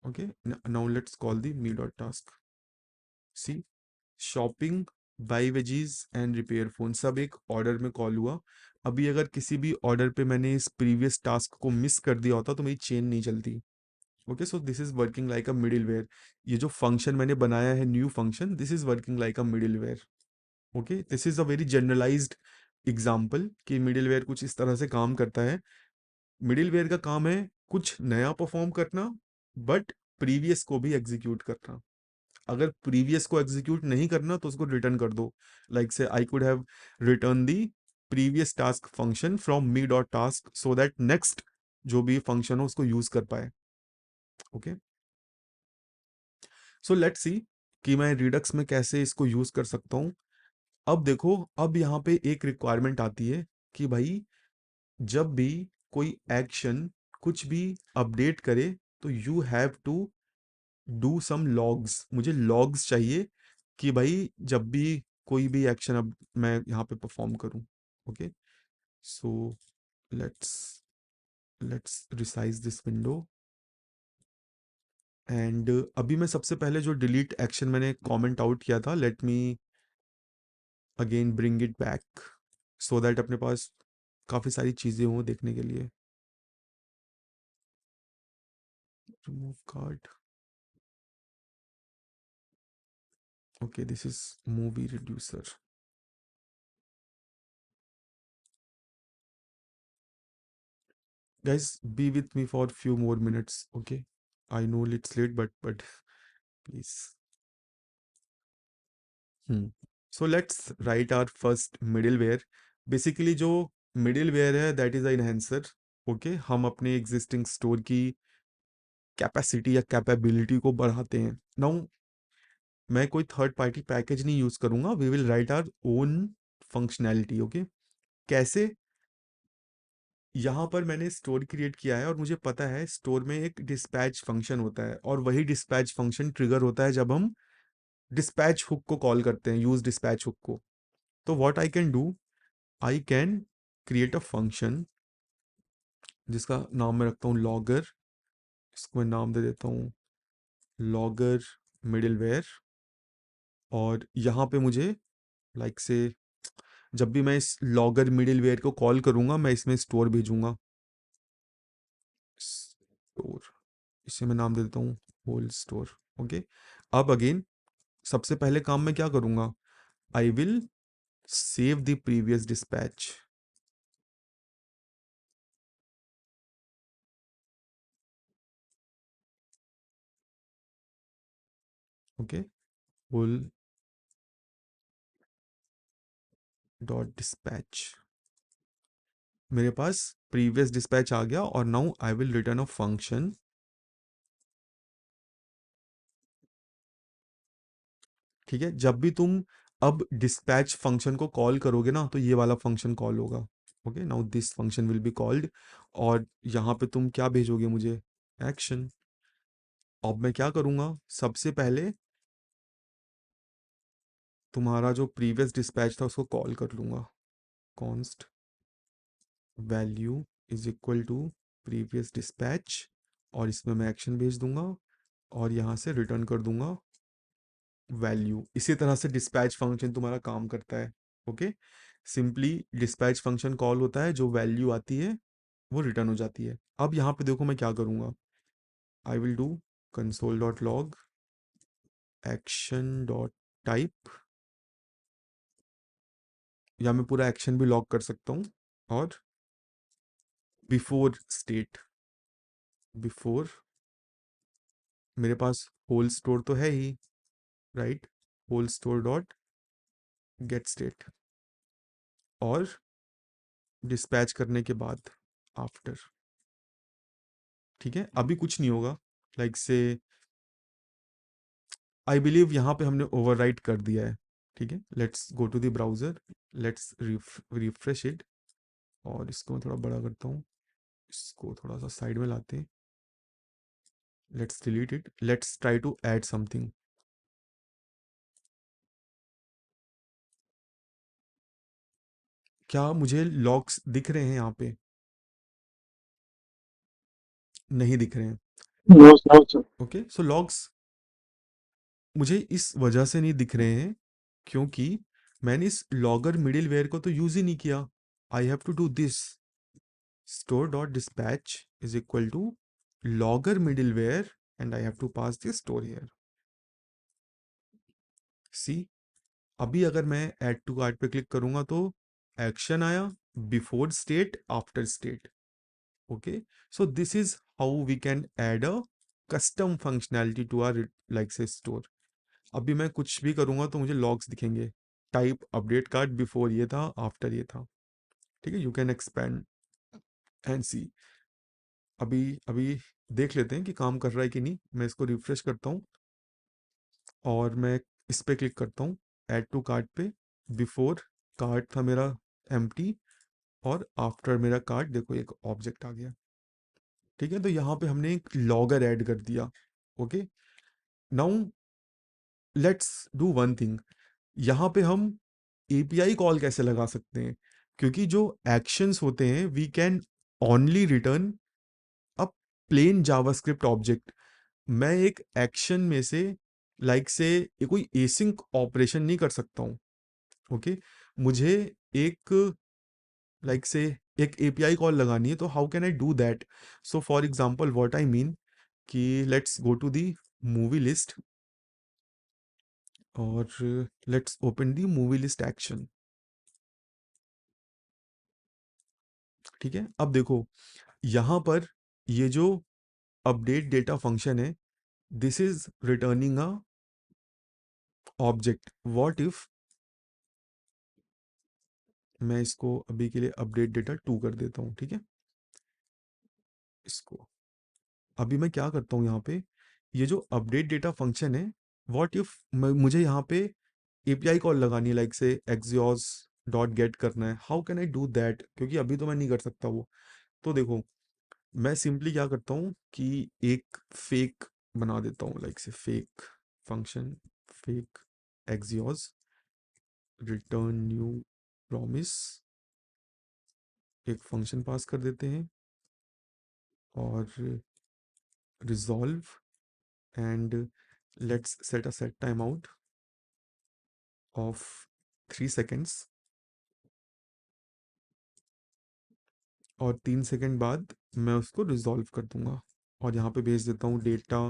S1: Okay, now let's call the me dot task. See, shopping, buy veggies and repair phone, सब एक order में call हुआ। अभी अगर किसी भी order पे मैंने इस प्रीवियस टास्क को मिस कर दिया होता तो मेरी चेन नहीं चलती। Okay, so this is working like a middleware. ये जो फंक्शन मैंने बनाया है, new function, this is working like a middleware. Okay, this is a very generalized example कि मिडिल वेयर कुछ इस तरह से काम करता है। मिडिल वेयर का काम है कुछ नया परफॉर्म करना, बट प्रीवियस को भी एग्जीक्यूट करना। अगर प्रीवियस को एग्जीक्यूट नहीं करना तो उसको रिटर्न कर दो। लाइक से I could have return the previous task function from me dot task so that next जो भी फंक्शन हो उसको यूज कर पाए। ओके, सो लेट्स सी कि मैं रिडक्स में कैसे इसको यूज कर सकता हूँ। अब देखो, अब यहाँ पे एक रिक्वायरमेंट आती है कि भाई जब भी कोई एक्शन कुछ भी अपडेट करे तो you have to do some logs. मुझे लॉग्स चाहिए कि भाई जब भी कोई भी एक्शन अब मैं यहाँ पे परफॉर्म करूँ। Okay, so let's let's resize this window. And अभी मैं सबसे पहले जो डिलीट एक्शन मैंने कमेंट आउट किया था, let me again bring it back so that अपने पास काफ़ी सारी चीज़ें हों देखने के लिए। Remove card. Okay, this is movie reducer. Guys, be with me for few more minutes, okay? I know it's late, but please. Hmm. So let's write our first middleware. Basically जो middleware है that is an enhancer. Okay, हम अपने existing store की capacity या capability को बढ़ाते हैं। Now मैं कोई थर्ड पार्टी पैकेज नहीं यूज करूंगा, we will write our own functionality. Okay, कैसे? यहाँ पर मैंने स्टोर क्रिएट किया है और मुझे पता है स्टोर में एक डिस्पैच फंक्शन होता है और वही डिस्पैच फंक्शन ट्रिगर होता है जब हम डिस्पैच हुक को कॉल करते हैं, यूज डिस्पैच हुक को। तो what I can do, I can create a function जिसका नाम मैं रखता हूँ लॉगर। इसको मैं नाम दे देता हूँ लॉगर मिडिलवेयर। और यहाँ पे मुझे लाइक से जब भी मैं इस लॉगर मिडिलवेयर को कॉल करूँगा मैं इसमें स्टोर भेजूंगा। स्टोर, इसे मैं नाम दे देता हूँ होल स्टोर। ओके, अब अगेन सबसे पहले काम मैं क्या करूंगा, I will save the previous dispatch. Okay, whole dot dispatch, मेरे पास प्रीवियस डिस्पैच आ गया और now I will return a function. ठीक है, जब भी तुम अब डिस्पैच फंक्शन को कॉल करोगे ना तो ये वाला फंक्शन कॉल होगा। Okay, now this function will be called और यहाँ पे तुम क्या भेजोगे मुझे, एक्शन। अब मैं क्या करूँगा, सबसे पहले तुम्हारा जो प्रीवियस डिस्पैच था उसको कॉल कर लूँगा। Const value is equal to previous dispatch और इसमें मैं एक्शन भेज दूंगा और यहाँ से रिटर्न कर दूंगा वैल्यू। इसी तरह से डिस्पैच फंक्शन तुम्हारा काम करता है। Okay, simply dispatch function call होता है, जो वैल्यू आती है वो रिटर्न हो जाती है। अब यहाँ पे देखो मैं क्या करूँगा, आई will do console dot log action dot type, या मैं पूरा एक्शन भी लॉग कर सकता हूँ। और बिफोर स्टेट, बिफोर, मेरे पास होल स्टोर तो है ही, right, whole store dot get state और डिस्पैच करने के बाद आफ्टर। ठीक है, अभी कुछ नहीं होगा, लाइक से आई बिलीव यहाँ पे हमने ओवरराइट कर दिया है। ठीक है, let's go to the browser, let's refresh it और इसको मैं थोड़ा बड़ा करता हूँ, इसको थोड़ा सा साइड में लाते हैं, let's delete it, let's try to add something. क्या मुझे लॉक्स दिख रहे हैं यहाँ पे? नहीं दिख रहे हैं।
S2: Logs, logs, sir.
S1: ओके, सो लॉग्स मुझे इस वजह से नहीं दिख रहे हैं क्योंकि मैंने इस लॉगर मिडिलवेयर को तो यूज ही नहीं किया. I have to do this store dot dispatch is equal to logger middleware and I have to pass the store here. See, अभी अगर मैं add to cart पे क्लिक करूंगा तो एक्शन आया before state after state. Okay, so this is how we can add a custom functionality to our like say store. अभी मैं कुछ भी करूंगा तो मुझे लॉग्स दिखेंगे. टाइप अपडेट कार्ड बिफोर ये था, आफ्टर ये था. ठीक है, यू कैन एक्सपेंड एंड सी. अभी अभी देख लेते हैं कि काम कर रहा है कि नहीं. मैं इसको रिफ्रेश करता हूँ और मैं इस पे क्लिक करता हूँ ऐड टू कार्ट पे. बिफोर कार्ट था मेरा एम्प्टी और आफ्टर मेरा कार्ट देखो एक ऑब्जेक्ट आ गया. ठीक है, तो यहाँ पे हमने एक लॉगर ऐड कर दिया. Okay, now let's do one thing. यहाँ पे हम एपीआई कॉल कैसे लगा सकते हैं, क्योंकि जो एक्शंस होते हैं we can only return a plain JavaScript object. मैं एक एक्शन में से लाइक से ये कोई एसिंक ऑपरेशन नहीं कर सकता हूँ. ओके, मुझे एक लाइक से एक एपीआई कॉल लगानी है, तो how can I do that. So for example what I mean कि let's go to the movie list और let's open the movie list action. ठीक है, अब देखो यहाँ पर ये जो अपडेट डेटा फंक्शन है this is returning a object. What if मैं इसको अभी के लिए अपडेट डेटा 2 कर देता हूँ. ठीक है, इसको अभी मैं क्या करता हूँ यहाँ पे, ये जो अपडेट डेटा फंक्शन है व्हाट इफ मुझे यहाँ पे एपीआई कॉल लगानी है लाइक से एक्सियोस डॉट गेट करना है. How can I do that, क्योंकि अभी तो मैं नहीं कर सकता वो. तो देखो मैं सिंपली क्या करता हूँ कि एक फेक बना देता हूँ लाइक से fake function fake Axios return new promise. एक फंक्शन पास कर देते हैं और resolve and let's set a set time out of 3 seconds और 3 सेकेंड बाद मैं उसको रिजॉल्व कर दूंगा और यहाँ पे भेज देता हूँ data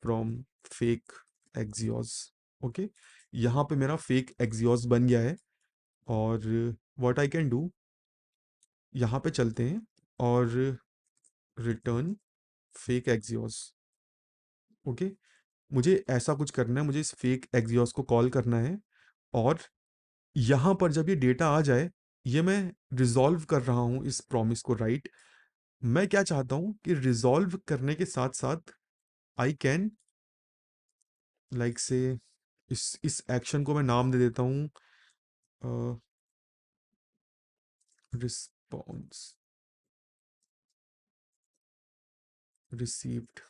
S1: from fake Axios. Okay, यहाँ पे मेरा फेक एक्सियोस बन गया है और व्हाट आई कैन डू, यहाँ पे चलते हैं और रिटर्न फेक एक्सियोस. ओके, मुझे ऐसा कुछ करना है, मुझे इस फेक एक्सियोस को कॉल करना है और यहाँ पर जब ये डेटा आ जाए ये मैं रिजॉल्व कर रहा हूँ इस प्रॉमिस को. राइट, मैं क्या चाहता हूँ कि रिजॉल्व करने के साथ साथ आई कैन लाइक से इस एक्शन को मैं नाम दे देता हूँ रिस्पॉन्स रिसीव्ड.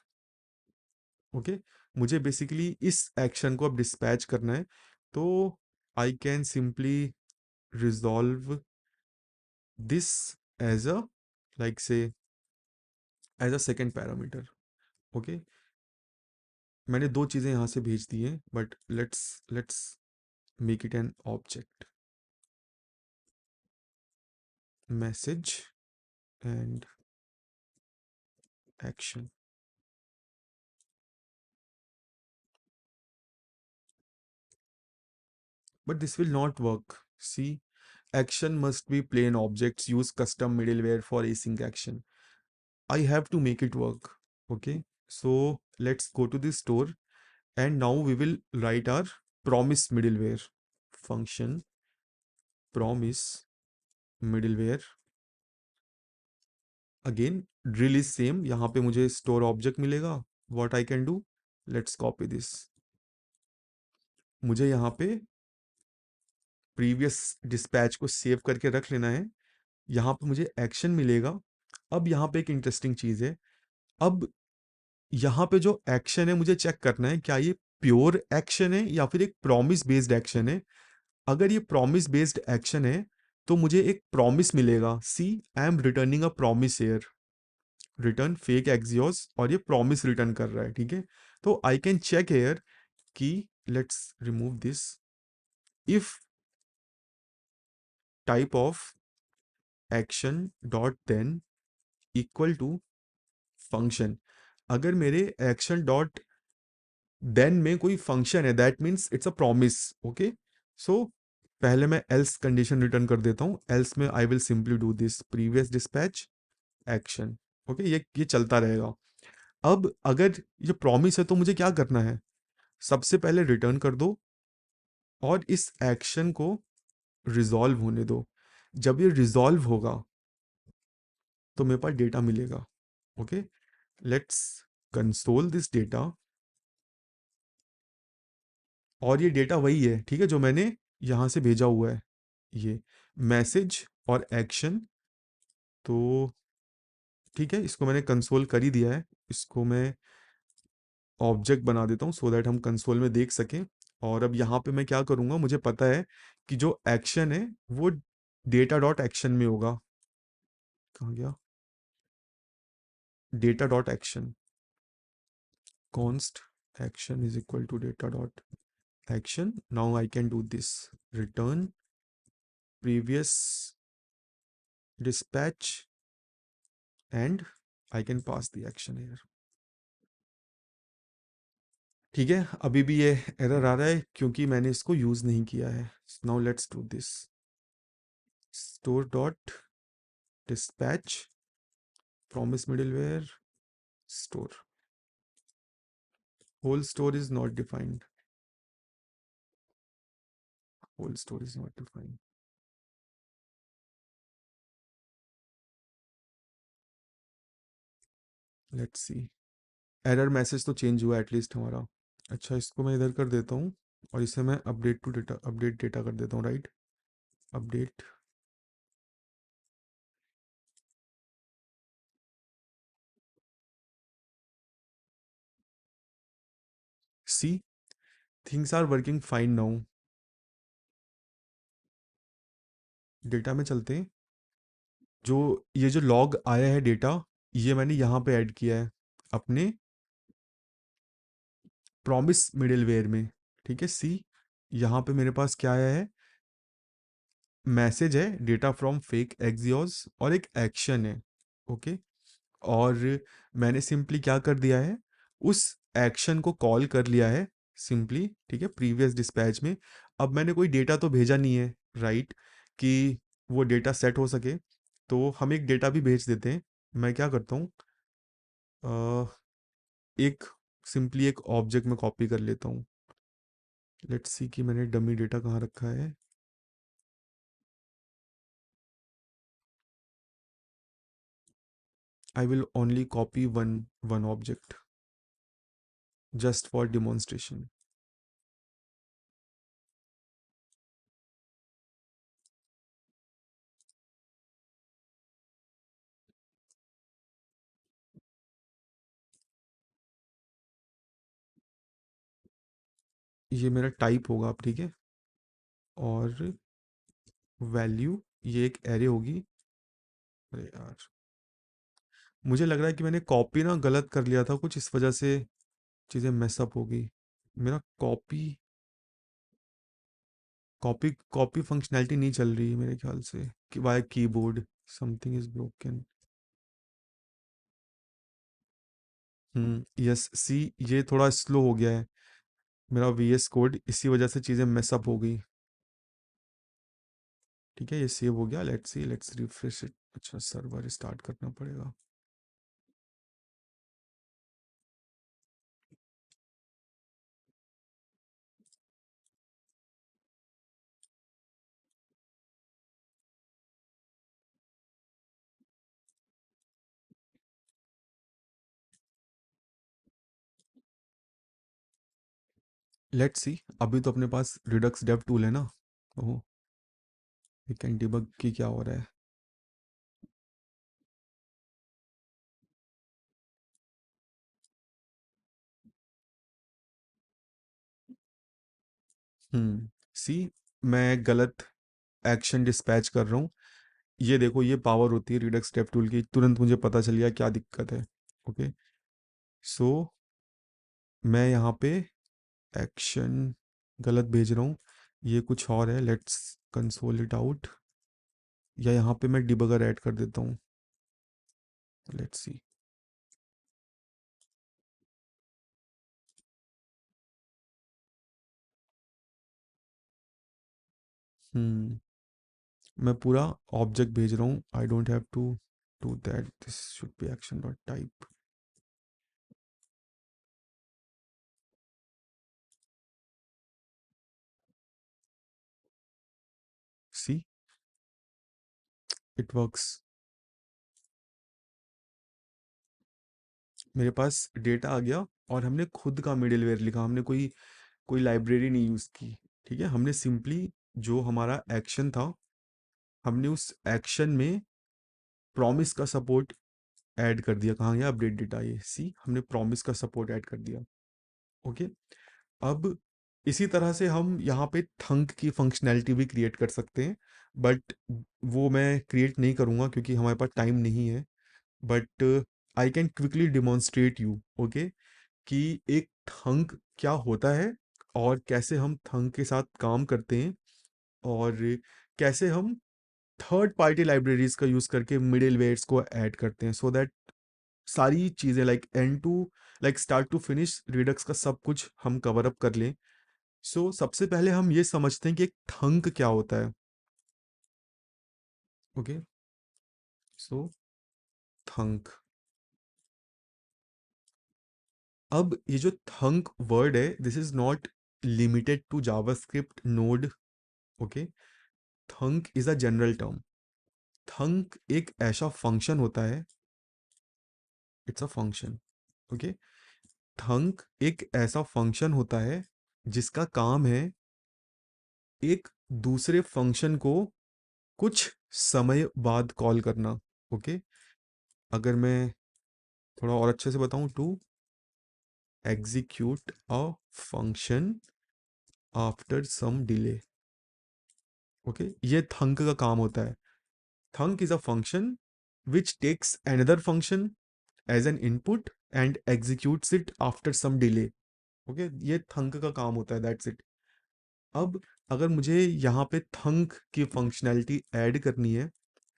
S1: ओके, मुझे बेसिकली इस एक्शन को अब डिस्पैच करना है, तो I can simply resolve this as a like say as a second parameter. Okay, मैंने दो चीज़ें यहाँ से भेज दी हैं but let's let's make it an object. Message and action. But this will not work. See, action must be plain objects. Use custom middleware for async action. I have to make it work. Okay. So let's go to the store and now we will write our promise middleware function promise middleware. Again, drill is same. यहाँ पे मुझे store object मिलेगा. What I can do? Let's copy this. मुझे यहाँ पे previous dispatch को save करके रख लेना है. यहाँ पे मुझे एक्शन मिलेगा. अब यहाँ पे एक इंटरेस्टिंग चीज़ है. अब यहाँ पे जो एक्शन है मुझे चेक करना है क्या ये प्योर एक्शन है या फिर एक प्रॉमिस बेस्ड एक्शन है. अगर ये प्रॉमिस बेस्ड एक्शन है तो मुझे एक प्रॉमिस मिलेगा. See, I am returning a promise here. Return fake axios और ये प्रॉमिस रिटर्न कर रहा है, ठीक है। तो आई कैन चेक हेयर कि let's remove this, if type of action dot then equal to function. अगर मेरे एक्शन डॉट देन में कोई फंक्शन है, that means it's a promise. Okay, so पहले मैं एल्स कंडीशन रिटर्न कर देता हूँ। एल्स में आई will simply do this previous dispatch action. Okay, ये चलता रहेगा। अब अगर ये प्रॉमिस है तो मुझे क्या करना है, सबसे पहले रिटर्न कर दो और इस एक्शन को रिजॉल्व होने दो। जब ये रिजॉल्व होगा तो मेरे पास डेटा मिलेगा। Okay, let's console this data. और ये डेटा वही है, ठीक है, जो मैंने यहाँ से भेजा हुआ है, ये मैसेज और एक्शन। तो ठीक है, इसको मैंने कंसोल कर ही दिया है। इसको मैं ऑब्जेक्ट बना देता हूँ सो दैट हम कंसोल में देख सकें। और अब यहाँ पे मैं क्या करूँगा, मुझे पता है कि जो एक्शन है वो डेटा डॉट एक्शन में होगा। कहाँ गया, data dot action, const action is equal to data dot action. Now I can do this, return previous dispatch and I can pass the action here. ठीक है, अभी भी ये एरर आ रहा है क्योंकि मैंने इसको यूज नहीं किया है। Now let's do this, store dot dispatch promise middleware store, whole store is not defined, whole store is not defined. Let's see, error message तो चेंज हुआ एटलीस्ट हमारा। अच्छा, इसको मैं इधर कर देता हूँ और इसे मैं update to data, update data कर देता हूँ, right, update. See, things are working fine now. Data में चलते हैं। जो ये जो लॉग आया है डेटा, ये मैंने यहाँ पे ऐड किया है अपने प्रॉमिस मिडिलवेयर में, ठीक है। सी, यहाँ पे मेरे पास क्या आया है, मैसेज है डेटा फ्रॉम फेक एक्सियोस और एक एक्शन है। ओके, और मैंने सिंपली क्या कर दिया है, उस एक्शन को कॉल कर लिया है सिंपली, ठीक है, प्रीवियस डिस्पैच में। अब मैंने कोई डेटा तो भेजा नहीं है, राइट, कि वो डेटा सेट हो सके। तो हम एक डेटा भी भेज देते हैं। मैं क्या करता हूँ, एक सिंपली एक ऑब्जेक्ट में कॉपी कर लेता हूँ। लेट्स सी कि मैंने डमी डेटा कहाँ रखा है। I will only copy one one object just for demonstration. ये मेरा टाइप होगा अब, ठीक है, और वैल्यू ये एक एरे होगी। अरे यार, मुझे लग रहा है कि मैंने कॉपी ना गलत कर लिया था कुछ, इस वजह से चीज़ें मैसअप हो गई। मेरा कॉपी कॉपी कॉपी फंक्शनैलिटी नहीं चल रही है मेरे ख्याल से, कि why keyboard something is broken. Yes, see, ये थोड़ा स्लो हो गया है मेरा वीएस कोड, इसी वजह से चीज़ें मैसअप हो गई। ठीक है, ये सेव हो गया। Let's see, let's refresh it. अच्छा, सर्वर स्टार्ट करना पड़ेगा। लेट्स सी, अभी तो अपने पास रिडक्स डेव टूल है ना, ओह, वी कैन डिबग कि क्या हो रहा है। सी, मैं गलत एक्शन डिस्पैच कर रहा हूँ। ये देखो, ये पावर होती है रिडक्स स्टेप टूल की, तुरंत मुझे पता चल गया क्या दिक्कत है। ओके, सो मैं यहाँ पे एक्शन गलत भेज रहा हूँ, ये कुछ और है, लेट्स कंसोल इट आउट। या यहाँ पे मैं डिबगर ऐड कर देता हूँ, लेट्स सी। हम्म मैं पूरा ऑब्जेक्ट भेज रहा हूँ, I don't have to do that, this should be action dot type. See, it works. मेरे पास डेटा आ गया, और हमने खुद का मिडिलवेयर लिखा, हमने कोई कोई लाइब्रेरी नहीं यूज़ की। ठीक है, हमने सिंपली जो हमारा एक्शन था, हमने उस एक्शन में प्रॉमिस का सपोर्ट ऐड कर दिया। कहाँ गया अपडेट डेटा, ये सी, हमने प्रॉमिस का सपोर्ट ऐड कर दिया। ओके, अब इसी तरह से हम यहाँ पे थंक की फंक्शनैलिटी भी क्रिएट कर सकते हैं, बट वो मैं क्रिएट नहीं करूँगा क्योंकि हमारे पास टाइम नहीं है। But I can quickly demonstrate you, okay, कि एक थंक क्या होता है, और कैसे हम थंक के साथ काम करते हैं, और कैसे हम थर्ड पार्टी लाइब्रेरीज का यूज़ करके मिडिल वेयर्स को ऐड करते हैं, सो दैट सारी चीज़ें like end to, like start to finish Redux का सब कुछ हम कवर अप कर लें। सो सबसे पहले हम ये समझते हैं कि एक थंक क्या होता है। ओके, सो थंक, अब ये जो थंक वर्ड है, this is not limited to JavaScript node. Okay, thunk is a general term. Thunk एक ऐसा फंक्शन होता है, it's a function. Okay, thunk एक ऐसा फंक्शन होता है जिसका काम है एक दूसरे फंक्शन को कुछ समय बाद कॉल करना। ओके, अगर मैं थोड़ा और अच्छे से बताऊं, to execute a function after some delay. Okay, ये थंक का काम होता है। Thunk is a function which takes another function as an input and executes it after some delay। Okay, ये थंक का काम होता है, दैट्स इट। अब अगर मुझे यहाँ पे थंक की फंक्शनैलिटी ऐड करनी है,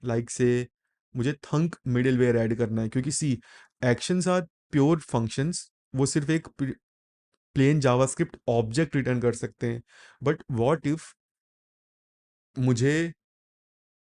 S1: लाइक से मुझे थंक मिडिलवेयर ऐड करना है, क्योंकि सी, एक्शंस आर प्योर फंक्शंस, वो सिर्फ एक प्लेन जावास्क्रिप्ट ऑब्जेक्ट रिटर्न कर सकते हैं। बट व्हाट इफ मुझे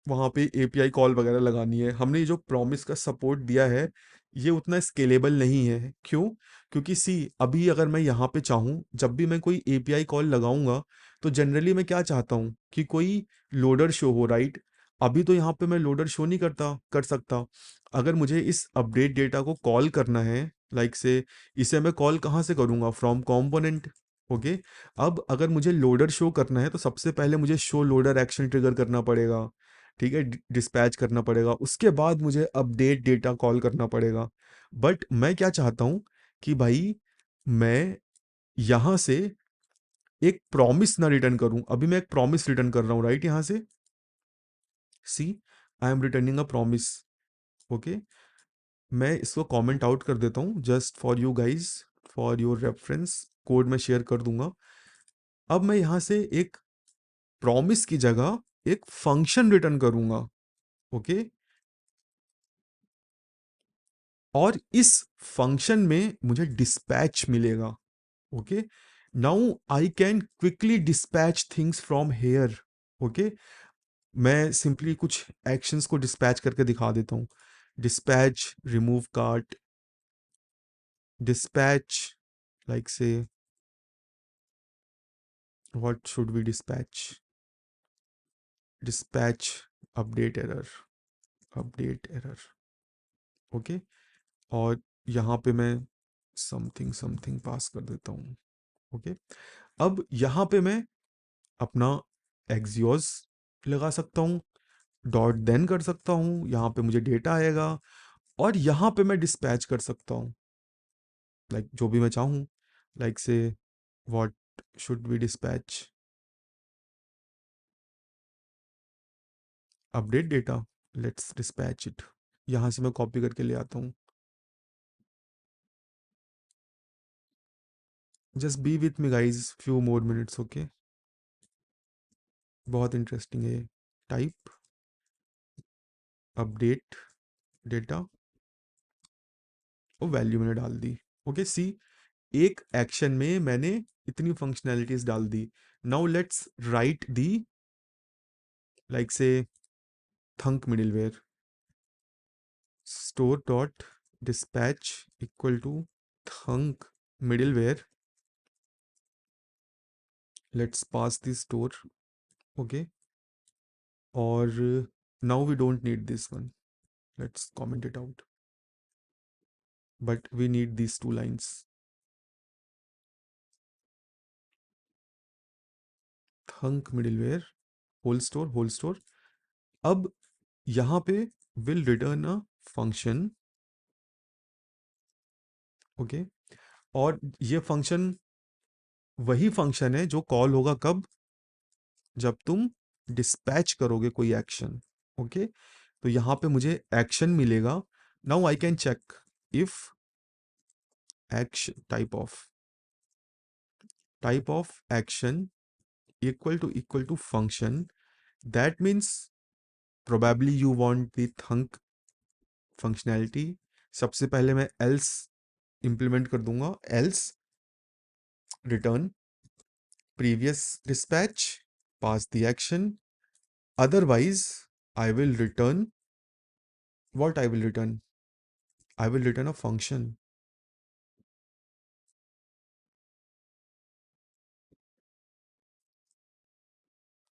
S1: वहाँ पे एपीआई कॉल वगैरह लगानी है, हमने ये जो प्रॉमिस का सपोर्ट दिया है, ये उतना स्केलेबल नहीं है। क्यों? क्योंकि सी, अभी अगर मैं यहाँ पे चाहूँ, जब भी मैं कोई एपीआई कॉल लगाऊंगा, तो जनरली मैं क्या चाहता हूँ कि कोई लोडर शो हो, राइट? अभी तो यहाँ पे मैं लोडर शो नहीं कर सकता। अगर मुझे इस अपडेट डेटा को कॉल करना है, लाइक से, इसे मैं कॉल कहाँ से करूँगा? From component. ओके, अब अगर मुझे लोडर शो करना है, तो सबसे पहले मुझे शो लोडर एक्शन ट्रिगर करना पड़ेगा। ठीक है, डिस्पैच करना पड़ेगा, उसके बाद मुझे अपडेट डेटा कॉल करना पड़ेगा। बट मैं क्या चाहता हूँ कि भाई, मैं यहाँ से एक प्रॉमिस ना रिटर्न करूँ। अभी मैं एक प्रॉमिस रिटर्न कर रहा हूँ, राइट? यहाँ से see, I am returning a promise. Okay, मैं इसको कमेंट आउट कर देता हूँ just for you guys, for your reference, code मैं शेयर कर दूंगा। अब मैं यहाँ से एक प्रॉमिस की जगह एक फंक्शन रिटर्न करूंगा। ओके, और इस फंक्शन में मुझे डिस्पैच मिलेगा। Okay, now I can quickly dispatch things from here. Okay, मैं सिंपली कुछ एक्शंस को डिस्पैच करके दिखा देता हूँ। Dispatch remove cart, dispatch, like say, what should we dispatch? Dispatch update error, update error. Okay, और यहाँ पे मैं समथिंग समथिंग पास कर देता हूँ। ओके, अब यहाँ पे मैं अपना एक्सियोस लगा सकता हूँ, डॉट देन कर सकता हूँ, यहाँ पे मुझे डेटा आएगा, और यहाँ पे मैं डिस्पैच कर सकता हूँ, लाइक जो भी मैं चाहूँ, like say, what should be dispatch? Update data, let's dispatch it. यहाँ से मैं कॉपी करके ले आता हूँ। Just be with me guys, few more minutes, okay. बहुत इंटरेस्टिंग है ये। टाइप अपडेट डेटा, और वैल्यू मैंने डाल दी। ओके, सी, एक एक्शन में मैंने इतनी फंक्शनैलिटीज डाल दी। Now let's write the, like say thunk middleware, store dot dispatch equal to thunk middleware, let's pass the store, okay. और now we don't need this one, let's comment it out, but we need these two lines, thunk middleware whole store. अब यहाँ पे will return a function, okay. और ये function वही function है जो call होगा कब, जब तुम डिस्पैच करोगे कोई एक्शन, ओके। तो यहाँ पे मुझे एक्शन मिलेगा। Now I can check if action type of action equal to function, that means probably you want the thunk functionality। सबसे पहले मैं else implement कर दूंगा, else return previous dispatch, pass the action, otherwise I will return, what I will return, I will return a function,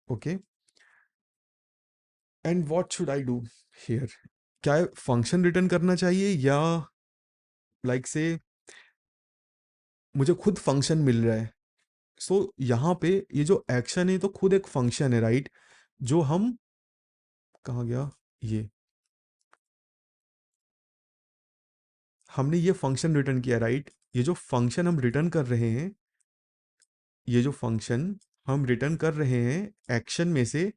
S1: okay। And what should I do here, क्या function return करना चाहिए, या like से मुझे खुद function मिल रहा है। सो यहाँ पे ये जो एक्शन है तो खुद एक फंक्शन है, राइट। जो हम, कहाँ गया ये, हमने ये फंक्शन रिटर्न किया, राइट। ये जो फंक्शन हम रिटर्न कर रहे हैं, ये जो फंक्शन हम रिटर्न कर रहे हैं एक्शन में से,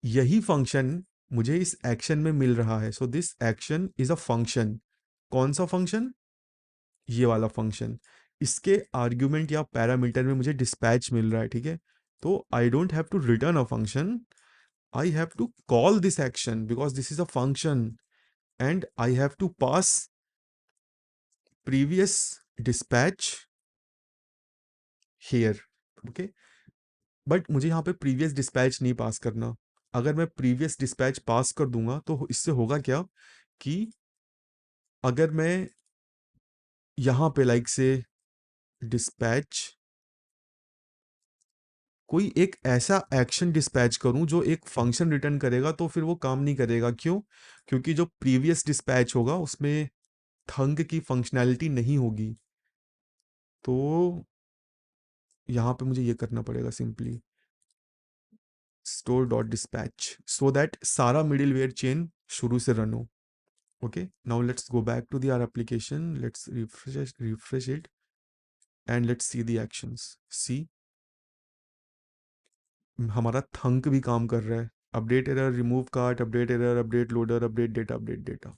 S1: यही फंक्शन मुझे इस एक्शन में मिल रहा है। So this action is a function. कौन सा फंक्शन, ये वाला फंक्शन। इसके आर्ग्यूमेंट या पैरामीटर में मुझे डिस्पैच मिल रहा है, ठीक है। तो I don't have to return a function, I have to call this action because this is a function, and I have to pass previous dispatch here, okay. But मुझे यहाँ पे प्रीवियस डिस्पैच नहीं पास करना। अगर मैं प्रीवियस डिस्पैच पास कर दूंगा तो इससे होगा क्या, कि अगर मैं यहाँ पे लाइक से डिस्पैच कोई एक ऐसा एक्शन डिस्पैच करूं जो एक फंक्शन रिटर्न करेगा, तो फिर वो काम नहीं करेगा। क्यों? क्योंकि जो प्रीवियस डिस्पैच होगा उसमें थंग की फंक्शनैलिटी नहीं होगी। तो यहाँ पे मुझे ये करना पड़ेगा simply, store dot dispatch, so that सारा मिडिलवेयर चेन शुरू से रन हो। Okay, now let's go back to the our application, let's refresh it, and let's see the actions। see, हमारा थंक भी काम कर रहा है, update error, remove cart, update error, update loader, update data.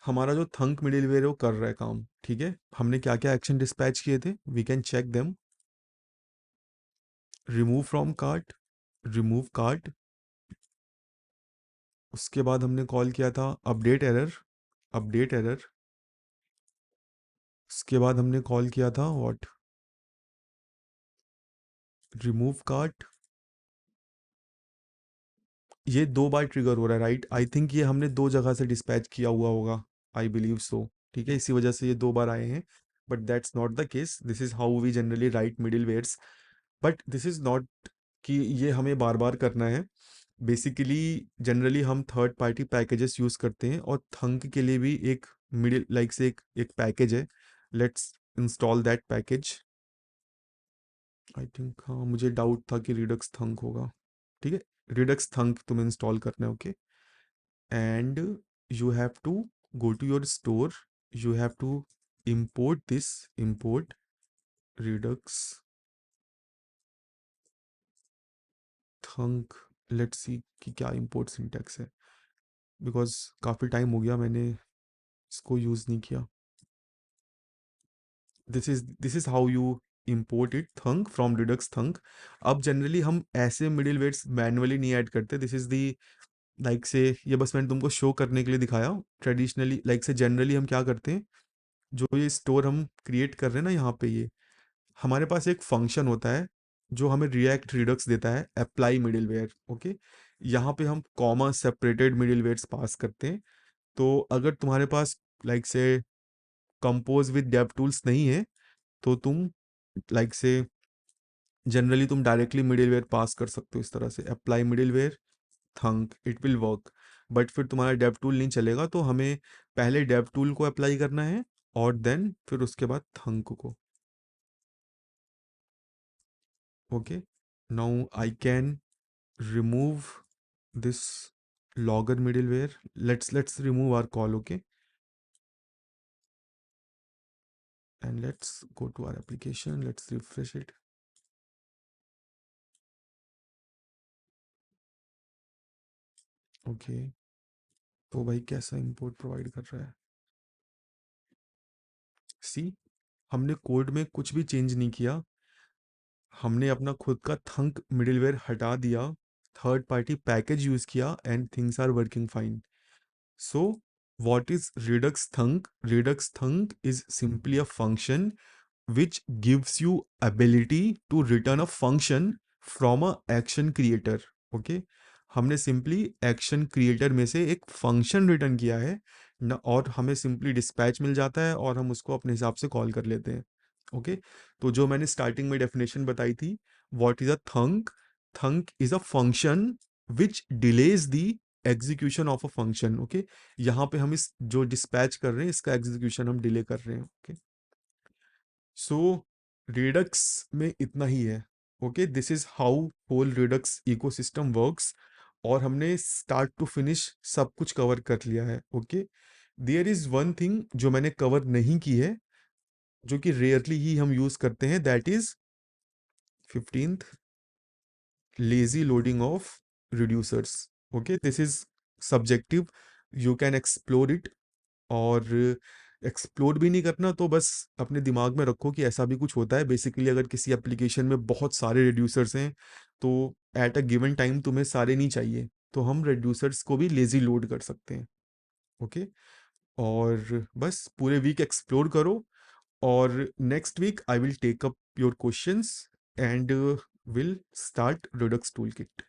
S1: हमारा जो थंक मिडिलवेयर है वो कर रहा है काम, ठीक है। हमने क्या क्या एक्शन डिस्पैच किए थे, we can check them. Remove from cart, remove cart. उसके बाद हमने कॉल किया था अपडेट एरर, अपडेट एरर। उसके बाद हमने कॉल किया था व्हाट, रिमूव कार्ट। ये 2 बार ट्रिगर हो रहा है, राइट। आई थिंक ये हमने 2 जगह से डिस्पैच किया हुआ होगा, आई बिलीव सो, ठीक है। इसी वजह से ये 2 बार आए हैं, but that's not the case, this is how we generally write middlewares. But this is not कि ये हमें बार बार करना है। बेसिकली जनरली हम थर्ड पार्टी पैकेजेस यूज करते हैं, और थंक के लिए भी एक मिडिल लाइक से एक पैकेज है। Let's install that package. I think, हाँ, मुझे डाउट था कि रिडक्स थंक होगा, ठीक है। रिडक्स थंक तुम्हें इंस्टॉल करना है, okay. And you have to go to your store, you have to import this, import redux thunk let's see कि क्या इंपोर्ट सिंटैक्स है, बिकॉज काफ़ी टाइम हो गया मैंने इसको यूज़ नहीं किया। This is how you import it thunk from redux thunk। अब जनरली हम ऐसे मिडिल वेट्स मैनुअली नहीं ऐड करते, दिस इज दी लाइक से, ये बस मैंने तुमको शो करने के लिए दिखाया। ट्रेडिशनली लाइक से जनरली हम क्या करते हैं, जो ये स्टोर हम क्रिएट कर रहे हैं ना यहाँ पे, ये हमारे पास एक फंक्शन होता है जो हमें रिएक्ट रिडक्स देता है, अप्लाई मिडिलवेयर। ओके, यहाँ पे हम कॉमा सेपरेटेड मिडिलवेयर्स पास करते हैं। तो अगर तुम्हारे पास लाइक से कंपोज विद डेव टूल्स नहीं है, तो तुम लाइक से जनरली तुम डायरेक्टली मिडिलवेयर पास कर सकते हो इस तरह से, apply middleware थंक, it will work. But फिर तुम्हारा डेव टूल नहीं चलेगा, तो हमें पहले डेव टूल को अप्लाई करना है और देन फिर उसके बाद थंक को। Okay, now I can remove this logger middleware। Let's remove our call, okay, and let's go to our application, let's refresh it। Okay, तो भाई कैसा इंपोर्ट प्रोवाइड कर रहा है, सी हमने कोड में कुछ भी चेंज नहीं किया, हमने अपना खुद का थंक मिडिलवेयर हटा दिया, थर्ड पार्टी पैकेज यूज किया, and things are working fine. So, what is Redux Thunk? Redux Thunk is simply a function which gives you ability to return a function from a action creator। Okay, हमने simply action creator में से एक function return किया है न, और हमें simply dispatch मिल जाता है और हम उसको अपने हिसाब से कॉल कर लेते हैं। ओके, तो जो मैंने स्टार्टिंग में डेफिनेशन बताई थी, what is a थंक, थंक is a function which delays the execution of a function. Okay, यहाँ पे हम इस जो डिस्पैच कर रहे हैं इसका एग्जीक्यूशन हम डिले कर रहे हैं। ओके, सो रेडक्स में इतना ही है। Okay, this is how whole Redux ecosystem works, और हमने स्टार्ट टू फिनिश सब कुछ कवर कर लिया है। Okay, there is one thing जो मैंने कवर नहीं की है, जो कि रेयरली ही हम यूज करते हैं, that is 15th lazy loading of reducers. Okay, this is subjective, you can explore it, और एक्सप्लोर भी नहीं करना तो बस अपने दिमाग में रखो कि ऐसा भी कुछ होता है। बेसिकली अगर किसी एप्लीकेशन में बहुत सारे रिड्यूसर्स हैं, तो एट अ गिवन टाइम तुम्हें सारे नहीं चाहिए, तो हम रिड्यूसर्स को भी लेजी लोड कर सकते हैं। ओके, और बस पूरे वीक एक्सप्लोर करो, और next week I will take up your questions and will start Redux tool kit.